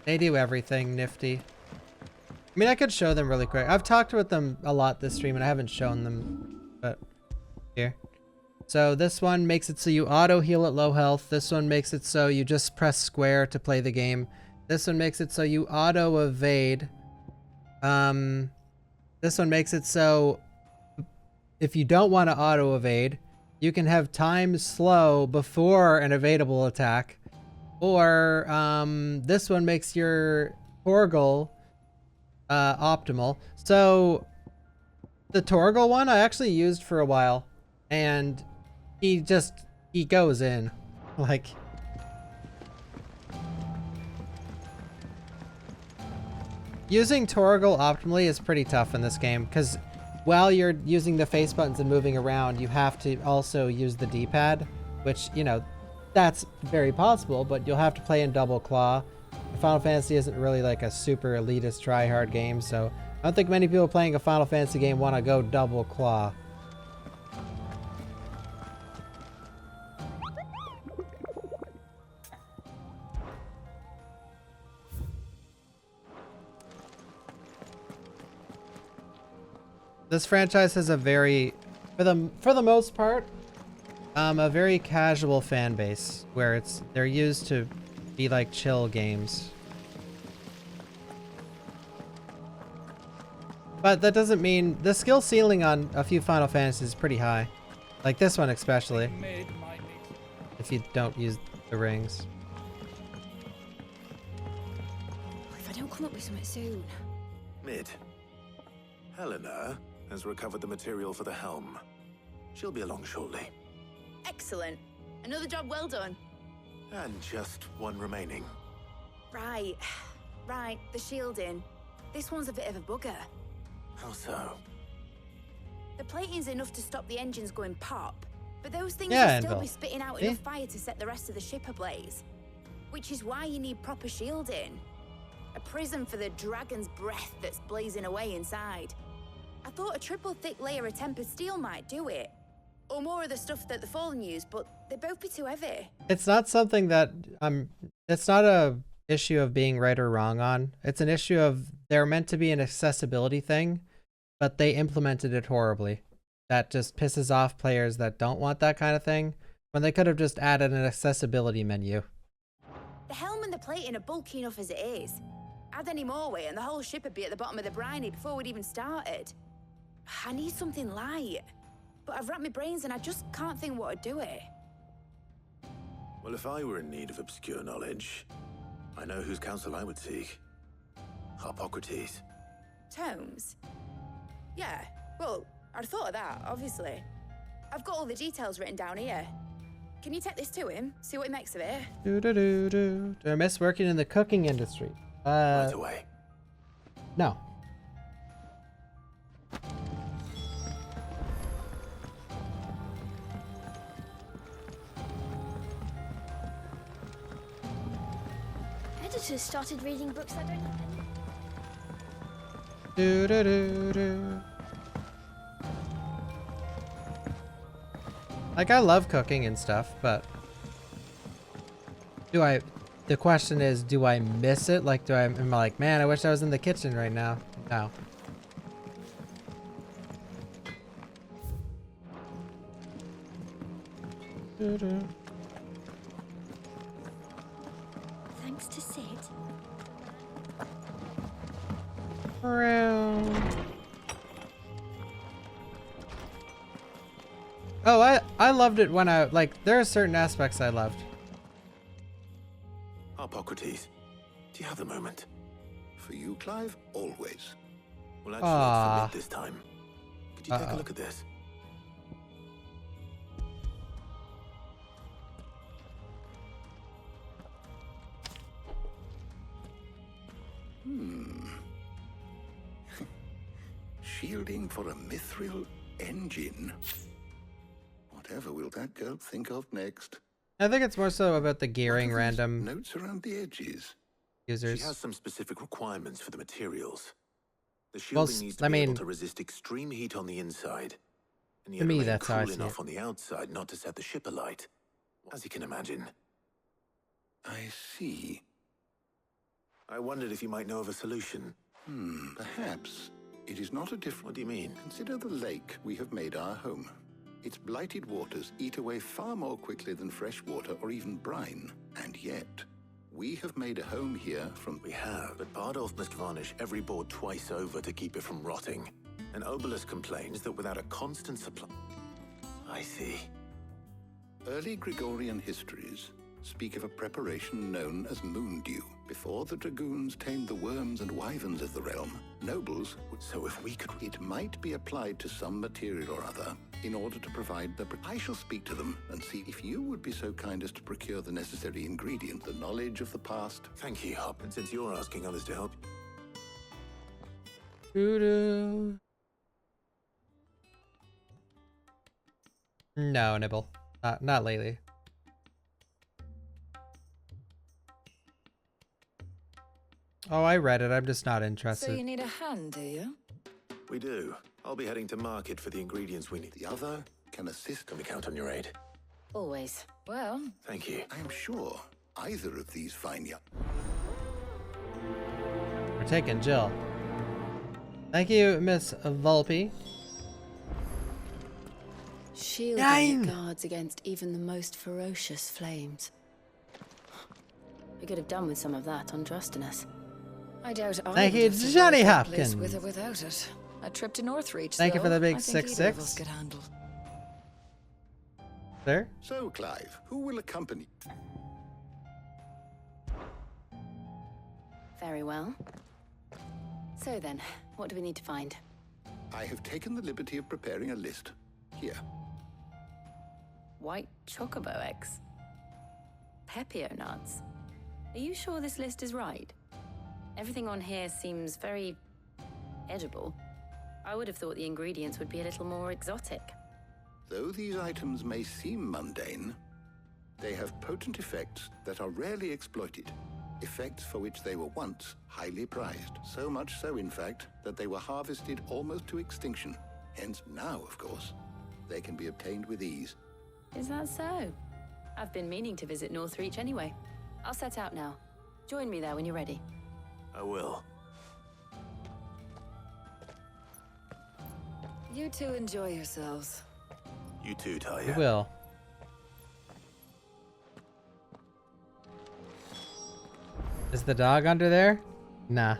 Speaker 1: They do everything nifty. I mean, I could show them really quick. I've talked with them a lot this stream and I haven't shown them, but here. So this one makes it so you auto heal at low health. This one makes it so you just press square to play the game. This one makes it so you auto evade. This one makes it so if you don't want to auto evade, you can have time slow before an evadable attack. Or this one makes your Torgal optimal. So the Torgal one I actually used for a while and he goes in. Like, using Torgal optimally is pretty tough in this game because while you're using the face buttons and moving around, you have to also use the D-pad, which, you know, that's very possible, but you'll have to play in double claw. Final Fantasy isn't really like a super elitist try-hard game, so I don't think many people playing a Final Fantasy game want to go double claw. This franchise has a very, for the most part, a very casual fan base where they're used to be like chill games. But that doesn't mean the skill ceiling on a few Final Fantasies is pretty high, like this one especially. If you don't use the rings.
Speaker 2: come up with something soon.
Speaker 8: Mid. Helena has recovered the material for the helm. She'll be along shortly.
Speaker 18: Excellent. Another job well done.
Speaker 8: And just one remaining.
Speaker 18: Right. Right, the shielding. This one's a bit of a bugger.
Speaker 8: How so?
Speaker 18: The plating's enough to stop the engines going pop, but those things
Speaker 1: Yeah,
Speaker 18: will still
Speaker 1: Anvil.
Speaker 18: be spitting out
Speaker 1: See?
Speaker 18: enough fire to set the rest of the ship ablaze. Which is why you need proper shielding. A prism for the dragon's breath that's blazing away inside. I thought a triple thick layer of tempered steel might do it. Or more of the stuff that the Fallen use, but they'd both be too heavy.
Speaker 1: It's not something that it's not a issue of being right or wrong on. It's an issue of they're meant to be an accessibility thing, but they implemented it horribly. That just pisses off players that don't want that kind of thing, when they could have just added an accessibility menu.
Speaker 18: The helm and the plating are bulky enough as it is. Add any more weight and the whole ship would be at the bottom of the briny before we'd even started. I need something light. But I've racked my brains and I just can't think what to do it.
Speaker 8: Well, if I were in need of obscure knowledge, I know whose counsel I would seek. Harpocrates.
Speaker 18: Tomes? Yeah, well, I'd thought of that, obviously. I've got all the details written down here. Can you take this to him? See what he makes of it?
Speaker 1: Do I miss working in the cooking industry?
Speaker 8: Right away.
Speaker 1: No.
Speaker 17: Editors started reading books I don't
Speaker 1: Do. Like, I love cooking and stuff, but the question is, do I miss it? Like, am I like, man, I wish I was in the kitchen right now? No.
Speaker 17: Thanks to Sid.
Speaker 1: Around. Oh, I loved it when there are certain aspects I loved.
Speaker 8: Harpocrates, do you have a moment?
Speaker 3: For you, Clive, always.
Speaker 8: Well, actually, it's for Mid this time. Could you take a look at this?
Speaker 3: Shielding for a mithril engine. Whatever will that girl think of next?
Speaker 1: I think it's more so about the gearing random
Speaker 3: Notes around the edges.
Speaker 1: users.
Speaker 8: She has some specific requirements for the materials. The
Speaker 1: Well,
Speaker 8: shielding needs to be able to resist extreme heat on the inside, and
Speaker 1: To
Speaker 8: yet
Speaker 1: me,
Speaker 8: remain
Speaker 1: that's how I
Speaker 8: cool
Speaker 1: see
Speaker 8: enough
Speaker 1: it.
Speaker 8: on the outside not to set the ship alight. As you can imagine.
Speaker 3: I see.
Speaker 8: I wondered if you might know of a solution.
Speaker 3: Perhaps. It is not a different...
Speaker 8: What do you mean?
Speaker 3: Consider the lake we have made our home. Its blighted waters eat away far more quickly than fresh water or even brine. And yet, we have made a home here from...
Speaker 8: We have, but Bardolph must varnish every board twice over to keep it from rotting. And Obelus complains that without a constant supply... I see.
Speaker 3: Early Gregorian histories speak of a preparation known as moon dew. Before the dragoons tamed the worms and wyverns of the realm, nobles would... So if we could... It might be applied to some material or other in order to provide the... I shall speak to them and see if you would be so kind as to procure the necessary ingredient, the knowledge of the past.
Speaker 8: Thank you, Hop. And since you're asking others to help...
Speaker 1: No, Nibble. Not lately. Oh, I read it. I'm just not interested.
Speaker 6: So you need a hand, do you?
Speaker 8: We do. I'll be heading to market for the ingredients we need.
Speaker 3: The other can assist.
Speaker 8: Can we count on your aid?
Speaker 6: Always. Well,
Speaker 8: Thank you.
Speaker 3: I am sure either of these fine young...
Speaker 1: We're taking Jill. Thank you, Miss Volpe.
Speaker 21: Shielding guards against even the most ferocious flames. We could have done with some of that on Trustiness.
Speaker 6: I doubt I
Speaker 1: Thank
Speaker 6: would
Speaker 1: you,
Speaker 6: have survived
Speaker 1: Johnny
Speaker 6: that place
Speaker 1: Hopkins.
Speaker 6: with or without it. A trip to Northreach,
Speaker 1: Thank you for
Speaker 6: though,
Speaker 1: the big
Speaker 6: I think
Speaker 1: 6-6.
Speaker 6: either of us could handle.
Speaker 1: There?
Speaker 3: So, Clive, who will accompany...
Speaker 21: Very well. So then, what do we need to find?
Speaker 3: I have taken the liberty of preparing a list. Here.
Speaker 21: White chocobo eggs. Pepio nuts. Are you sure this list is right? Everything on here seems very edible. I would have thought the ingredients would be a little more exotic.
Speaker 3: Though these items may seem mundane, they have potent effects that are rarely exploited. Effects for which they were once highly prized. So much so, in fact, that they were harvested almost to extinction. Hence, now, of course, they can be obtained with ease.
Speaker 21: Is that so? I've been meaning to visit Northreach anyway. I'll set out now. Join me there when you're ready.
Speaker 8: I will.
Speaker 4: You two enjoy yourselves.
Speaker 8: You too, Talia.
Speaker 1: We will. Is the dog under there? Nah.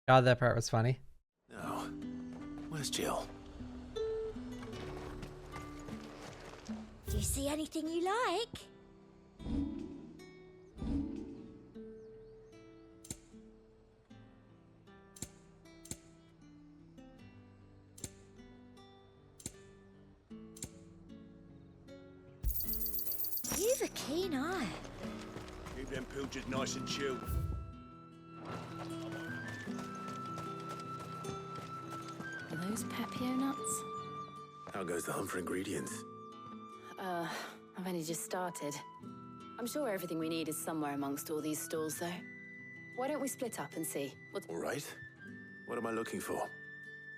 Speaker 1: God, that part was funny.
Speaker 8: No. Where's Jill?
Speaker 17: Do you see anything you like? You've a keen eye.
Speaker 20: Keep them pilchers nice and chilled.
Speaker 21: Are those Pepio nuts?
Speaker 8: How goes the hunt for ingredients?
Speaker 21: I've only just started. I'm sure everything we need is somewhere amongst all these stalls, though. Why don't we split up and see?
Speaker 8: All right. What am I looking for?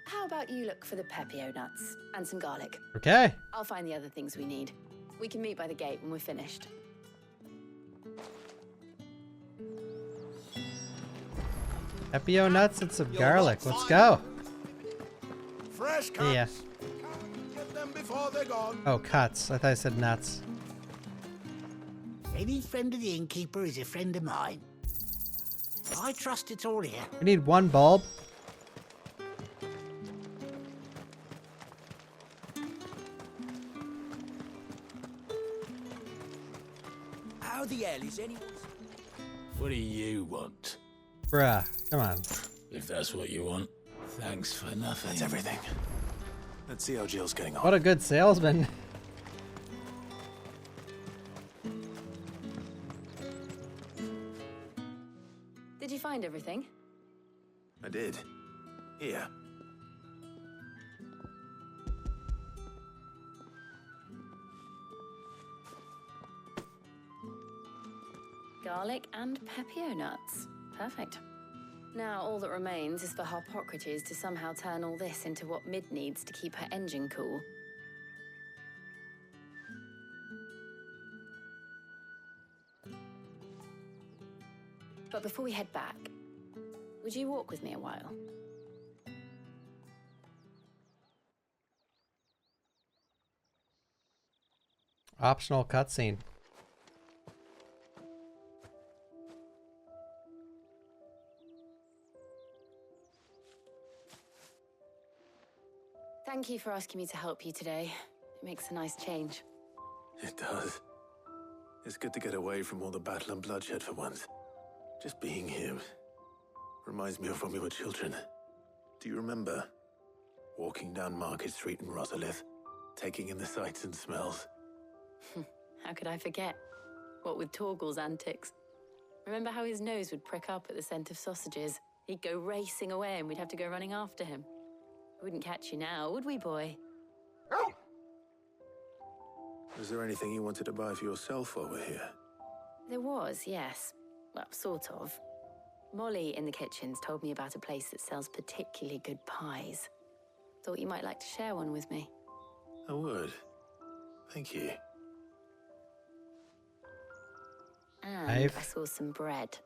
Speaker 21: How about you look for the Pepio nuts and some garlic?
Speaker 1: Okay.
Speaker 21: I'll find the other things we need. We can meet by the gate when we're finished.
Speaker 1: Pepio nuts and some garlic. Let's go.
Speaker 20: Fresh cuts.
Speaker 1: Yeah.
Speaker 20: Get them before they're gone.
Speaker 1: Oh, cuts. I thought I said nuts.
Speaker 22: Any friend of the innkeeper is a friend of mine. I trust it's all here.
Speaker 1: We need one bulb.
Speaker 22: How the hell is anyone?
Speaker 8: What do you want?
Speaker 1: Bruh, come on.
Speaker 8: If that's what you want, thanks for nothing. That's everything. Let's see how Jill's getting on.
Speaker 1: What a good salesman.
Speaker 21: Did you find everything?
Speaker 8: I did. Here.
Speaker 21: Garlic and Pepio nuts. Perfect. Now all that remains is for Harpocrates to somehow turn all this into what Mid needs to keep her engine cool. But before we head back, would you walk with me a while?
Speaker 1: Optional cutscene.
Speaker 21: Thank you for asking me to help you today. It makes a nice change.
Speaker 8: It does. It's good to get away from all the battle and bloodshed for once. Just being here reminds me of when we were children. Do you remember? Walking down Market Street in Rosalith, taking in the sights and smells.
Speaker 21: How could I forget? What with Torgal's antics. Remember how his nose would prick up at the scent of sausages? He'd go racing away and we'd have to go running after him. We wouldn't catch you now, would we, boy?
Speaker 8: Was there anything you wanted to buy for yourself while we're here?
Speaker 21: There was, yes. Well, sort of. Molly in the kitchens told me about a place that sells particularly good pies. Thought you might like to share one with me.
Speaker 8: I would. Thank you.
Speaker 21: And
Speaker 1: Knife.
Speaker 21: I saw some bread.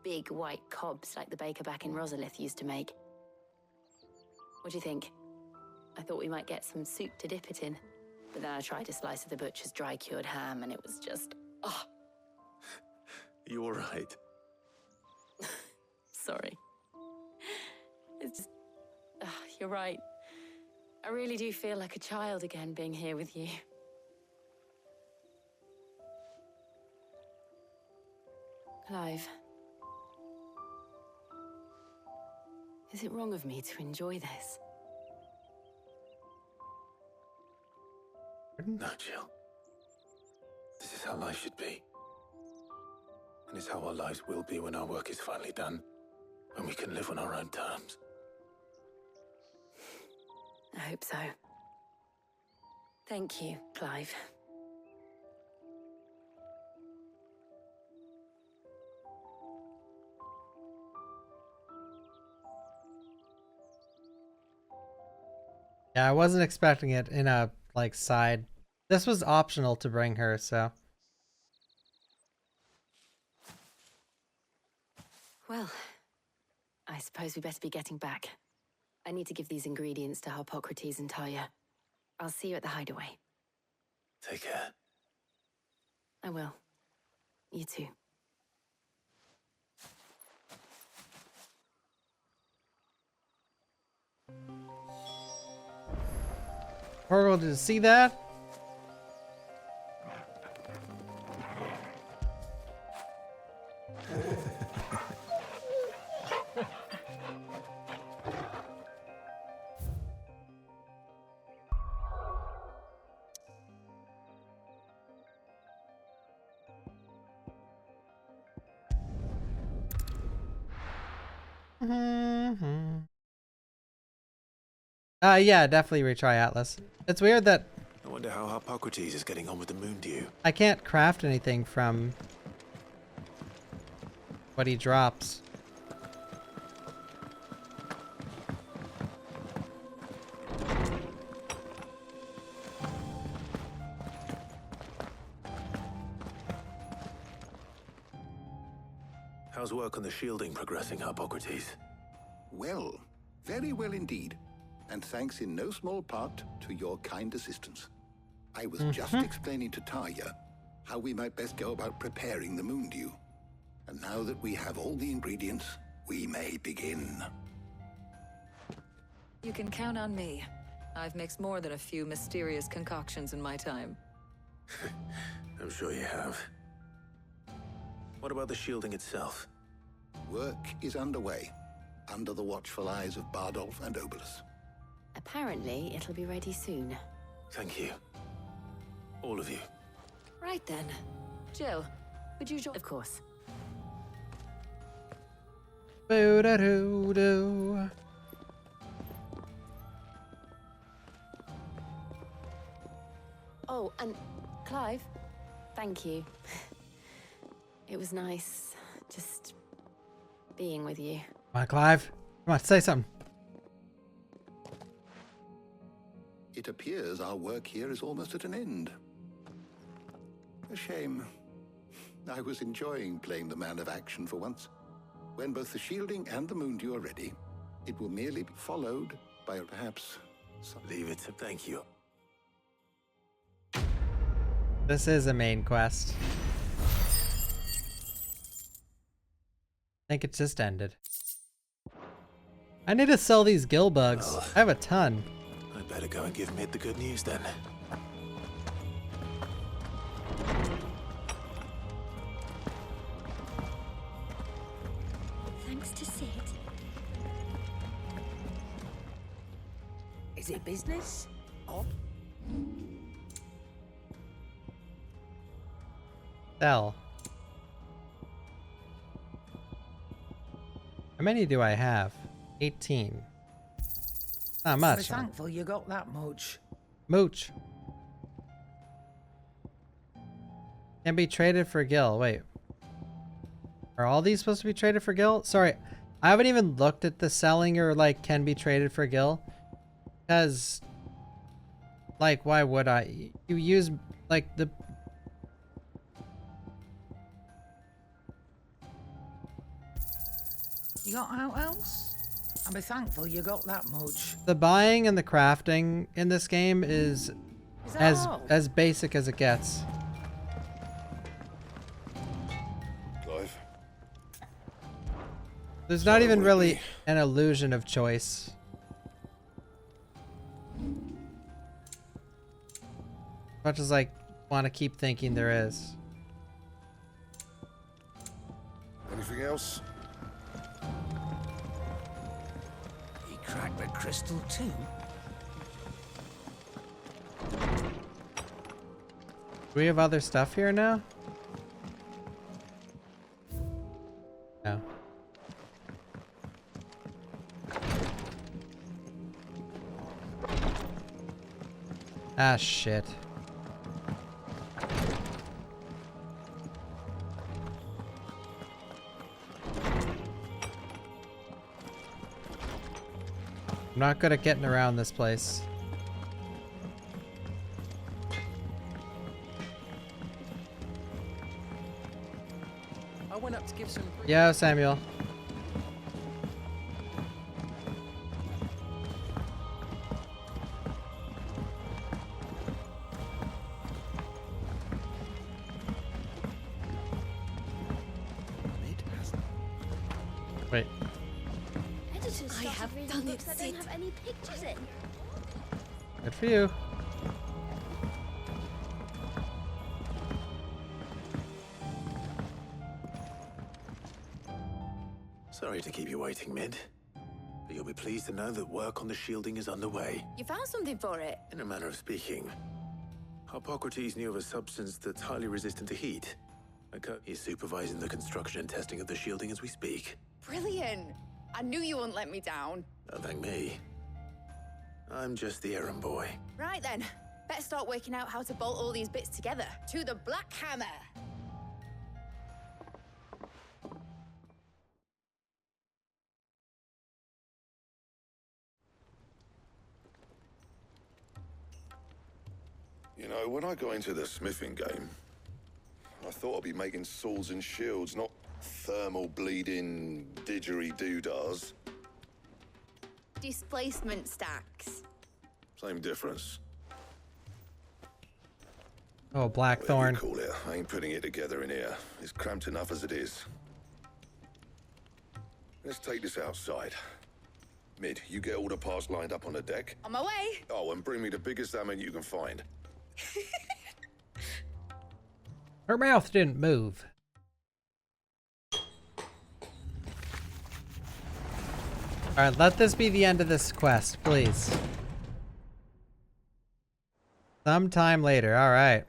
Speaker 21: Big white cobs like the baker back in Rosalith used to make. What do you think? I thought we might get some soup to dip it in. But then I tried a slice of the butcher's dry-cured ham, and it was just, oh.
Speaker 8: You all right?
Speaker 21: Sorry. It's just, you're right. I really do feel like a child again being here with you. Clive. Is it wrong of me to enjoy this?
Speaker 8: No, Jill. This is how life should be. And it's how our lives will be when our work is finally done. When we can live on our own terms.
Speaker 21: I hope so. Thank you, Clive.
Speaker 1: Yeah, I wasn't expecting it in a, like, side. This was optional to bring her, so.
Speaker 21: Well, I suppose we better be getting back. I need to give these ingredients to Hippocrates and Talia. I'll see you at the Hideaway.
Speaker 8: Take care.
Speaker 21: I will. You too.
Speaker 1: Horrible to see that. Yeah, definitely retry Atlas. It's weird that
Speaker 8: I wonder how Hippocrates is getting on with the moon dew.
Speaker 1: I can't craft anything from what he drops.
Speaker 8: How's work on the shielding progressing, Hippocrates?
Speaker 3: Well, very well indeed. And thanks in no small part to your kind assistance. I was just explaining to Talia how we might best go about preparing the moon dew. And now that we have all the ingredients, we may begin.
Speaker 4: You can count on me. I've mixed more than a few mysterious concoctions in my time.
Speaker 8: I'm sure you have. What about the shielding itself?
Speaker 3: Work is underway, under the watchful eyes of Bardolph and Obolus.
Speaker 21: Apparently, it'll be ready soon.
Speaker 8: Thank you. All of you.
Speaker 4: Right then. Jill, would you join?
Speaker 21: Of course.
Speaker 1: Boo-da-doo-doo.
Speaker 21: Oh, and Clive, thank you. It was nice just being with you.
Speaker 1: Come on, Clive. Come on, say something.
Speaker 3: It appears our work here is almost at an end. A shame. I was enjoying playing the man of action for once. When both the shielding and the moon dew are ready, it will merely be followed by perhaps some...
Speaker 8: Leave it. Thank you.
Speaker 1: This is a main quest. I think it just ended. I need to sell these gill bugs.
Speaker 8: Well,
Speaker 1: I have a ton.
Speaker 8: I'd better go and give Mid the good news then.
Speaker 17: Thanks to Sid.
Speaker 22: Is it business? Or
Speaker 1: Sell. How many do I have? 18. Not
Speaker 6: I'm
Speaker 1: much.
Speaker 6: thankful you got that much.
Speaker 1: Mooch. Can be traded for gil. Wait. Are all these supposed to be traded for gil? Sorry. I haven't even looked at the selling or like can be traded for gil. Because like why would I? You use like the
Speaker 6: You got out else? I'm thankful you got that much.
Speaker 1: the buying and the crafting in this game is as basic as it gets.
Speaker 19: Clive.
Speaker 1: There's not even really an illusion of choice. Much as I want to keep thinking there is.
Speaker 19: Anything else?
Speaker 22: He cracked the crystal too.
Speaker 1: Do we have other stuff here now? No. Ah, shit. I'm not good at getting around this place.
Speaker 16: I went up to give some.
Speaker 1: Yeah, Samuel. Wait.
Speaker 17: I have done it, Sid. I don't have any pictures in.
Speaker 1: Good for you.
Speaker 8: Sorry to keep you waiting, Mid. But you'll be pleased to know that work on the shielding is underway.
Speaker 18: You found something for it?
Speaker 8: In a manner of speaking. Hippocrates knew of a substance that's highly resistant to heat. He's supervising the construction and testing of the shielding as we speak.
Speaker 18: Brilliant! I knew you wouldn't let me down.
Speaker 8: Don't thank me. I'm just the errand boy.
Speaker 18: Right then, better start working out how to bolt all these bits together. To the Black Hammer!
Speaker 19: You know, when I got into the smithing game, I thought I'd be making swords and shields, not thermal bleeding didgeridoo-dahs.
Speaker 18: Displacement stacks.
Speaker 19: Same difference.
Speaker 1: Oh, Blackthorn.
Speaker 19: Whatever you call it, I ain't putting it together in here. It's cramped enough as it is. Let's take this outside. Mid, you get all the parts lined up on the deck.
Speaker 18: On my way.
Speaker 19: Oh, and bring me the biggest salmon you can find.
Speaker 1: Her mouth didn't move. Alright, let this be the end of this quest, please. Sometime later, alright.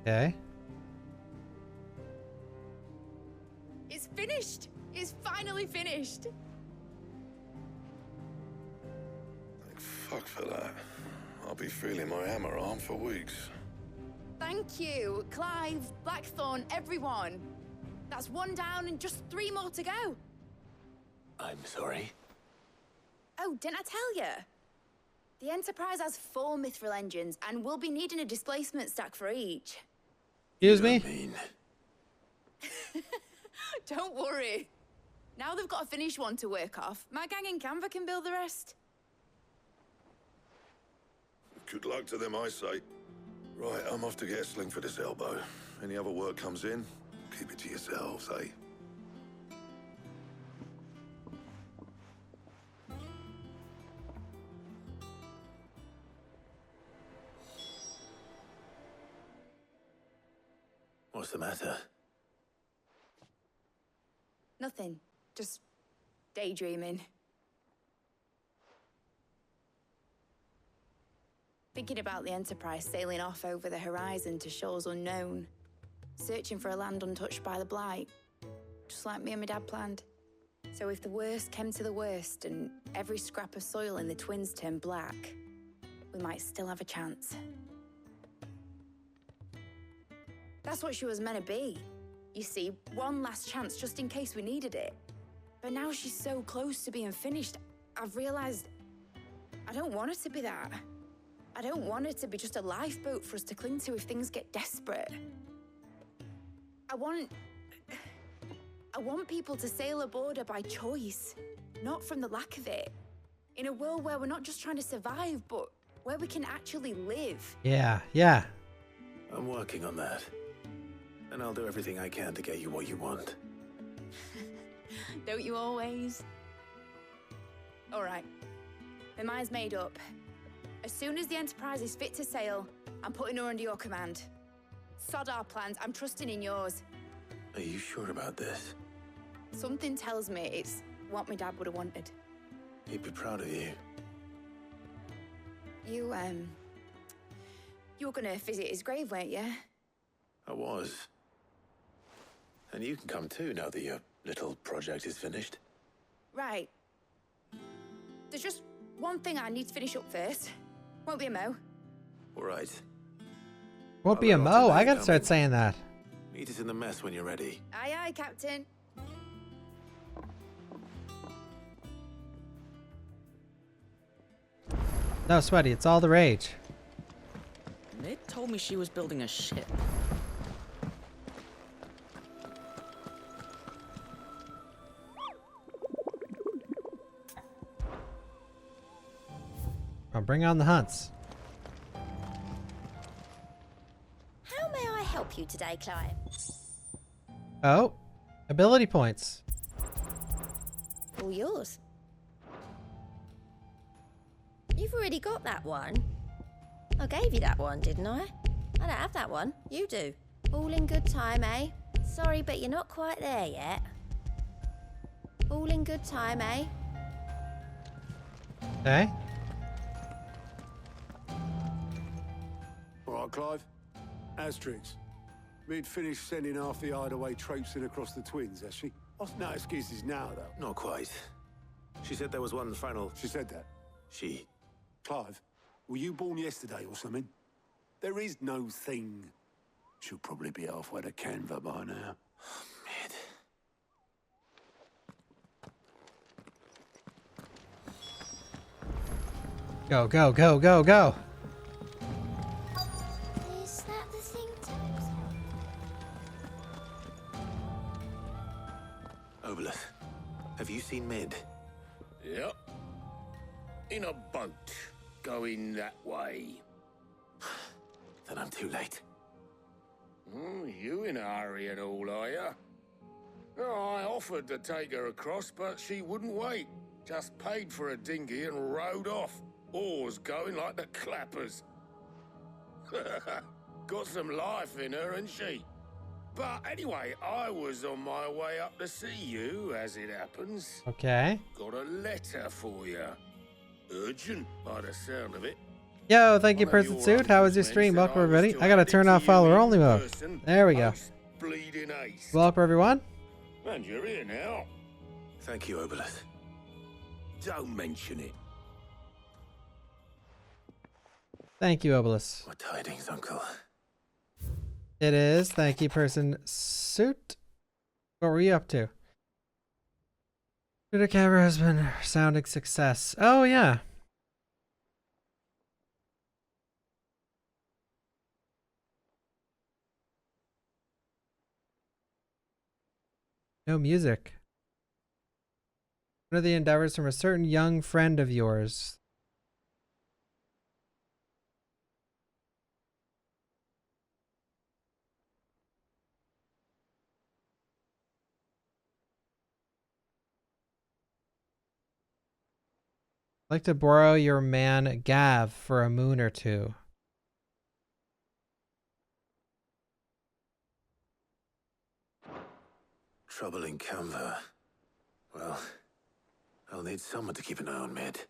Speaker 1: Okay.
Speaker 18: It's finished! It's finally finished!
Speaker 19: Thank fuck for that. I'll be feeling my hammer arm for weeks.
Speaker 18: Thank you, Clive, Blackthorn, everyone. That's one down and just 3 more to go.
Speaker 8: I'm sorry.
Speaker 18: Oh, didn't I tell you? The Enterprise has 4 mithril engines and we'll be needing a displacement stack for each.
Speaker 1: Excuse me?
Speaker 18: Don't worry. Now they've got a finished one to work off. My gang in Canva can build the rest.
Speaker 19: Good luck to them, I say. Right, I'm off to get a sling for this elbow. Any other work comes in, keep it to yourselves, eh?
Speaker 8: What's the matter?
Speaker 18: Nothing. Just daydreaming. Thinking about the Enterprise sailing off over the horizon to shores unknown. Searching for a land untouched by the Blight. Just like me and my dad planned. So if the worst came to the worst and every scrap of soil in the Twins turned black, we might still have a chance. That's what she was meant to be. You see, one last chance just in case we needed it. But now she's so close to being finished, I've realized I don't want it to be that. I don't want it to be just a lifeboat for us to cling to if things get desperate. I want people to sail aboard her by choice, not from the lack of it. In a world where we're not just trying to survive, but where we can actually live.
Speaker 1: Yeah, yeah.
Speaker 8: I'm working on that. And I'll do everything I can to get you what you want.
Speaker 18: Don't you always? All right. My mind's made up. As soon as the Enterprise is fit to sail, I'm putting her under your command. Sod our plans. I'm trusting in yours.
Speaker 8: Are you sure about this?
Speaker 18: Something tells me it's what my dad would have wanted.
Speaker 8: He'd be proud of you.
Speaker 18: You were gonna visit his grave, weren't you?
Speaker 8: I was. And you can come too now that your little project is finished.
Speaker 18: Right. There's just one thing I need to finish up first. Won't be a mo.
Speaker 8: All right.
Speaker 1: Won't be a mo. I gotta start saying that.
Speaker 8: Meet us in the mess when you're ready.
Speaker 18: Aye, aye, Captain.
Speaker 1: No, Sweaty, it's all the rage.
Speaker 16: Mid told me she was building a ship.
Speaker 1: I'll bring on the hunts.
Speaker 17: How may I help you today, Clive?
Speaker 1: Oh, ability points.
Speaker 17: All yours. You've already got that one. I gave you that one, didn't I? I don't have that one. You do. All in good time, eh? Sorry, but you're not quite there yet. All in good time, eh?
Speaker 1: Okay.
Speaker 20: All right, Clive. Asterix. Mid finished sending half the Hideaway traipsing across the twins, has she? No excuses now, though.
Speaker 8: Not quite. She said there was one final...
Speaker 20: She said that?
Speaker 8: She.
Speaker 20: Clive, were you born yesterday or something? There is no thing. She'll probably be halfway to Canva by now.
Speaker 8: Mid.
Speaker 1: Go, go, go, go, go.
Speaker 17: Is that the thing,
Speaker 8: Obolus, have you seen Mid?
Speaker 5: Yep. In a boat, going that way.
Speaker 8: Then I'm too late.
Speaker 5: You in a hurry at all, are you? Oh, I offered to take her across, but she wouldn't wait. Just paid for a dinghy and rowed off. Oars going like the clappers. Got some life in her, ain't she? But anyway, I was on my way up to see you, as it happens.
Speaker 1: Okay.
Speaker 5: Got a letter for you. Urgent, by the sound of it.
Speaker 1: Yo, thank you, Person Suit. How was your stream? Welcome, everybody. I gotta turn off follower only mode. There we go. Welcome, everyone.
Speaker 5: And you're here now.
Speaker 8: Thank you, Obolus.
Speaker 5: Don't mention it.
Speaker 1: Thank you, Obolus.
Speaker 8: What tidings, Uncle?
Speaker 1: It is. Thank you, Person Suit. What were you up to? The camera has been sounding success. Oh, yeah. No music. One of the endeavors from a certain young friend of yours. I'd like to borrow your man Gav for a moon or two.
Speaker 8: Trouble in Canva. Well, I'll need someone to keep an eye on Mid.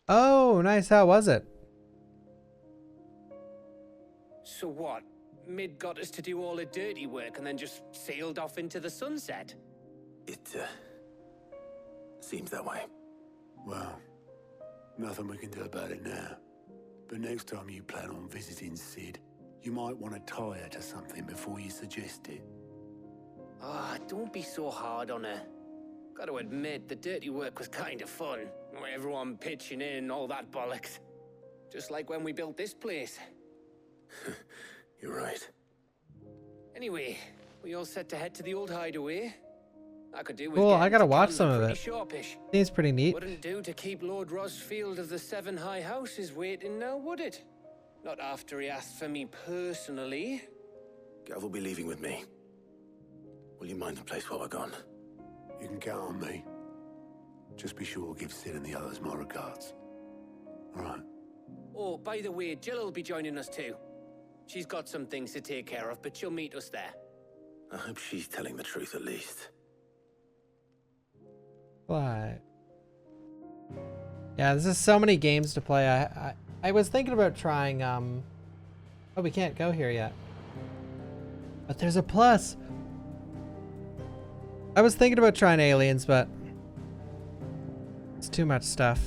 Speaker 1: Oh, nice. How was it?
Speaker 14: So what? Mid got us to do all the dirty work and then just sailed off into the sunset?
Speaker 8: It, seems that way.
Speaker 20: Well, nothing we can do about it now. But next time you plan on visiting Sid, you might want to tie her to something before you suggest it.
Speaker 14: Ah, don't be so hard on her. Got to admit, the dirty work was kind of fun. Everyone pitching in and all that bollocks. Just like when we built this place.
Speaker 10: You're right.
Speaker 14: Anyway, we all set to head to the old hideaway. I could do with
Speaker 1: Cool, I
Speaker 14: getting
Speaker 1: gotta
Speaker 14: to
Speaker 1: watch
Speaker 14: Camden
Speaker 1: some of
Speaker 14: pretty
Speaker 1: it.
Speaker 14: sharpish.
Speaker 1: Seems pretty neat.
Speaker 14: Wouldn't do to keep Lord Rosfield of the Seven High Houses waiting now, would it? Not after he asked for me personally.
Speaker 10: Gav will be leaving with me. Will you mind the place while we're gone?
Speaker 20: You can count on me. Just be sure to give Sid and the others my regards. All right.
Speaker 14: Oh, by the way, Jill will be joining us too. She's got some things to take care of, but she'll meet us there.
Speaker 10: I hope she's telling the truth at least.
Speaker 1: But yeah, this is so many games to play. I was thinking about trying oh, we can't go here yet. But there's a plus. I was thinking about trying Aliens, but it's too much stuff.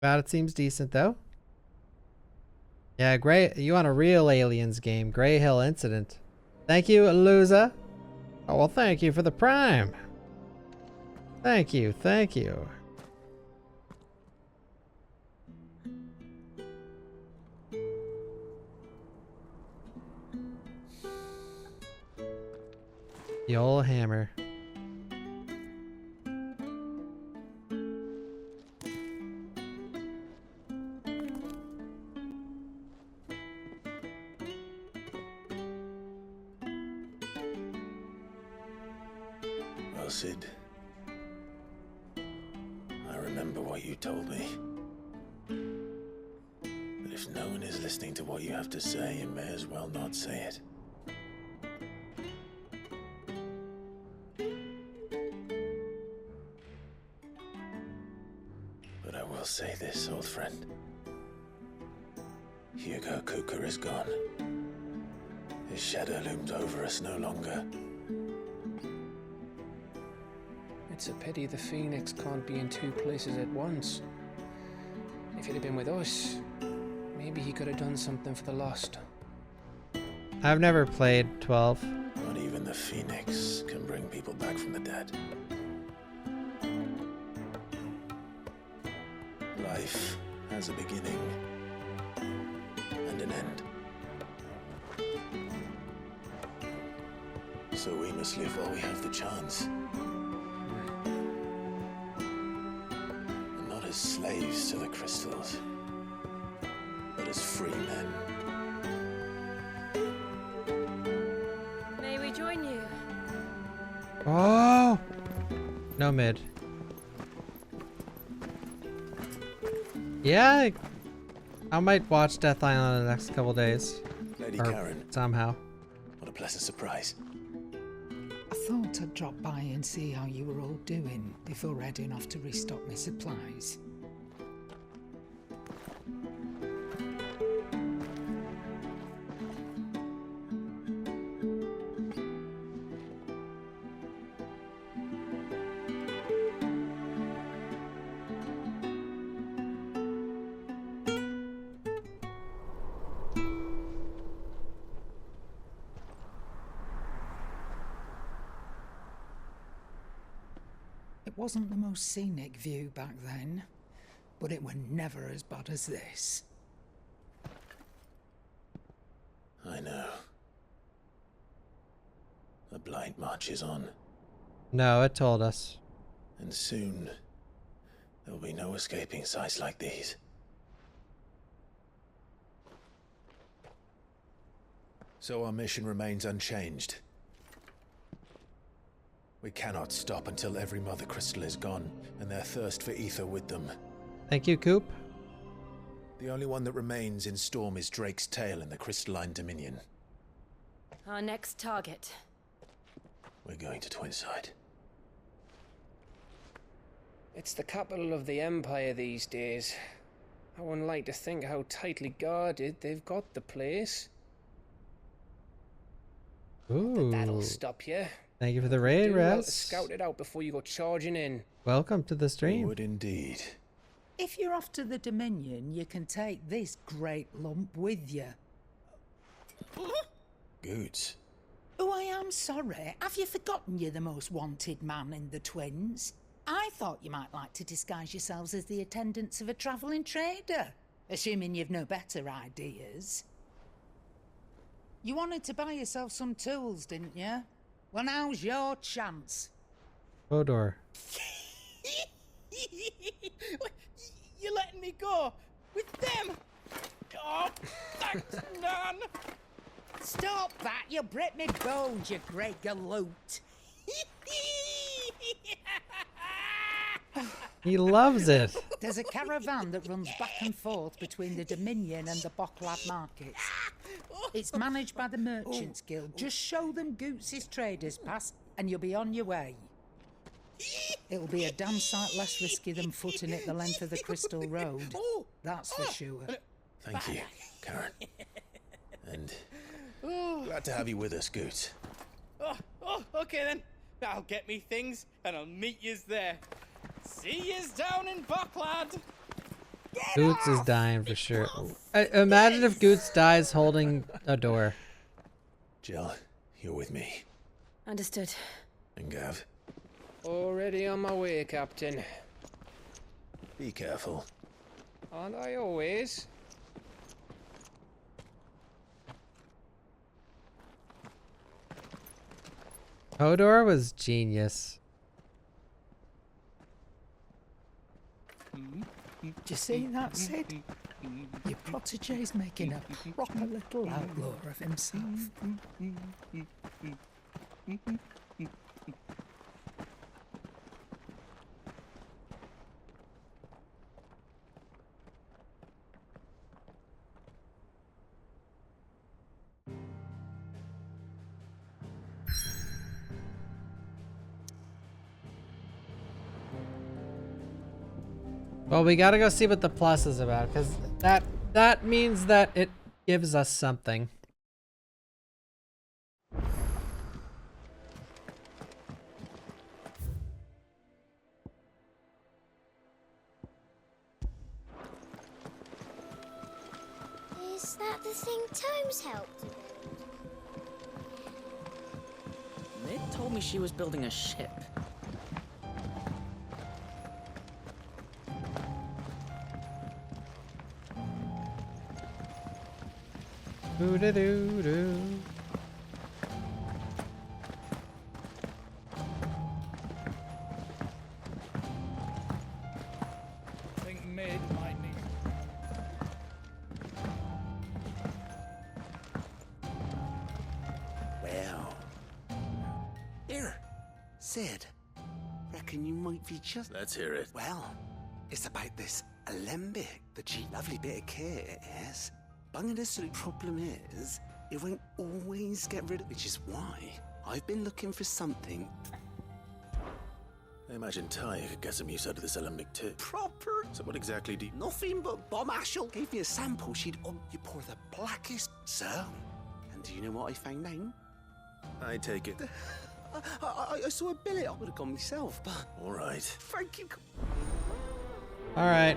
Speaker 1: But it seems decent though. Yeah, great. You want a real Aliens game? Grey Hill Incident. Thank you, Luza. Oh, well, thank you for the Prime. Thank you, thank you. The old hammer.
Speaker 10: Well, Sid, I remember what you told me. That if no one is listening to what you have to say, you may as well not say it. But I will say this, old friend. Hugo Kupka is gone. His shadow looms over us no longer.
Speaker 14: It's a pity the Phoenix can't be in two places at once. If he'd have been with us, maybe he could have done something for the Lost.
Speaker 1: I've never played 12.
Speaker 10: Not even the Phoenix can bring people back from the dead. Life has a beginning and an end. So we must live while we have the chance. And not as slaves to the crystals, but as free men.
Speaker 15: May we join you?
Speaker 1: Oh! No mid. Yeah, I might watch Death Island in the next couple days.
Speaker 10: Lady
Speaker 1: Or
Speaker 10: Karen.
Speaker 1: somehow.
Speaker 10: What a pleasant surprise.
Speaker 6: I thought I'd drop by and see how you were all doing before heading off to restock my supplies. It wasn't the most scenic view back then, but it were never as bad as this.
Speaker 10: I know. The blight march is on,
Speaker 1: No, it told us.
Speaker 10: and soon there will be no escaping sights like these. So our mission remains unchanged. We cannot stop until every Mother Crystal is gone, and their thirst for ether with them.
Speaker 1: Thank you, Coop.
Speaker 10: The only one that remains in Storm is Drake's tail in the Crystalline Dominion.
Speaker 15: Our next target.
Speaker 10: We're going to Twinside.
Speaker 14: It's the capital of the Empire these days. I wouldn't like to think how tightly guarded they've got the place.
Speaker 1: Ooh.
Speaker 14: That'll stop you.
Speaker 1: Thank you for the raid,
Speaker 14: Do well to
Speaker 1: Res.
Speaker 14: scout it out before you go charging in.
Speaker 1: Welcome to the stream.
Speaker 10: Would indeed.
Speaker 6: If you're off to the Dominion, you can take this great lump with you.
Speaker 10: Goods.
Speaker 6: Oh, I am sorry. Have you forgotten you're the most wanted man in the Twins? I thought you might like to disguise yourselves as the attendants of a travelling trader, assuming you've no better ideas. You wanted to buy yourself some tools, didn't you? Well, now's your chance.
Speaker 1: Hodor.
Speaker 12: You're letting me go with them? Oh, thanks, Nan.
Speaker 6: Stop that! You'll break me bones, you great galoot.
Speaker 1: He loves it.
Speaker 6: There's a caravan that runs back and forth between the Dominion and the Bawkbasoup markets. It's managed by the Merchants Guild. Just show them Goots' traders pass and you'll be on your way. It'll be a damn sight less risky than footing it the length of the Crystal Road. That's for sure.
Speaker 8: Thank you, Karen. And glad to have you with us, Goots.
Speaker 12: Okay then. I'll get me things and I'll meet yous there. See yous down in Bucklad.
Speaker 1: Goots is dying for sure. Imagine if Goots dies holding a door.
Speaker 8: Jill, you're with me.
Speaker 21: Understood.
Speaker 8: And Gav.
Speaker 14: Already on my way, Captain.
Speaker 8: Be careful.
Speaker 14: Aren't I always?
Speaker 1: Hodor was genius.
Speaker 6: Do you see that, Sid? Your protege's making a proper little outlaw of himself.
Speaker 1: Well, we gotta go see what the plus is about, because that means that it gives us something.
Speaker 7: Is that the thing Tomes helped?
Speaker 16: Mid told me she was building a ship.
Speaker 1: Doo-doo-doo-doo.
Speaker 12: I think Mid might need.
Speaker 22: Well. Here, Sid. Reckon you might be just.
Speaker 8: Let's hear it.
Speaker 22: Well, it's about this alembic, the cheap, lovely bit of kit it is. Bunging this sort of problem is, it won't always get rid of, which is why I've been looking for something
Speaker 8: I imagine Ty could get some use out of this alembic too.
Speaker 22: proper.
Speaker 8: So what exactly do you...
Speaker 22: Nothing but Bomb Ashel gave me a sample. You pour the blackest, so. And do you know what I found out?
Speaker 8: I take it.
Speaker 22: I saw a billet. I would have gone myself, but.
Speaker 8: All right.
Speaker 22: Thank you.
Speaker 1: All right.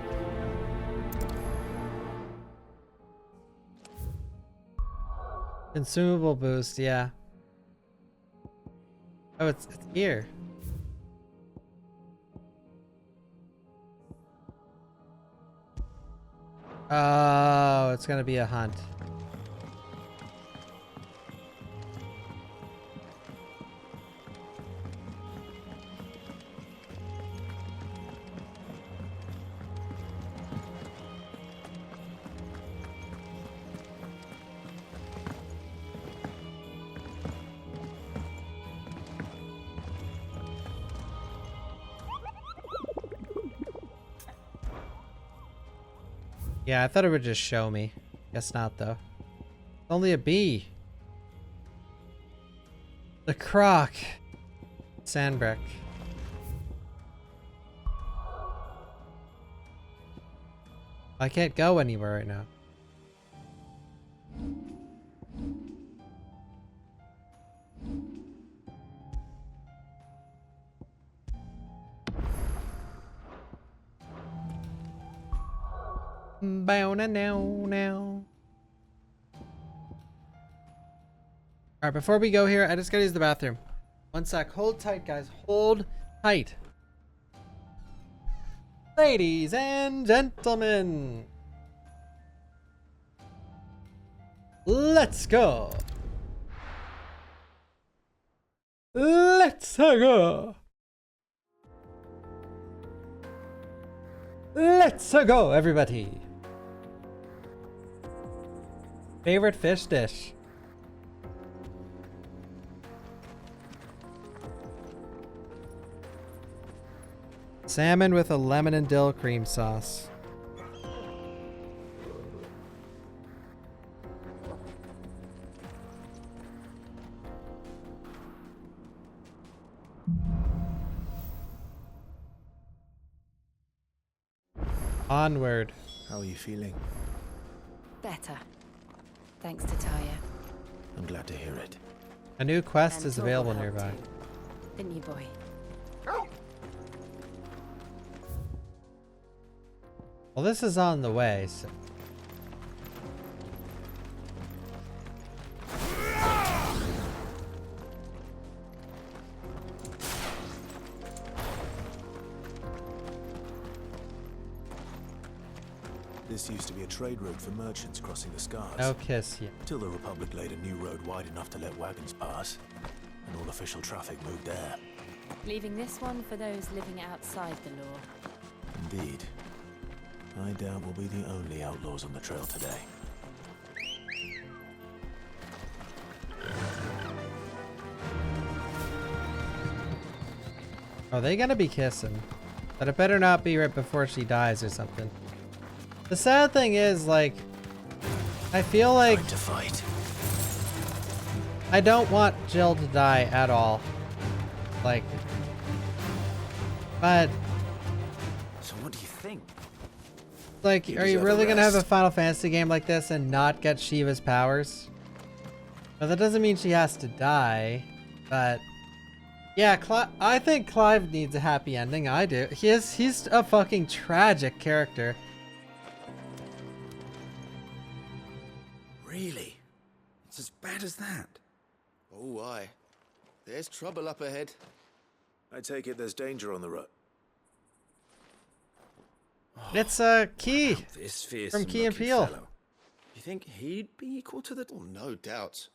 Speaker 1: Consumable boost, yeah. Oh, it's here. Oh, it's gonna be a hunt. Yeah, I thought it would just show me. Guess not, though. It's only a bee. The croc. Sandbrick. I can't go anywhere right now. Bow now now. Alright, before we go here, I just gotta use the bathroom. One sec. Hold tight, guys. Hold tight. Ladies and gentlemen. Let's go. Let's go. Let's go, everybody. Favorite fish dish? Salmon with a lemon and dill cream sauce. Onward.
Speaker 8: How are you feeling?
Speaker 21: Better. Thanks to Taya.
Speaker 8: I'm glad to hear it.
Speaker 1: A new quest
Speaker 21: And
Speaker 1: is
Speaker 21: Torval
Speaker 1: available
Speaker 21: helped
Speaker 1: nearby.
Speaker 21: too, didn't you, boy?
Speaker 1: Well, this is on the way, so.
Speaker 8: This used to be a trade route for merchants crossing the Scars.
Speaker 1: No kiss yet.
Speaker 8: Till the Republic laid a new road wide enough to let wagons pass, and all official traffic moved there.
Speaker 21: Leaving this one for those living outside the law.
Speaker 8: Indeed. I doubt we'll be the only outlaws on the trail today.
Speaker 1: Oh, they gonna be kissing. But it better not be right before she dies or something. The sad thing is, like, I feel like
Speaker 8: Time to fight.
Speaker 1: I don't want Jill to die at all. Like, but
Speaker 9: So what do you think?
Speaker 1: like,
Speaker 9: You
Speaker 1: are you
Speaker 9: deserve a
Speaker 1: really gonna have a
Speaker 9: rest.
Speaker 1: Final Fantasy game like this and not get Shiva's powers? But that doesn't mean she has to die. But yeah, I think Clive needs a happy ending. I do. He's a fucking tragic character.
Speaker 9: Really? It's as bad as that?
Speaker 10: Oh, aye. There's trouble up ahead.
Speaker 8: I take it there's danger on the road.
Speaker 1: It's Key
Speaker 9: This
Speaker 1: from
Speaker 9: fearsome
Speaker 1: Key and
Speaker 9: looking
Speaker 1: Peele.
Speaker 9: fellow. You think he'd be equal to the...
Speaker 10: Oh, no doubt.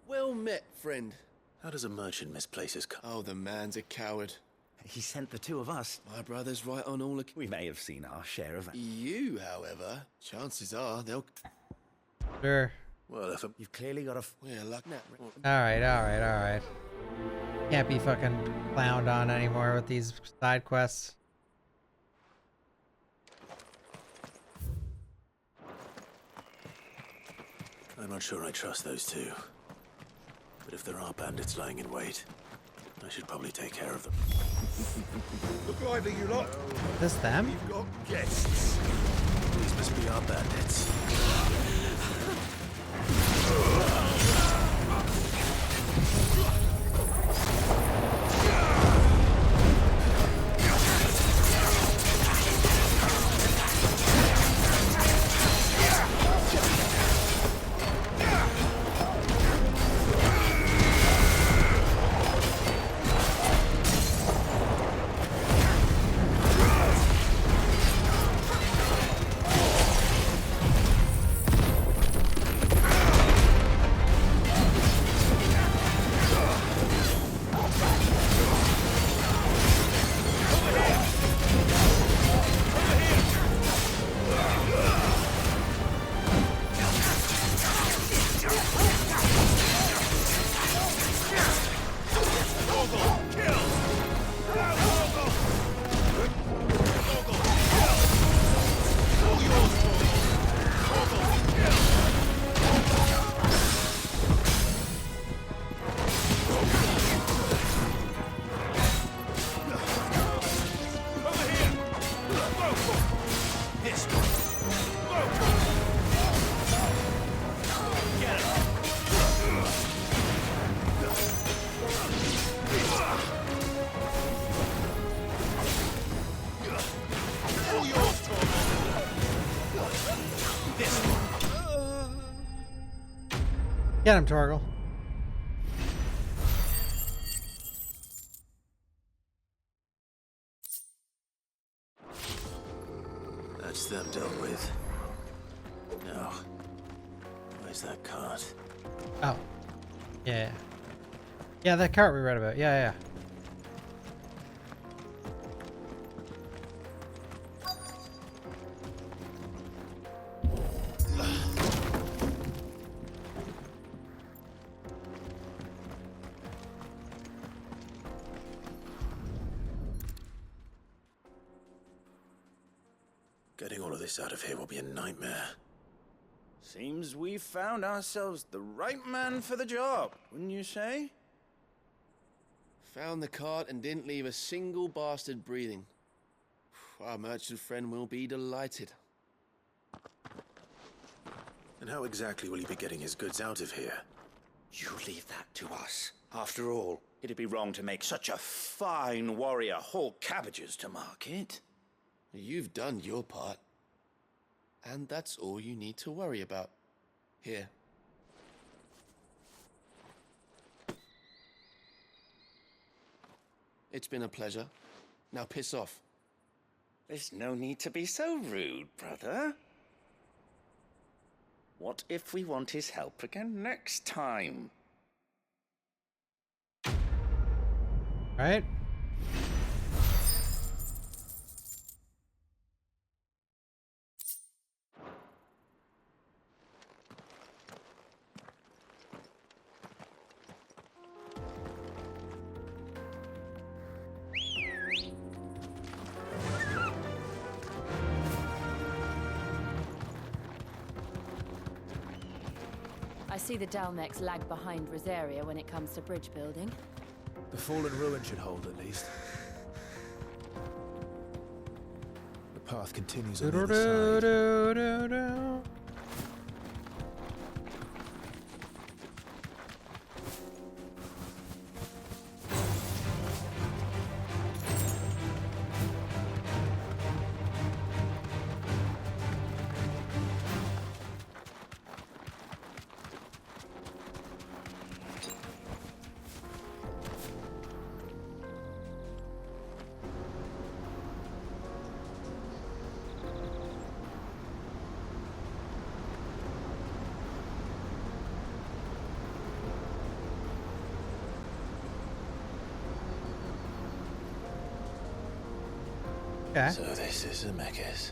Speaker 10: Well met, friend.
Speaker 8: How does a merchant misplace his
Speaker 10: Oh, the man's a coward.
Speaker 9: He sent the two of us.
Speaker 10: My brother's right on all...
Speaker 9: We may have seen our share of...
Speaker 10: You, however, chances are they'll...
Speaker 1: Sure.
Speaker 8: Well, if
Speaker 9: You've clearly got a...
Speaker 10: We're luck now.
Speaker 1: Alright. Can't be fucking clowned on anymore with these side quests.
Speaker 8: I'm not sure I trust those two. But if there are bandits lying in wait, I should probably take care of them.
Speaker 3: Look lively, you lot.
Speaker 1: Is this them?
Speaker 3: We've got guests.
Speaker 8: These must be our bandits.
Speaker 1: Get him, Torgal.
Speaker 8: That's them dealt with. No. Where's that cart?
Speaker 1: Oh. Yeah. Yeah, that cart we read about. Yeah, yeah.
Speaker 8: Getting all of this out of here will be a nightmare. Seems we've found ourselves the right man for the job, wouldn't you say?
Speaker 11: Found the cart and didn't leave a single bastard breathing. Our merchant friend will be delighted.
Speaker 8: And how exactly will he be getting his goods out of here?
Speaker 9: You leave that to us. After all, it'd be wrong to make such a fine warrior haul cabbages to market.
Speaker 11: You've done your part. And that's all you need to worry about. Here. It's been a pleasure. Now piss off.
Speaker 9: There's no need to be so rude, brother. What if we want his help again next time?
Speaker 1: Right?
Speaker 15: I see the Dalmex lag behind Rosaria when it comes to bridge building.
Speaker 13: The fallen ruin should hold, at least. The path continues on the other side.
Speaker 1: Okay.
Speaker 8: So this is Zemeckis.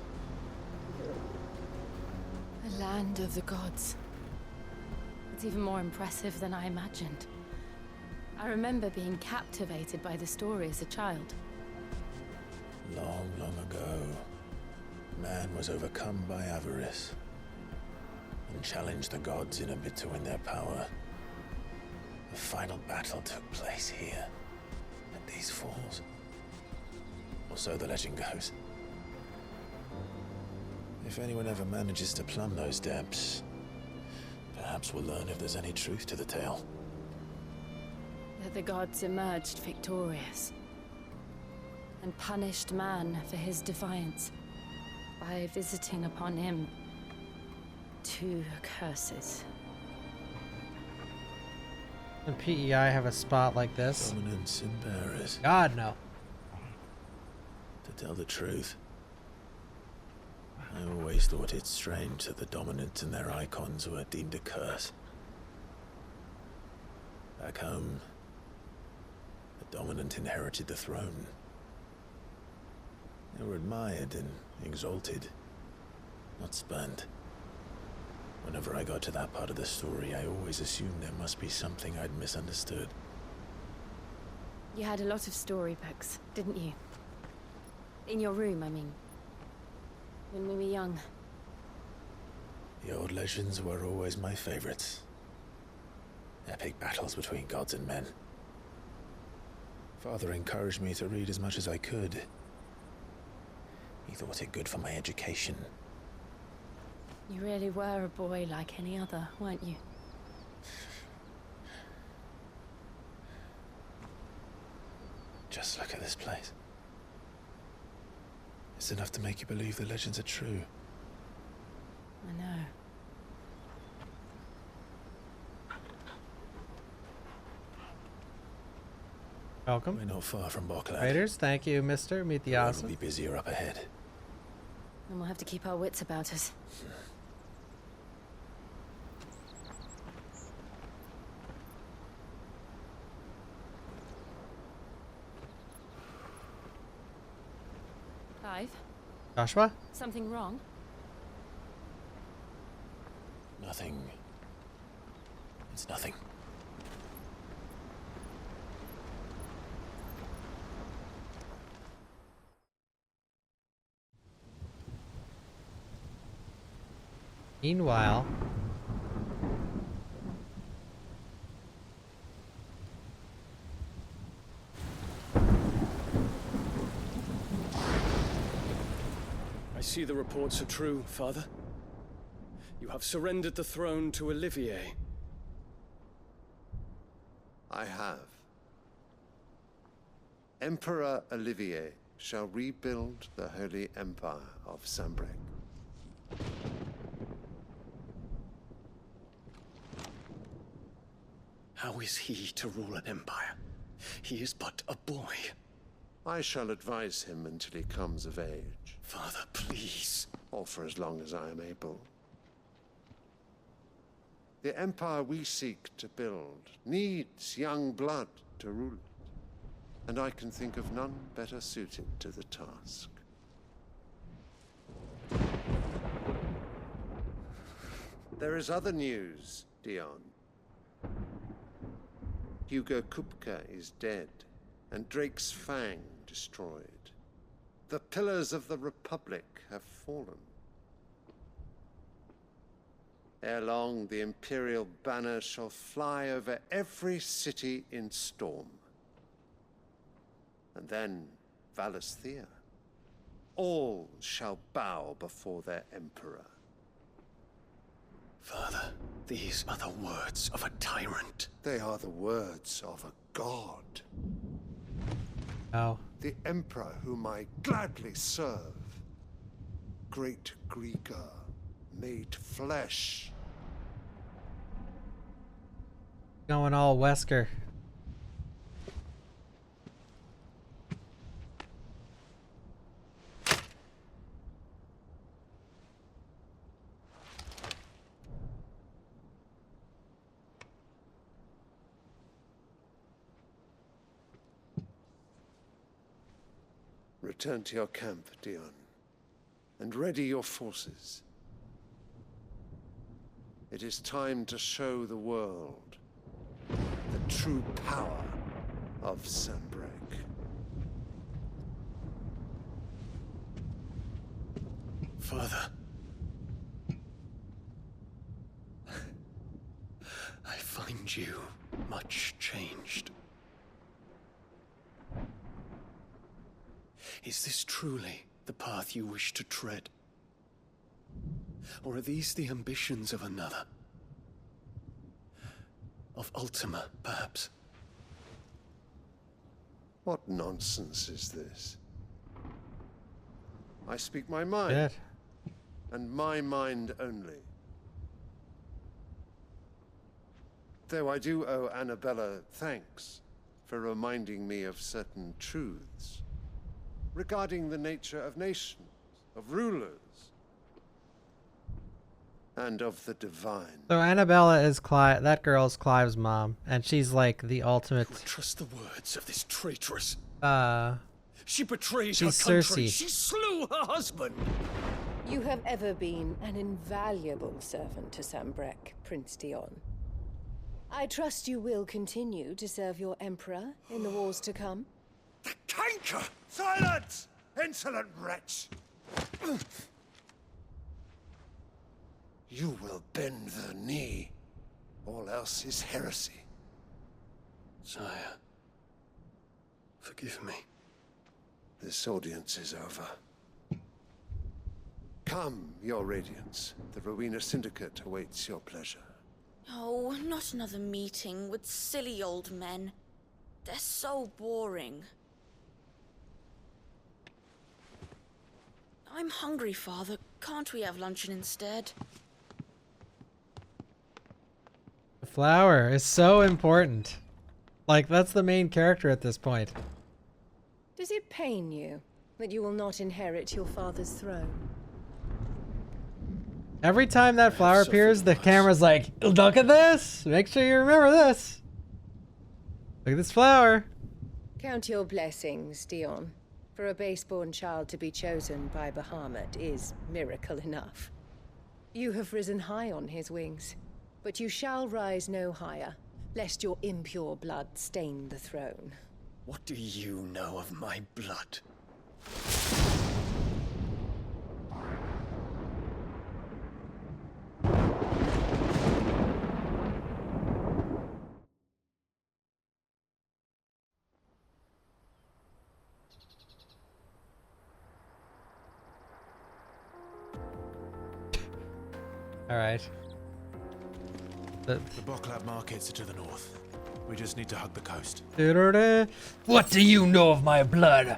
Speaker 15: The land of the gods. It's even more impressive than I imagined. I remember being captivated by the story as a child.
Speaker 8: Long, long ago, man was overcome by avarice and challenged the gods in a bid to win their power. The final battle took place here, at these falls. Or so the legend goes. If anyone ever manages to plumb those depths, perhaps we'll learn if there's any truth to the tale.
Speaker 15: That the gods emerged victorious and punished man for his defiance by visiting upon him 2 curses.
Speaker 1: The PEI have a spot like this?
Speaker 8: Dominance and bearers.
Speaker 1: God, no.
Speaker 8: To tell the truth, I always thought it strange that the dominant and their icons were deemed a curse. Back home, the dominant inherited the throne. They were admired and exalted, not spurned. Whenever I got to that part of the story, I always assumed there must be something I'd misunderstood.
Speaker 15: You had a lot of storybooks, didn't you? In your room, I mean. When we were young.
Speaker 8: The old legends were always my favorites. Epic battles between gods and men. Father encouraged me to read as much as I could. He thought it good for my education.
Speaker 15: You really were a boy like any other, weren't you?
Speaker 8: Just look at this place. It's enough to make you believe the legends are true.
Speaker 15: I know.
Speaker 1: Welcome.
Speaker 13: We're not far from Bawkbasoup.
Speaker 1: Raiders, thank you, mister. Meet the awesome.
Speaker 13: We'll be busier up ahead.
Speaker 21: And we'll have to keep our wits about us. Clive?
Speaker 1: Joshua?
Speaker 21: Something wrong?
Speaker 13: Nothing. It's nothing.
Speaker 1: Meanwhile,
Speaker 10: I see the reports are true, Father. You have surrendered the throne to Olivier.
Speaker 2: I have. Emperor Olivier shall rebuild the Holy Empire of Sanbreque.
Speaker 10: How is he to rule an empire? He is but a boy.
Speaker 2: I shall advise him until he comes of age.
Speaker 10: Father, please.
Speaker 2: Or for as long as I am able. The empire we seek to build needs young blood to rule it, and I can think of none better suited to the task. There is other news, Dion. Hugo Kupka is dead, and Drake's Fang destroyed. The pillars of the Republic have fallen. Ere long, the Imperial banner shall fly over every city in storm. And then, Valisthea. All shall bow before their Emperor.
Speaker 10: Father, these are the words of a tyrant.
Speaker 2: They are the words of a god.
Speaker 1: oh,
Speaker 2: The Emperor whom I gladly serve. Great Greager, made flesh.
Speaker 1: going all Wesker.
Speaker 2: Return to your camp, Dion, and ready your forces. It is time to show the world the true power of Sanbreque.
Speaker 10: Father. I find you much changed. Is this truly the path you wish to tread? Or are these the ambitions of another? Of Ultima, perhaps?
Speaker 2: What nonsense is this? I speak my mind,
Speaker 1: Good.
Speaker 2: and my mind only. Though I do owe Annabella thanks for reminding me of certain truths regarding the nature of nations, of rulers, and of the divine.
Speaker 1: So Annabella is that girl's Clive's mom, and she's like the ultimate.
Speaker 10: Trust the words of this traitress.
Speaker 1: She
Speaker 10: betrayed
Speaker 1: her
Speaker 10: country.
Speaker 1: Cersei.
Speaker 10: She slew her husband.
Speaker 4: You have ever been an invaluable servant to Sanbreque, Prince Dion. I trust you will continue to serve your emperor in the wars to come.
Speaker 2: The canker! Silence! Insolent wretch! You will bend the knee. All else is heresy.
Speaker 10: Sire, forgive me.
Speaker 2: This audience is over. Come, your radiance. The Rowena Syndicate awaits your pleasure.
Speaker 23: Oh, not another meeting with silly old men. They're so boring. I'm hungry, Father. Can't we have luncheon instead?
Speaker 1: The flower is so important. Like, that's the main character at this point.
Speaker 4: Does it pain you that you will not inherit your father's throne?
Speaker 1: Every time that flower appears, the camera's like, look at this! Make sure you remember this! Look at this flower!
Speaker 4: Count your blessings, Dion. For a base-born child to be chosen by Bahamut is miracle enough. You have risen high on his wings, but you shall rise no higher, lest your impure blood stain the throne.
Speaker 17: What do you know of my blood?
Speaker 1: Alright.
Speaker 13: The Bawkbasoup markets are to the north. We just need to hug the coast.
Speaker 1: What do you know of my blood?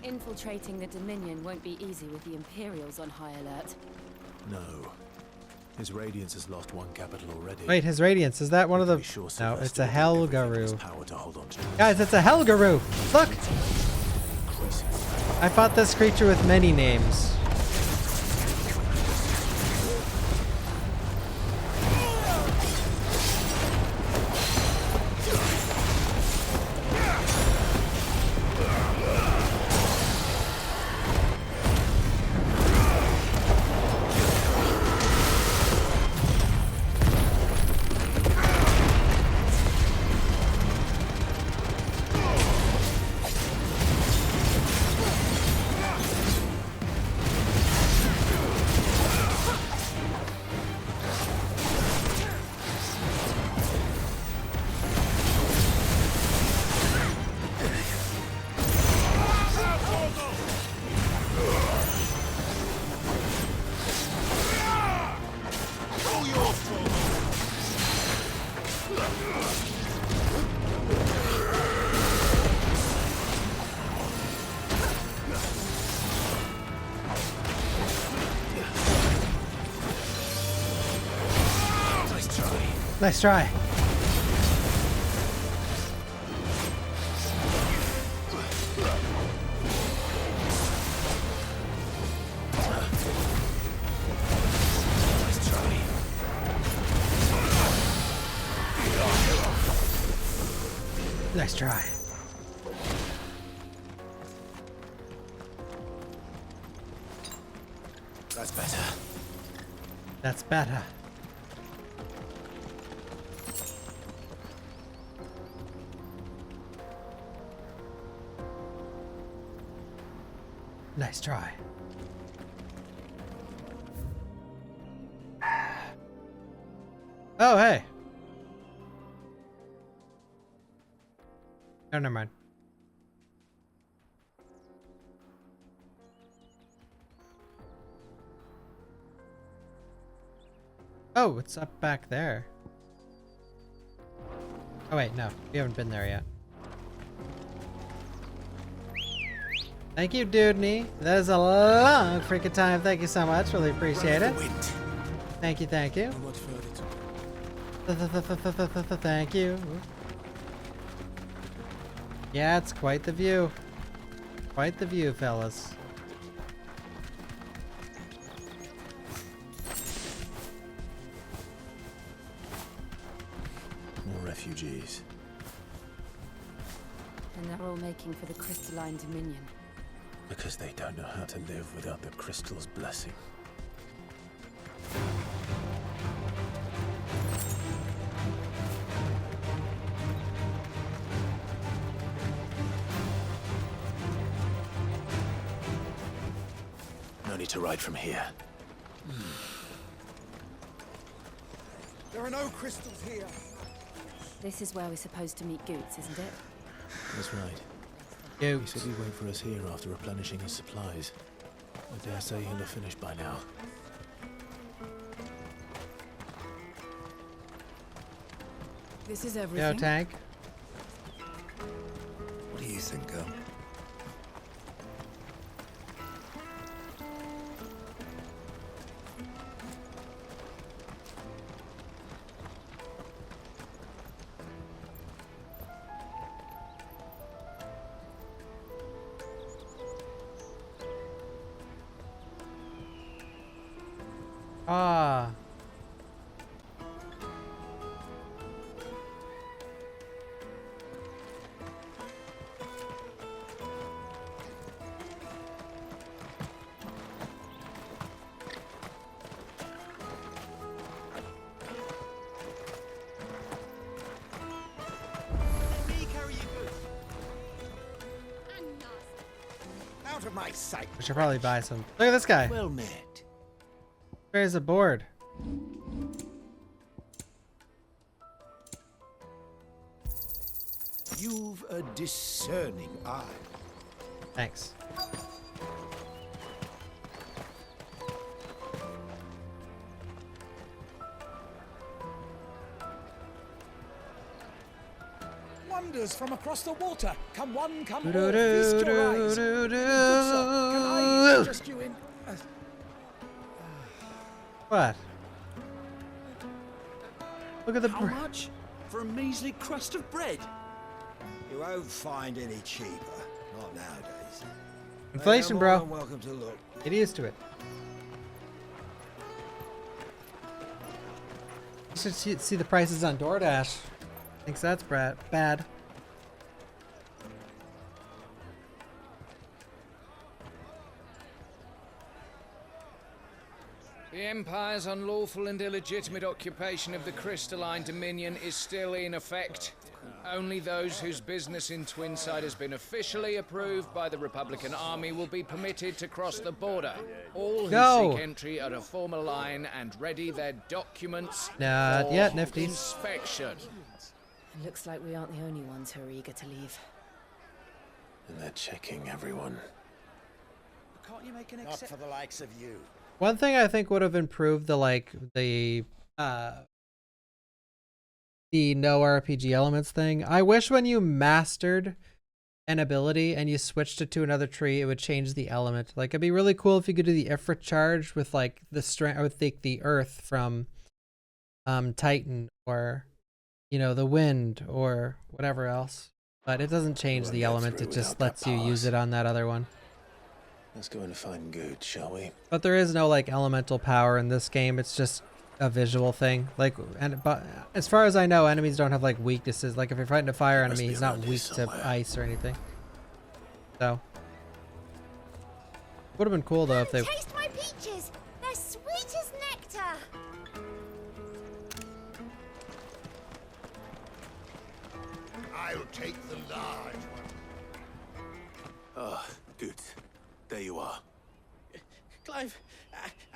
Speaker 15: Infiltrating the Dominion won't be easy with the Imperials on high alert.
Speaker 13: No. His Radiance has lost one capital already.
Speaker 1: Wait, his Radiance, is that one of the... No, it's a Helgaroo. Guys, it's a Helgaroo! Look! I fought this creature with many names. Nice try. Nice try.
Speaker 13: That's better.
Speaker 1: That's better. Nice try. Oh, hey. Oh, never mind. Oh, it's up back there. Oh, wait, no. We haven't been there yet. Thank you, Dudney. That is a long freaking time. Thank you so much. Really appreciate it. Thank you, thank you. Thank you. Yeah, it's quite the view. Quite the view, fellas.
Speaker 13: More refugees.
Speaker 15: And they're all making for the crystalline Dominion.
Speaker 13: Because they don't know how to live without the crystal's blessing. No need to ride from here.
Speaker 18: There are no crystals here.
Speaker 15: This is where we're supposed to meet Goots, isn't it?
Speaker 13: That's right.
Speaker 1: He
Speaker 13: said he'd wait for us here after replenishing his supplies. I dare say he'll have finished by now.
Speaker 15: This is everything.
Speaker 1: Yo, tank.
Speaker 18: you think, girl?
Speaker 1: Ah.
Speaker 18: Out of my sight.
Speaker 1: We should probably buy some. Look at this guy.
Speaker 18: Well met.
Speaker 1: There's a board.
Speaker 18: You've a discerning eye.
Speaker 1: Thanks.
Speaker 18: Wonders from across the water. Come one, come all.
Speaker 1: Do,
Speaker 18: Feast
Speaker 1: do,
Speaker 18: your eyes.
Speaker 1: do,
Speaker 18: Good sir, can I interest you in?
Speaker 1: What? Look at the
Speaker 5: How much for a measly crust of bread?
Speaker 19: You won't find any cheaper. Not nowadays.
Speaker 1: inflation,
Speaker 19: You're more
Speaker 1: bro.
Speaker 19: than welcome to look.
Speaker 1: Get used to it. You should see the prices on DoorDash. Thinks that's bad.
Speaker 14: The Empire's unlawful and illegitimate occupation of the crystalline dominion is still in effect. Only those whose business in Twinside has been officially approved by the Republican Army will be permitted to cross the border. All who
Speaker 1: Go.
Speaker 14: seek entry are to form a line and ready their documents
Speaker 1: Not
Speaker 14: for
Speaker 1: yet, Nifties.
Speaker 14: inspection.
Speaker 4: It looks like we aren't the only ones who are eager to leave.
Speaker 8: And they're checking everyone.
Speaker 5: Can't you make an
Speaker 19: Not for the likes of you.
Speaker 1: One thing I think would have improved the no RPG elements thing. I wish when you mastered an ability and you switched it to another tree, it would change the element. Like, it'd be really cool if you could do the Ifrit charge with like the strength, or the earth from Titan, or you know, the wind, or whatever else. But it doesn't change
Speaker 8: We'll
Speaker 1: the
Speaker 8: get
Speaker 1: element.
Speaker 8: through
Speaker 1: It just
Speaker 8: without
Speaker 1: lets
Speaker 8: that
Speaker 1: you use
Speaker 8: boss.
Speaker 1: it on that other one.
Speaker 8: Let's go and find good, shall we?
Speaker 1: But there is no like elemental power in this game. It's just a visual thing. Like, but as far as I know, enemies don't have like weaknesses. Like if you're fighting a fire enemy, he's not weak to ice or anything. So would have been cool though if they.
Speaker 7: Taste my peaches! They're sweet as nectar!
Speaker 3: I'll take the large one.
Speaker 8: Ah, good. There you are.
Speaker 12: Clive,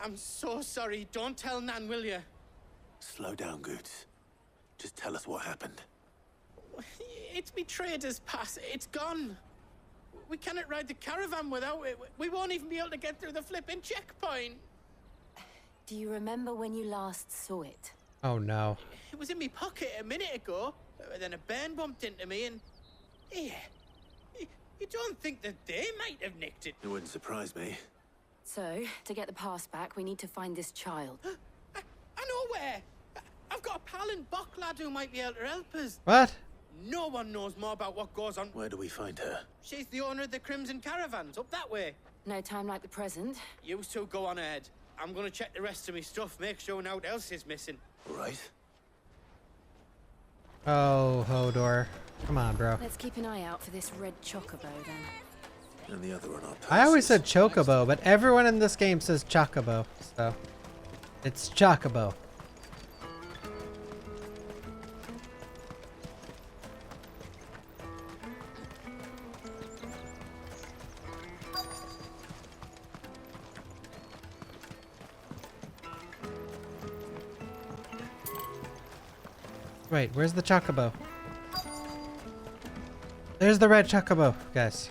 Speaker 12: I'm so sorry. Don't tell Nan, will you?
Speaker 8: Slow down, Goots. Just tell us what happened.
Speaker 12: It's betrayed us, Pass. It's gone. We cannot ride the caravan without it. We won't even be able to get through the flipping checkpoint.
Speaker 15: Do you remember when you last saw it?
Speaker 1: Oh no.
Speaker 12: It was in my pocket a minute ago. Then a bairn bumped into me and... Yeah. You don't think that they might have nicked it?
Speaker 8: It wouldn't surprise me.
Speaker 15: So, to get the pass back, we need to find this child.
Speaker 12: I know where. I've got a pal in Bawkbasoup who might be able to help us.
Speaker 1: What?
Speaker 12: No one knows more about what goes on.
Speaker 8: Where do we find her?
Speaker 12: She's the owner of the Crimson Caravans, up that way.
Speaker 15: No time like the present.
Speaker 12: You two go on ahead. I'm gonna check the rest of my stuff, make sure nothing else is missing.
Speaker 8: Right.
Speaker 1: Oh, Hodor. Come on, bro.
Speaker 15: Let's keep an eye out for this red chocobo then.
Speaker 8: And the other one up.
Speaker 1: I always said Chocobo, but everyone in this game says Chocobo, so it's Chocobo. Wait, where's the Chocobo? There's the red Chocobo, guys.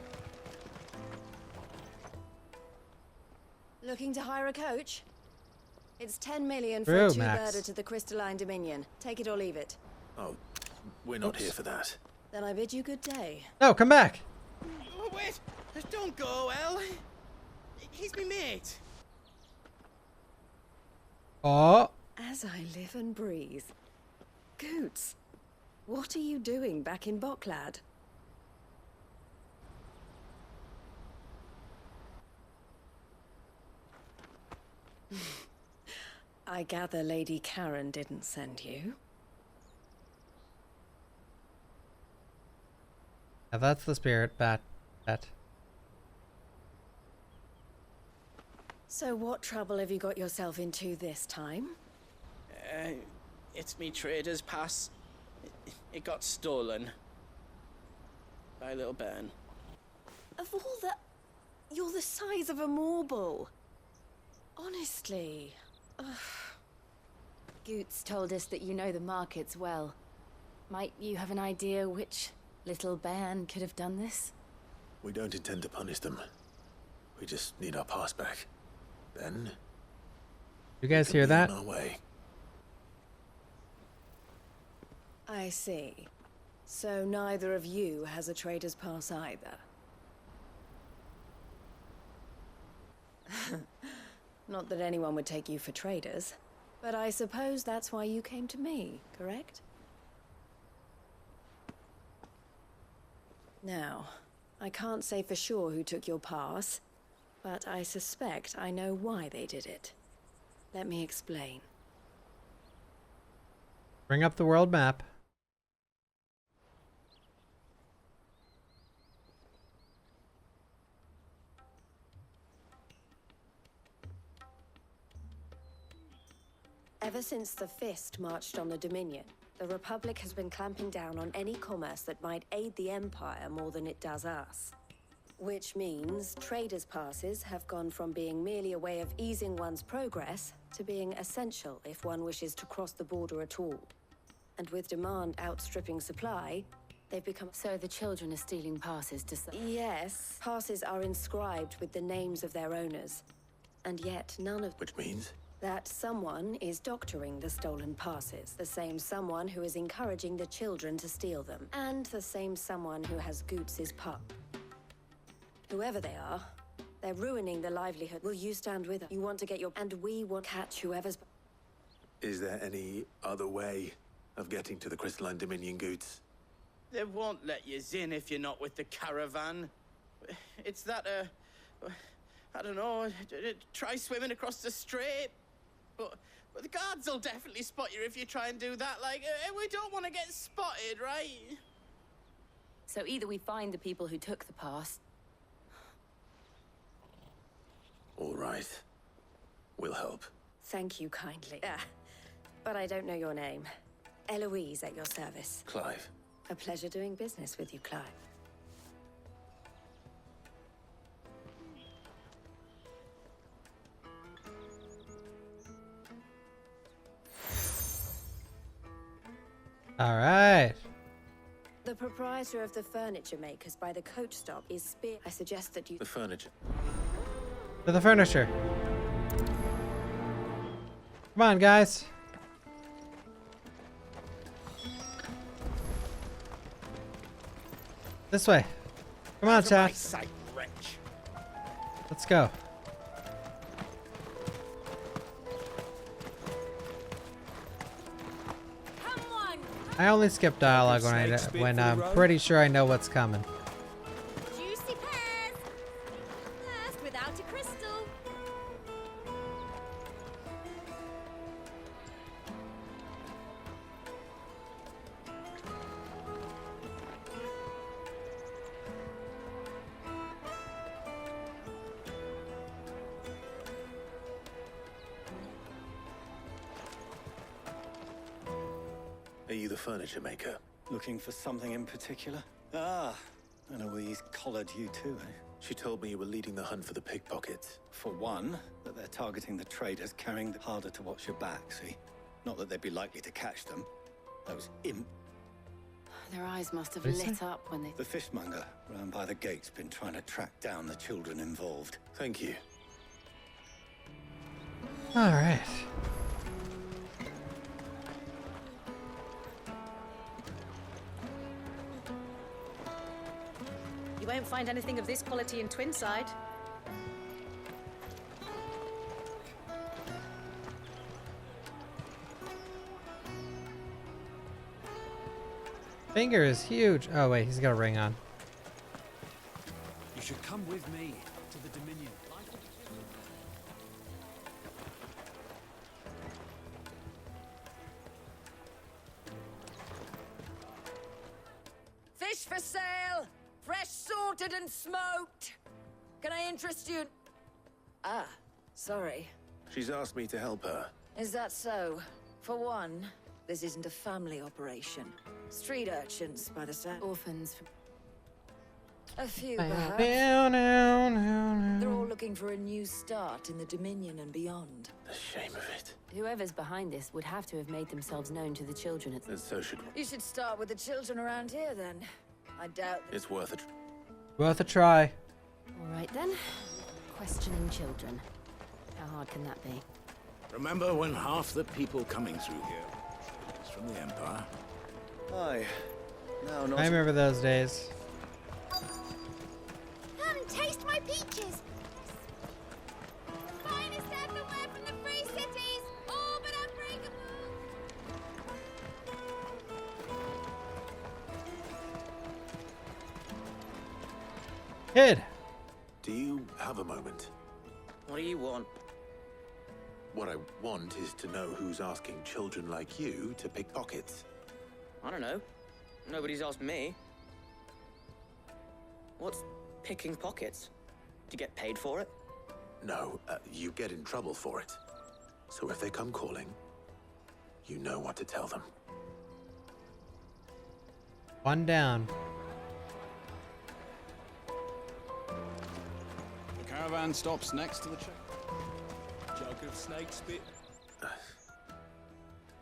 Speaker 4: Looking to hire a coach? It's 10 million
Speaker 1: True,
Speaker 4: for a
Speaker 1: Max.
Speaker 4: two-birder to the Crystalline Dominion. Take it or leave it.
Speaker 8: Oh, we're not here for that.
Speaker 4: Then I bid you good day.
Speaker 1: No, come back.
Speaker 12: Oh, wait! Don't go, El. He's me mate.
Speaker 1: Oh.
Speaker 4: As I live and breathe. Goots, what are you doing back in Boklad? I gather Lady Karen didn't send you.
Speaker 1: Yeah, that's the spirit, bat.
Speaker 4: So what trouble have you got yourself into this time?
Speaker 12: It's me trader's pass. It got stolen. By little Ben.
Speaker 4: Of all the... You're the size of a marble. Honestly. Ugh.
Speaker 21: Goots told us that you know the markets well. Might you have an idea which little bairn could have done this?
Speaker 13: We don't intend to punish them. We just need our pass back. Then...
Speaker 1: You guys hear that?
Speaker 13: On our way.
Speaker 4: I see. So neither of you has a trader's pass either. Not that anyone would take you for traders, but I suppose that's why you came to me, correct? Now, I can't say for sure who took your pass, but I suspect I know why they did it. Let me explain.
Speaker 1: Bring up the world map.
Speaker 4: Ever since the Fist marched on the Dominion, the Republic has been clamping down on any commerce that might aid the Empire more than it does us. Which means traders' passes have gone from being merely a way of easing one's progress to being essential if one wishes to cross the border at all. And with demand outstripping supply, they've become...
Speaker 21: So the children are stealing passes to...
Speaker 4: Yes, passes are inscribed with the names of their owners. And yet none of...
Speaker 13: Which means?
Speaker 4: That someone is doctoring the stolen passes. The same someone who is encouraging the children to steal them. And the same someone who has Goots' pup. Whoever they are, they're ruining the livelihood. Will you stand with us? You want to get your... And we will catch whoever's...
Speaker 13: Is there any other way of getting to the Crystalline Dominion, Goots?
Speaker 12: They won't let you in if you're not with the caravan. It's that, I don't know, try swimming across the strait. But the guards will definitely spot you if you try and do that. Like, we don't want to get spotted, right?
Speaker 21: So either we find the people who took the pass...
Speaker 13: All right. We'll help.
Speaker 4: Thank you kindly. But I don't know your name. Eloise at your service.
Speaker 13: Clive.
Speaker 4: A pleasure doing business with you, Clive.
Speaker 1: All right.
Speaker 4: The proprietor of the furniture makers by the coach stop is Spear. I suggest that you...
Speaker 13: The furniture.
Speaker 1: To the furniture. Come on, guys. This way. Come on, chat. Let's go. I only skip dialogue when I'm pretty sure I know what's coming.
Speaker 7: Juicy pears! First without a crystal.
Speaker 13: Are you the furniture maker?
Speaker 17: Looking for something in particular? Ah, Eloise collared you too, eh?
Speaker 13: She told me you were leading the hunt for the pickpockets.
Speaker 17: For one, that they're targeting the traders carrying the harder to watch your back, see? Not that they'd be likely to catch them. Those imp...
Speaker 21: Their eyes must have
Speaker 1: What is
Speaker 21: lit
Speaker 1: that?
Speaker 21: up when they...
Speaker 17: The fishmonger round by the gate's been trying to track down the children involved.
Speaker 13: Thank you.
Speaker 1: All right.
Speaker 6: You won't find anything of this quality in Twinside.
Speaker 1: Finger is huge. Oh wait, he's got a ring on.
Speaker 5: You should come with me to the Dominion.
Speaker 16: Fish for sale! Fresh sorted and smoked! Can I interest you? Ah, sorry.
Speaker 13: She's asked me to help her.
Speaker 16: Is that so? For one, this isn't a family operation. Street urchins, by the sound.
Speaker 21: Orphans.
Speaker 16: A few,
Speaker 1: Down,
Speaker 16: perhaps.
Speaker 1: down, down.
Speaker 16: They're all looking for a new start in the Dominion and beyond.
Speaker 11: The shame of it.
Speaker 21: Whoever's behind this would have to have made themselves known to the children at
Speaker 11: And so should we.
Speaker 16: You should start with the children around here, then. I doubt
Speaker 11: It's worth it.
Speaker 1: Worth a try.
Speaker 21: All right then. Questioning children. How hard can that be?
Speaker 9: Remember when half the people coming through here is from the Empire?
Speaker 17: Aye. No, not.
Speaker 1: I remember those days.
Speaker 7: Come taste my peaches. The finest everywhere from the free cities, all but unbreakable.
Speaker 1: Kid.
Speaker 13: Do you have a moment?
Speaker 12: What do you want?
Speaker 13: What I want is to know who's asking children like you to pick pockets.
Speaker 12: I don't know. Nobody's asked me. What's picking pockets? Do you get paid for it?
Speaker 13: No, you get in trouble for it. So if they come calling, you know what to tell them.
Speaker 1: One down.
Speaker 20: The caravan stops next to the check. Jug of snake spit.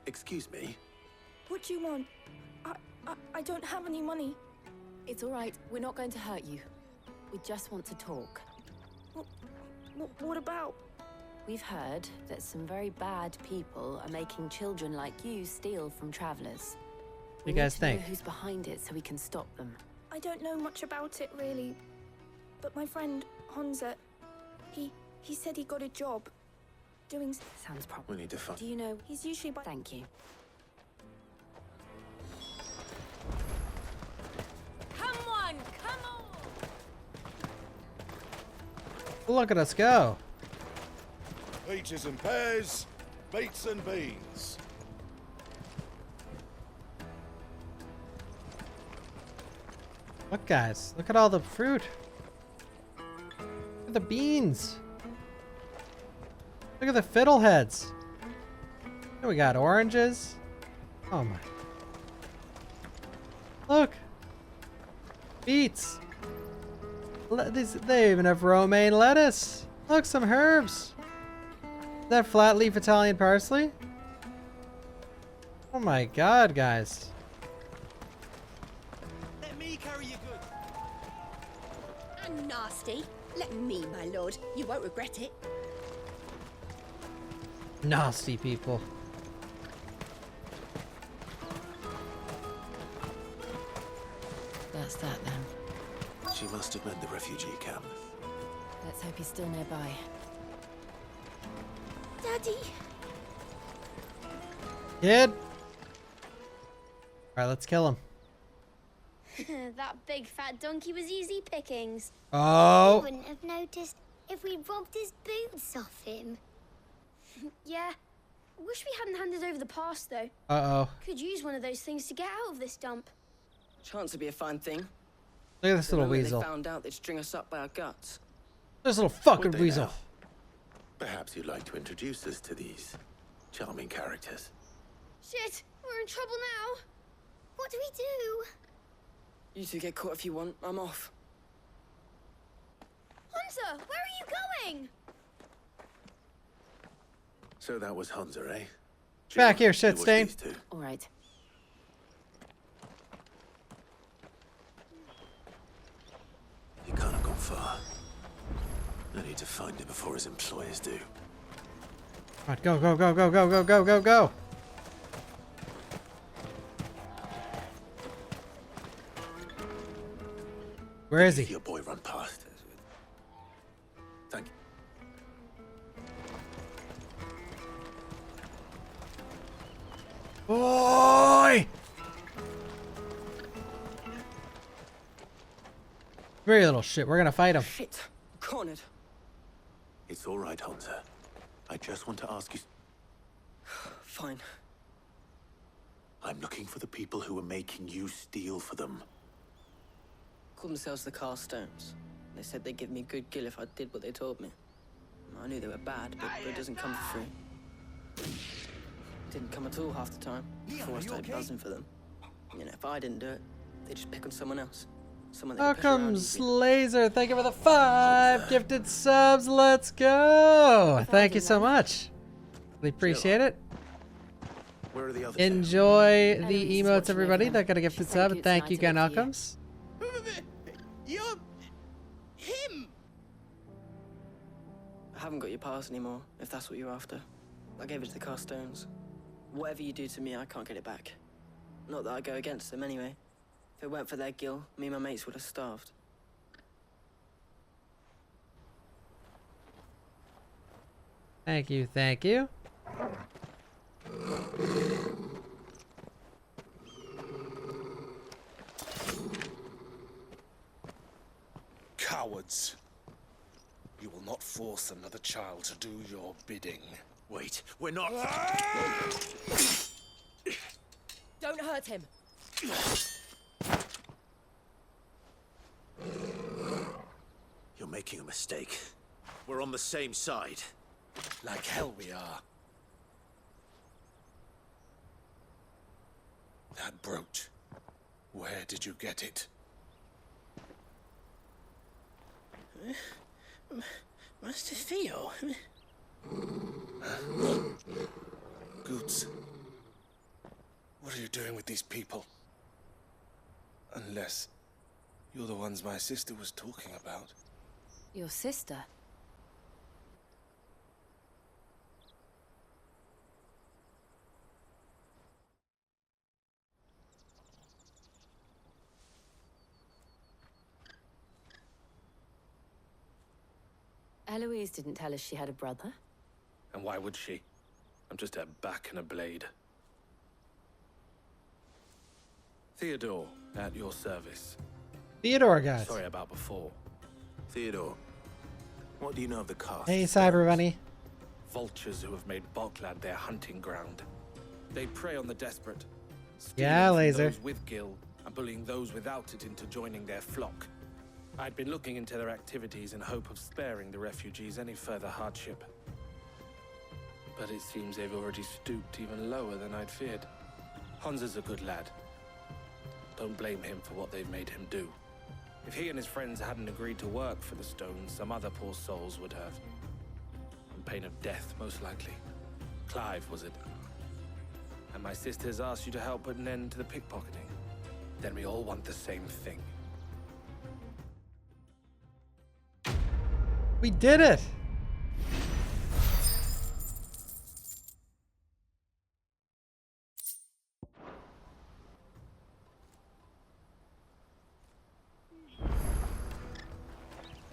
Speaker 13: Excuse me?
Speaker 23: What do you want? I don't have any money.
Speaker 21: It's all right. We're not going to hurt you. We just want to talk.
Speaker 23: What about?
Speaker 21: We've heard that some very bad people are making children like you steal from travelers.
Speaker 1: You guys think?
Speaker 21: Know who's behind it so we can stop them.
Speaker 23: I don't know much about it, really. But my friend, Honza, he said he got a job doing...
Speaker 21: Sounds proper.
Speaker 13: We need to find...
Speaker 21: Do you know...
Speaker 23: He's usually by...
Speaker 21: Thank you.
Speaker 16: Come on, come on!
Speaker 1: Look at us go.
Speaker 24: Peaches and pears, beets and beans.
Speaker 1: Look, guys. Look at all the fruit. Look at the beans. Look at the fiddleheads. And we got oranges. Oh my. Look. Beets. They even have romaine lettuce. Look, some herbs. Is that flat leaf Italian parsley? Oh my god, guys.
Speaker 5: Let me carry your goods.
Speaker 7: And nasty. Let me, my lord. You won't regret it.
Speaker 1: Nasty people.
Speaker 21: That's that then.
Speaker 13: She must have meant the refugee camp.
Speaker 21: Let's hope he's still nearby.
Speaker 7: Daddy.
Speaker 1: Kid. Alright, let's kill him.
Speaker 7: That big fat donkey was easy pickings.
Speaker 1: Oh.
Speaker 7: You wouldn't have noticed if we robbed his boots off him.
Speaker 25: Yeah. Wish we hadn't handed over the pass, though.
Speaker 1: Uh-oh.
Speaker 25: Could use one of those things to get out of this dump.
Speaker 12: Chance would be a fine thing.
Speaker 1: Look at this little
Speaker 12: Remember
Speaker 1: weasel.
Speaker 12: They found out they'd string us up by our guts.
Speaker 1: This little fucking
Speaker 13: Would they
Speaker 1: weasel.
Speaker 13: now? Perhaps you'd like to introduce us to these charming characters.
Speaker 25: Shit, we're in trouble now.
Speaker 7: What do we do?
Speaker 12: You two get caught if you want. I'm off.
Speaker 25: Hunter, where are you going?
Speaker 13: So that was Hunza, eh?
Speaker 1: Back here,
Speaker 13: It
Speaker 1: shit
Speaker 13: was
Speaker 1: stain.
Speaker 13: these two.
Speaker 21: All right.
Speaker 13: He can't have gone far. I need to find him before his employers do.
Speaker 1: Alright, go, go, go, go, go, go, go, go, go. Where is he?
Speaker 13: Your boy run past. Thank you.
Speaker 1: Boy! Very little shit. We're gonna fight him.
Speaker 2: Shit. Cornered.
Speaker 13: It's all right, Hunter. I just want to ask you.
Speaker 2: Fine.
Speaker 13: I'm looking for the people who are making you steal for them.
Speaker 2: Called themselves the Carstones. They said they'd give me good gill if I did what they told me. I knew they were bad, but it doesn't come for free. Didn't come at all half the time, before I started buzzing for them. You know, if I didn't do it, they'd just pick on someone else. Someone they
Speaker 1: How
Speaker 2: could push around
Speaker 1: comes
Speaker 2: easy.
Speaker 1: Laser? Thank you for the 5 gifted subs. Let's go. Thank you so much. We appreciate it.
Speaker 13: Where are the others?
Speaker 1: Enjoy the emotes, everybody. That got a gifted sub. And thank you, Gun Outcomes.
Speaker 12: You're him.
Speaker 2: I haven't got your pass anymore, if that's what you're after. I gave it to the Carstones. Whatever you do to me, I can't get it back. Not that I go against them anyway. If it weren't for their gill, me and my mates would have starved.
Speaker 1: Thank you, thank you.
Speaker 20: Cowards. You will not force another child to do your bidding.
Speaker 13: Wait, we're not.
Speaker 16: Don't hurt him.
Speaker 13: You're making a mistake. We're on the same side.
Speaker 20: Like hell we are. That brooch. Where did you get it?
Speaker 12: Master Theo.
Speaker 20: Goots. What are you doing with these people? Unless you're the ones my sister was talking about.
Speaker 15: Your sister? Eloise didn't tell us she had a brother.
Speaker 20: And why would she? I'm just a back and a blade. Theodore, at your service.
Speaker 1: Theodore, guys.
Speaker 20: Sorry about before.
Speaker 13: Theodore, what do you know of the cast?
Speaker 1: Hey, Cyber Bunny.
Speaker 20: Vultures who have made Bokland their hunting ground. They prey on the desperate.
Speaker 1: Yeah,
Speaker 20: stealing from
Speaker 1: Laser.
Speaker 20: those with gil and bullying those without it into joining their flock. I'd been looking into their activities in hope of sparing the refugees any further hardship. But it seems they've already stooped even lower than I'd feared. Hansa's a good lad. Don't blame him for what they've made him do. If he and his friends hadn't agreed to work for the Stones, some other poor souls would have. On pain of death, most likely. Clive, was it? And my sisters asked you to help put an end to the pickpocketing. Then we all want the same thing.
Speaker 1: We did it.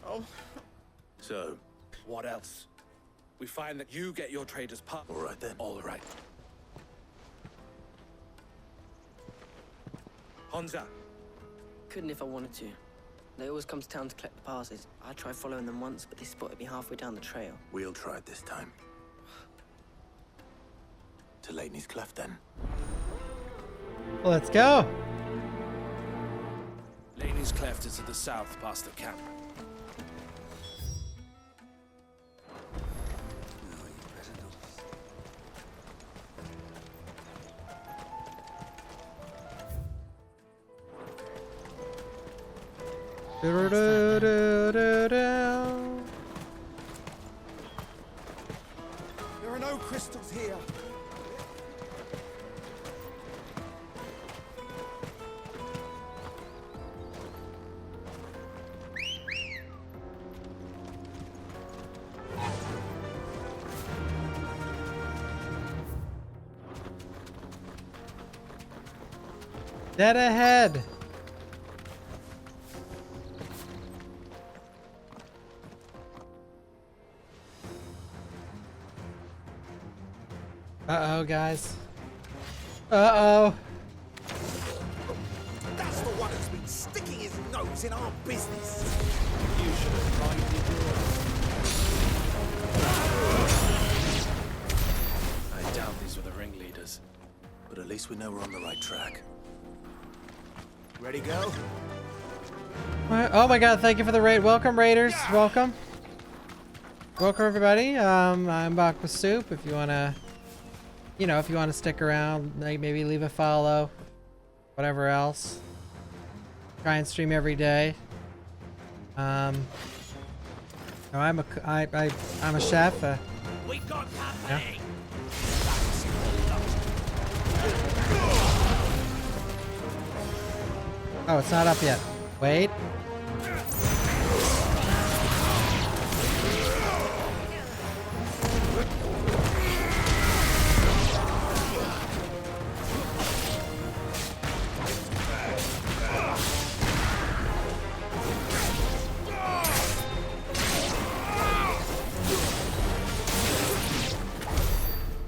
Speaker 12: Oh.
Speaker 13: So,
Speaker 20: what else? We find that you get your trader's part.
Speaker 13: all right then.
Speaker 20: All right. Hansa.
Speaker 2: Couldn't if I wanted to. They always come to town to collect the passes. I tried following them once, but they spotted me halfway down the trail.
Speaker 13: We'll try it this time. To Laney's Cleft then.
Speaker 1: Let's go.
Speaker 20: Laney's Cleft is to the south past the camp.
Speaker 19: There are no crystals here.
Speaker 1: Dead ahead. Uh-oh, guys. Uh-oh.
Speaker 8: That's the one who's been sticking his nose in our business.
Speaker 20: You should have minded yours. I doubt these were the ringleaders.
Speaker 13: But at least we know we're on the right track.
Speaker 8: Ready, go?
Speaker 1: Alright, oh my god, thank you for the raid. Welcome, raiders. Welcome. Welcome, everybody. I'm Bawkbasoup. If you want to, you know, if you want to stick around, like maybe leave a follow. Whatever else. Try and stream every day. No, I'm a chef.
Speaker 8: We got
Speaker 1: Yeah. Oh, it's not up yet. Wait.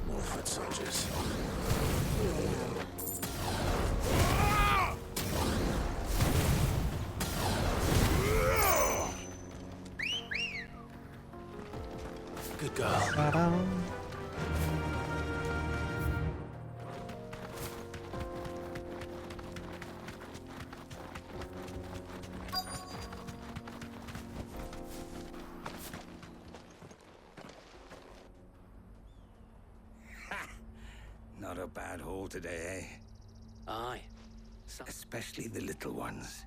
Speaker 13: More foot soldiers. Good girl.
Speaker 1: Ta-dam.
Speaker 19: Not a bad haul today, eh?
Speaker 3: Aye.
Speaker 19: Especially the little ones.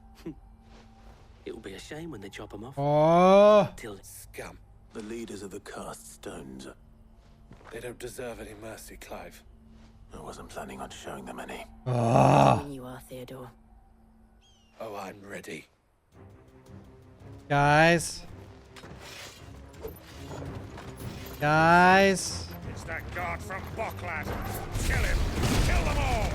Speaker 3: It will be a shame when they chop them off.
Speaker 1: Oh.
Speaker 3: Till
Speaker 13: Scum. The leaders of the cast stones.
Speaker 20: They don't deserve any mercy, Clive.
Speaker 13: I wasn't planning on showing them any.
Speaker 1: Oh.
Speaker 21: You are, Theodore.
Speaker 20: Oh, I'm ready.
Speaker 1: Guys. Guys.
Speaker 10: It's that guard from Bockland. Kill him! Kill them all!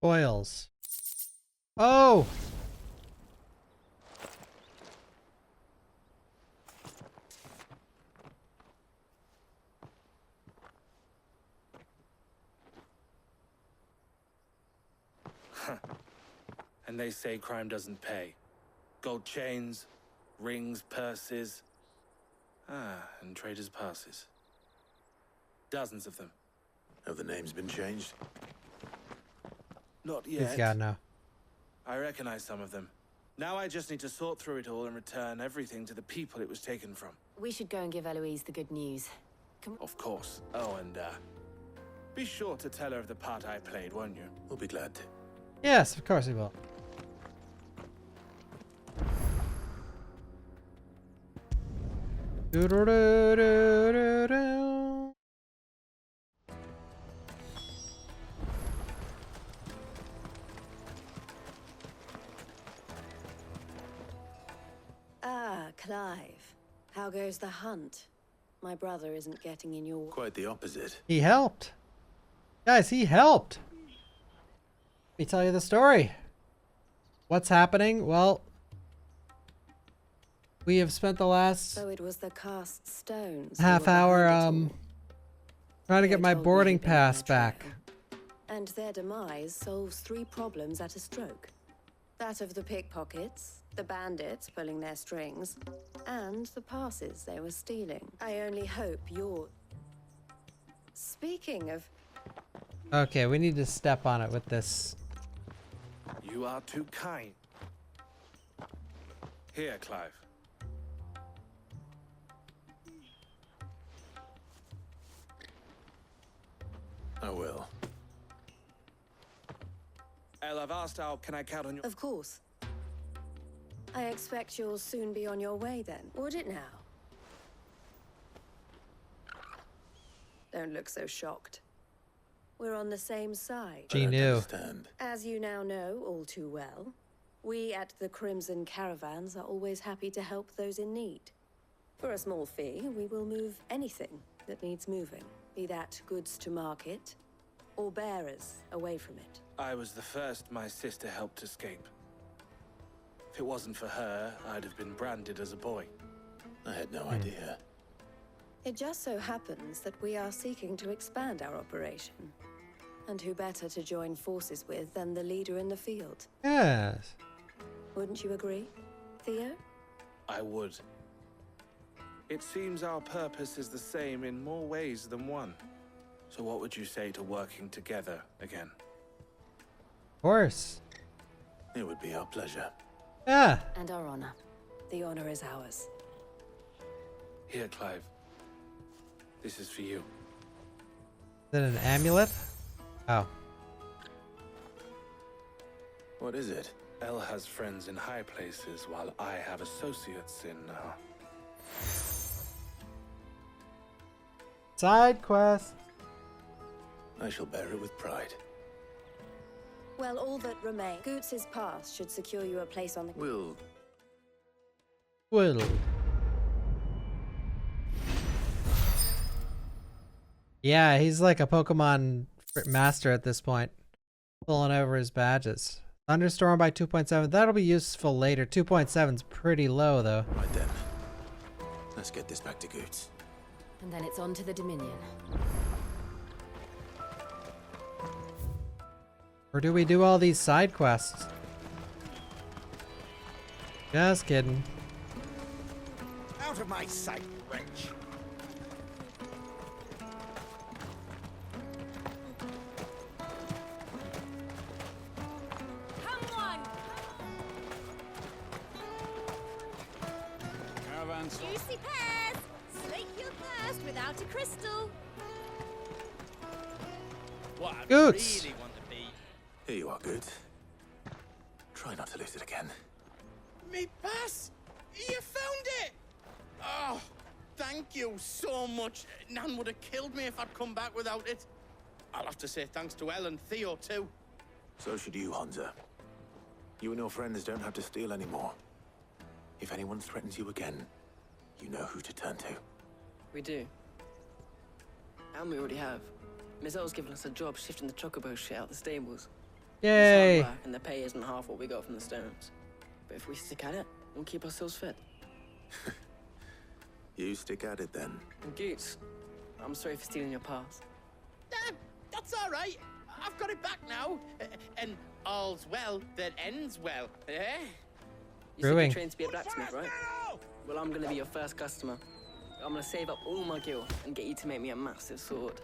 Speaker 1: Oils. Oh!
Speaker 20: And they say crime doesn't pay. Gold chains, rings, purses. And traders' passes. Dozens of them.
Speaker 13: Have the names been changed?
Speaker 20: Not yet.
Speaker 1: He's got no.
Speaker 20: I recognize some of them. Now I just need to sort through it all and return everything to the people it was taken from.
Speaker 21: We should go and give Eloise the good news.
Speaker 20: Of course. Oh, and be sure to tell her of the part I played, won't you?
Speaker 13: We'll be glad to.
Speaker 1: Yes, of course he will. Do-do-do-do-do-do.
Speaker 4: Ah, Clive. How goes the hunt?
Speaker 16: my brother isn't getting in your way.
Speaker 13: Quite the opposite.
Speaker 1: He helped. Guys, he helped. Let me tell you the story. What's happening? Well, we have spent the last
Speaker 16: So it was the cast stones.
Speaker 1: half hour trying to get my boarding pass back.
Speaker 16: And their demise solves 3 problems at a stroke. That of the pickpockets, the bandits pulling their strings, and the passes they were stealing. I only hope you're... Speaking of...
Speaker 1: Okay, we need to step on it with this.
Speaker 20: You are too kind. Here, Clive.
Speaker 13: I will.
Speaker 20: Elle, I've asked how can I count on you?
Speaker 16: Of course. I expect you'll soon be on your way then, would it now? Don't look so shocked. We're on the same side.
Speaker 1: She knew.
Speaker 16: As you now know all too well, we at the Crimson Caravans are always happy to help those in need. For a small fee, we will move anything that needs moving, be that goods to market or bearers away from it.
Speaker 20: I was the first my sister helped escape. If it wasn't for her, I'd have been branded as a boy.
Speaker 13: I had no idea.
Speaker 16: It just so happens that we are seeking to expand our operation. And who better to join forces with than the leader in the field?
Speaker 1: Yes.
Speaker 16: Wouldn't you agree, Theo?
Speaker 20: I would. It seems our purpose is the same in more ways than one. So what would you say to working together again?
Speaker 1: Of course.
Speaker 13: It would be our pleasure.
Speaker 1: Yeah.
Speaker 16: And our honor. The honor is ours.
Speaker 20: Here, Clive. This is for you.
Speaker 1: Is it an amulet? Oh.
Speaker 13: What is it?
Speaker 20: Elle has friends in high places, while I have associates in,
Speaker 1: Side quest.
Speaker 13: I shall bear it with pride.
Speaker 16: Well, all that remains. Goots' pass should secure you a place on the...
Speaker 1: Will. Yeah, he's like a Pokemon master at this point. Pulling over his badges. Thunderstorm by 2.7. That'll be useful later. 2.7's pretty low, though.
Speaker 13: Right then. Let's get this back to Goots.
Speaker 15: And then it's on to the Dominion.
Speaker 1: Or do we do all these side quests? Just kidding.
Speaker 10: Out of my sight, wretch.
Speaker 7: Come on!
Speaker 10: Caravans.
Speaker 7: Juicy pears! Slake your thirst without a crystal.
Speaker 12: What I
Speaker 1: Goots.
Speaker 12: really want to be.
Speaker 13: Here you are, Goots. Try not to lose it again.
Speaker 12: Me pass! You found it! Oh, thank you so much. Nan would have killed me if I'd come back without it. I'll have to say thanks to Elle and Theo, too.
Speaker 13: So should you, Hansa. You and your friends don't have to steal anymore. If anyone threatens you again, you know who to turn to.
Speaker 2: We do. And we already have. Miss L's given us a job shifting the chocobo shit out the stables.
Speaker 1: Yay!
Speaker 2: It's hard work, and the pay isn't half what we got from the stones. But if we stick at it, we'll keep ourselves fit.
Speaker 13: You stick at it then.
Speaker 2: And Goots, I'm sorry for stealing your pass.
Speaker 12: That's all right. I've got it back now. And all's well that ends well, eh?
Speaker 2: You said
Speaker 1: Brewing.
Speaker 2: you're trained to be a blacksmith, right? Well, I'm gonna be your first customer. I'm gonna save up all my gil and get you to make me a massive sword.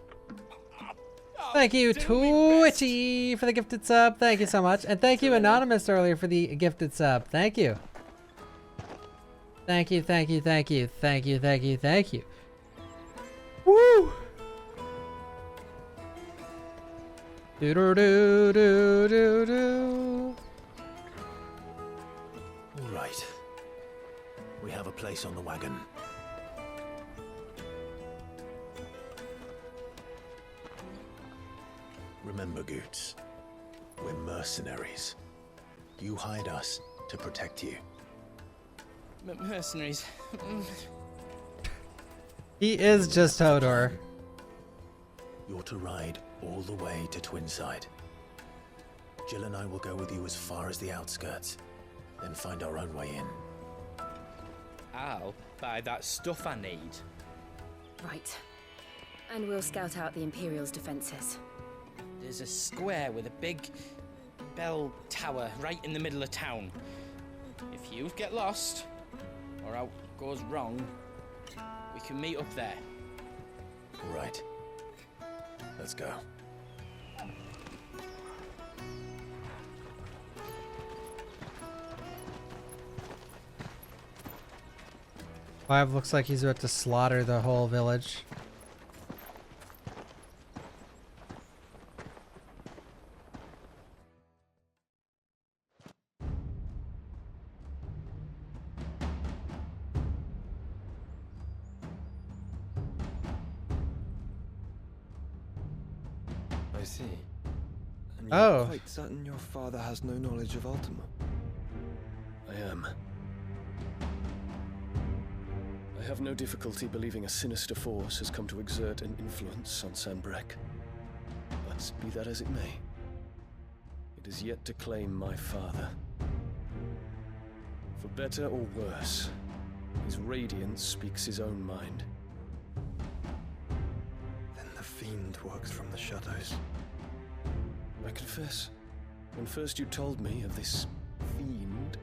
Speaker 1: Thank you, Twitchy, for the gifted sub. Thank you so much. And thank you, Anonymous, earlier for the gifted sub. Thank you. Thank you, thank you, thank you, thank you, thank you, thank you. Woo! Do do do do do do.
Speaker 13: All right. We have a place on the wagon. Remember, Goots, we're mercenaries. You hired us to protect you.
Speaker 12: Mercenaries.
Speaker 1: He is just Hodor.
Speaker 13: You're to ride all the way to Twinside. Jill and I will go with you as far as the outskirts, then find our own way in.
Speaker 6: I'll buy that stuff I need.
Speaker 21: Right. And we'll scout out the Imperial's defenses.
Speaker 6: There's a square with a big bell tower right in the middle of town. If you get lost, or out goes wrong, we can meet up there.
Speaker 13: Right. Let's go.
Speaker 1: Five looks like he's about to slaughter the whole village.
Speaker 11: I see. And
Speaker 1: Oh.
Speaker 11: you're quite certain your father has no knowledge of Ultima?
Speaker 14: I am. I have no difficulty believing a sinister force has come to exert an influence on Sanbreque. But be that as it may, it is yet to claim my father. For better or worse, his radiance speaks his own mind.
Speaker 11: Then the fiend works from the shadows.
Speaker 14: I confess, when first you told me of this fiend,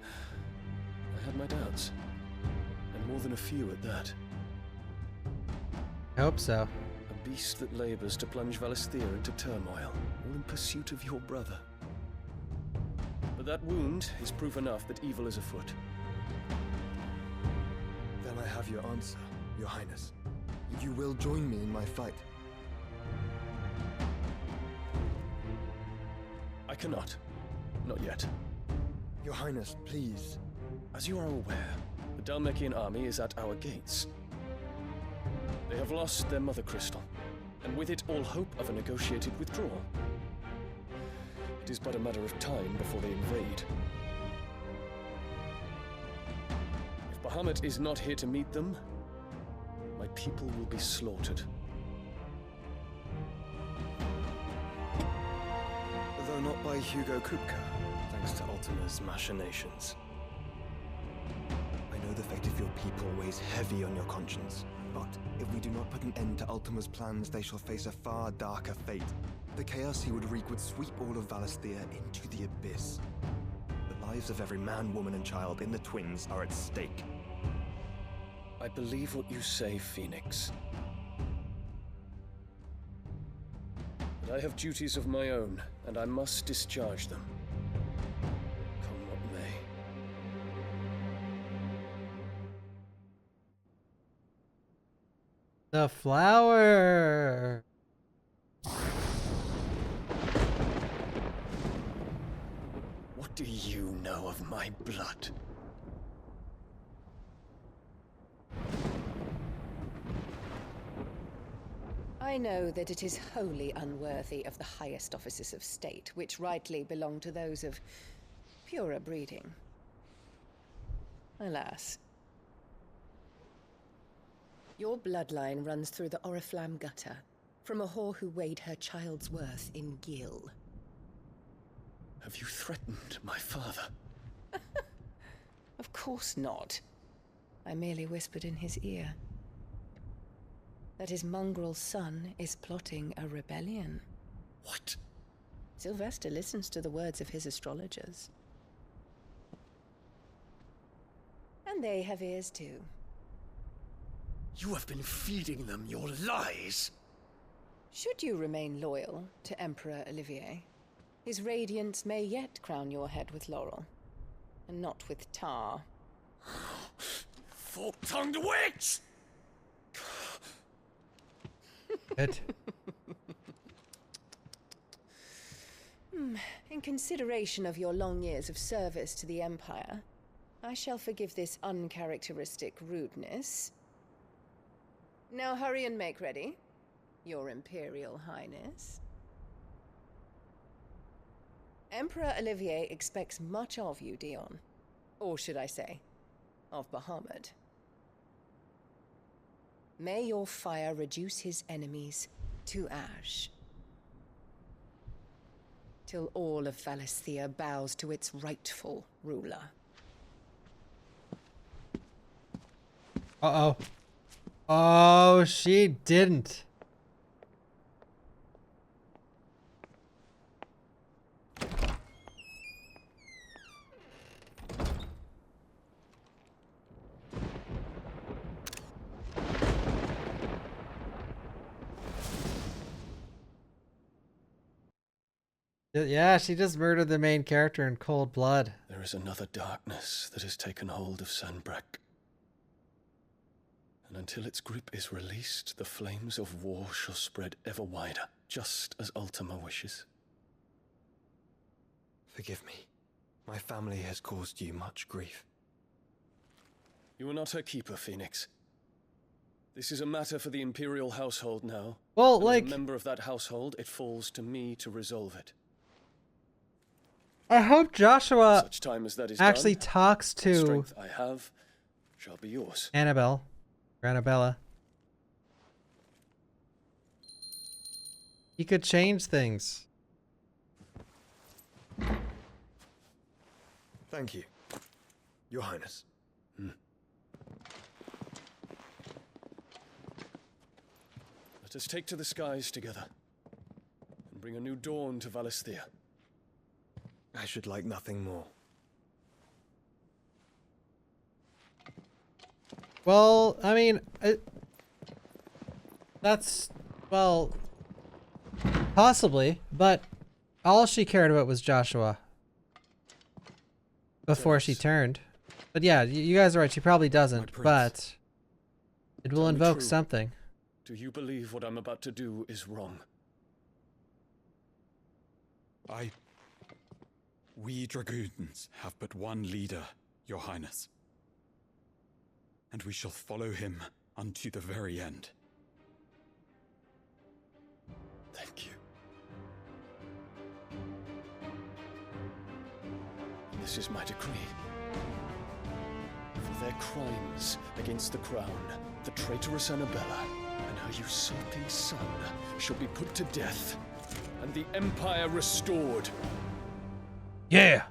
Speaker 14: I had my doubts. And more than a few at that.
Speaker 1: I hope so.
Speaker 14: A beast that labors to plunge Valisthea into turmoil, all in pursuit of your brother. But that wound is proof enough that evil is afoot.
Speaker 11: Then I have your answer, Your Highness. You will join me in my fight.
Speaker 14: I cannot. Not yet.
Speaker 11: Your Highness, please.
Speaker 14: As you are aware, the Dhalmekian army is at our gates. They have lost their mother crystal, and with it all hope of a negotiated withdrawal. It is but a matter of time before they invade. If Bahamut is not here to meet them, my people will be slaughtered.
Speaker 11: Though not by Hugo Kupka, thanks to Ultima's machinations. I know the fate of your people weighs heavy on your conscience, but if we do not put an end to Ultima's plans, they shall face a far darker fate. The chaos he would wreak would sweep all of Valisthea into the abyss. The lives of every man, woman, and child in the Twins are at stake.
Speaker 14: I believe what you say, Phoenix. But I have duties of my own, and I must discharge them. Come what may.
Speaker 1: The flower.
Speaker 14: What do you know of my blood?
Speaker 4: I know that it is wholly unworthy of the highest offices of state, which rightly belong to those of purer breeding. Alas. Your bloodline runs through the Oriflamme gutter, from a whore who weighed her child's worth in gil.
Speaker 14: Have you threatened my father?
Speaker 4: Of course not. I merely whispered in his ear that his mongrel son is plotting a rebellion.
Speaker 14: What?
Speaker 4: Sylvester listens to the words of his astrologers. And they have ears too.
Speaker 14: You have been feeding them your lies!
Speaker 4: Should you remain loyal to Emperor Olivier, his radiance may yet crown your head with laurel, and not with tar.
Speaker 14: Fork-tongued witch!
Speaker 1: It.
Speaker 4: In consideration of your long years of service to the Empire, I shall forgive this uncharacteristic rudeness. Now hurry and make ready, Your Imperial Highness. Emperor Olivier expects much of you, Dion. Or should I say, of Bahamut. May your fire reduce his enemies to ash. Till all of Valisthea bows to its rightful ruler.
Speaker 1: Uh-oh. Oh, she didn't. Yeah, she just murdered the main character in cold blood.
Speaker 14: There is another darkness that has taken hold of Sanbreque. And until its grip is released, the flames of war shall spread ever wider, just as Ultima wishes.
Speaker 11: Forgive me. My family has caused you much grief.
Speaker 14: You are not her keeper, Phoenix. This is a matter for the Imperial household now.
Speaker 1: Well,
Speaker 14: and
Speaker 1: like,
Speaker 14: as a member of that household, it falls to me to resolve it.
Speaker 1: I hope Joshua
Speaker 14: Such time as that is
Speaker 1: actually
Speaker 14: done,
Speaker 1: talks
Speaker 14: what
Speaker 1: to
Speaker 14: strength I have shall be yours.
Speaker 1: Annabelle, or Annabella. He could change things.
Speaker 11: Thank you, Your Highness.
Speaker 14: Let us take to the skies together and bring a new dawn to Valisthea.
Speaker 11: I should like nothing more.
Speaker 1: Well, I mean, that's, well, possibly, but all she cared about was Joshua before she turned. But yeah, you guys are right, she probably doesn't, but it will invoke something.
Speaker 14: Do you believe what I'm about to do is wrong?
Speaker 5: We dragoons have but one leader, Your Highness. And we shall follow him unto the very end.
Speaker 14: Thank you. This is my decree. For their crimes against the crown, the traitorous Annabella and her usurping son shall be put to death, and the Empire restored.
Speaker 1: Yeah!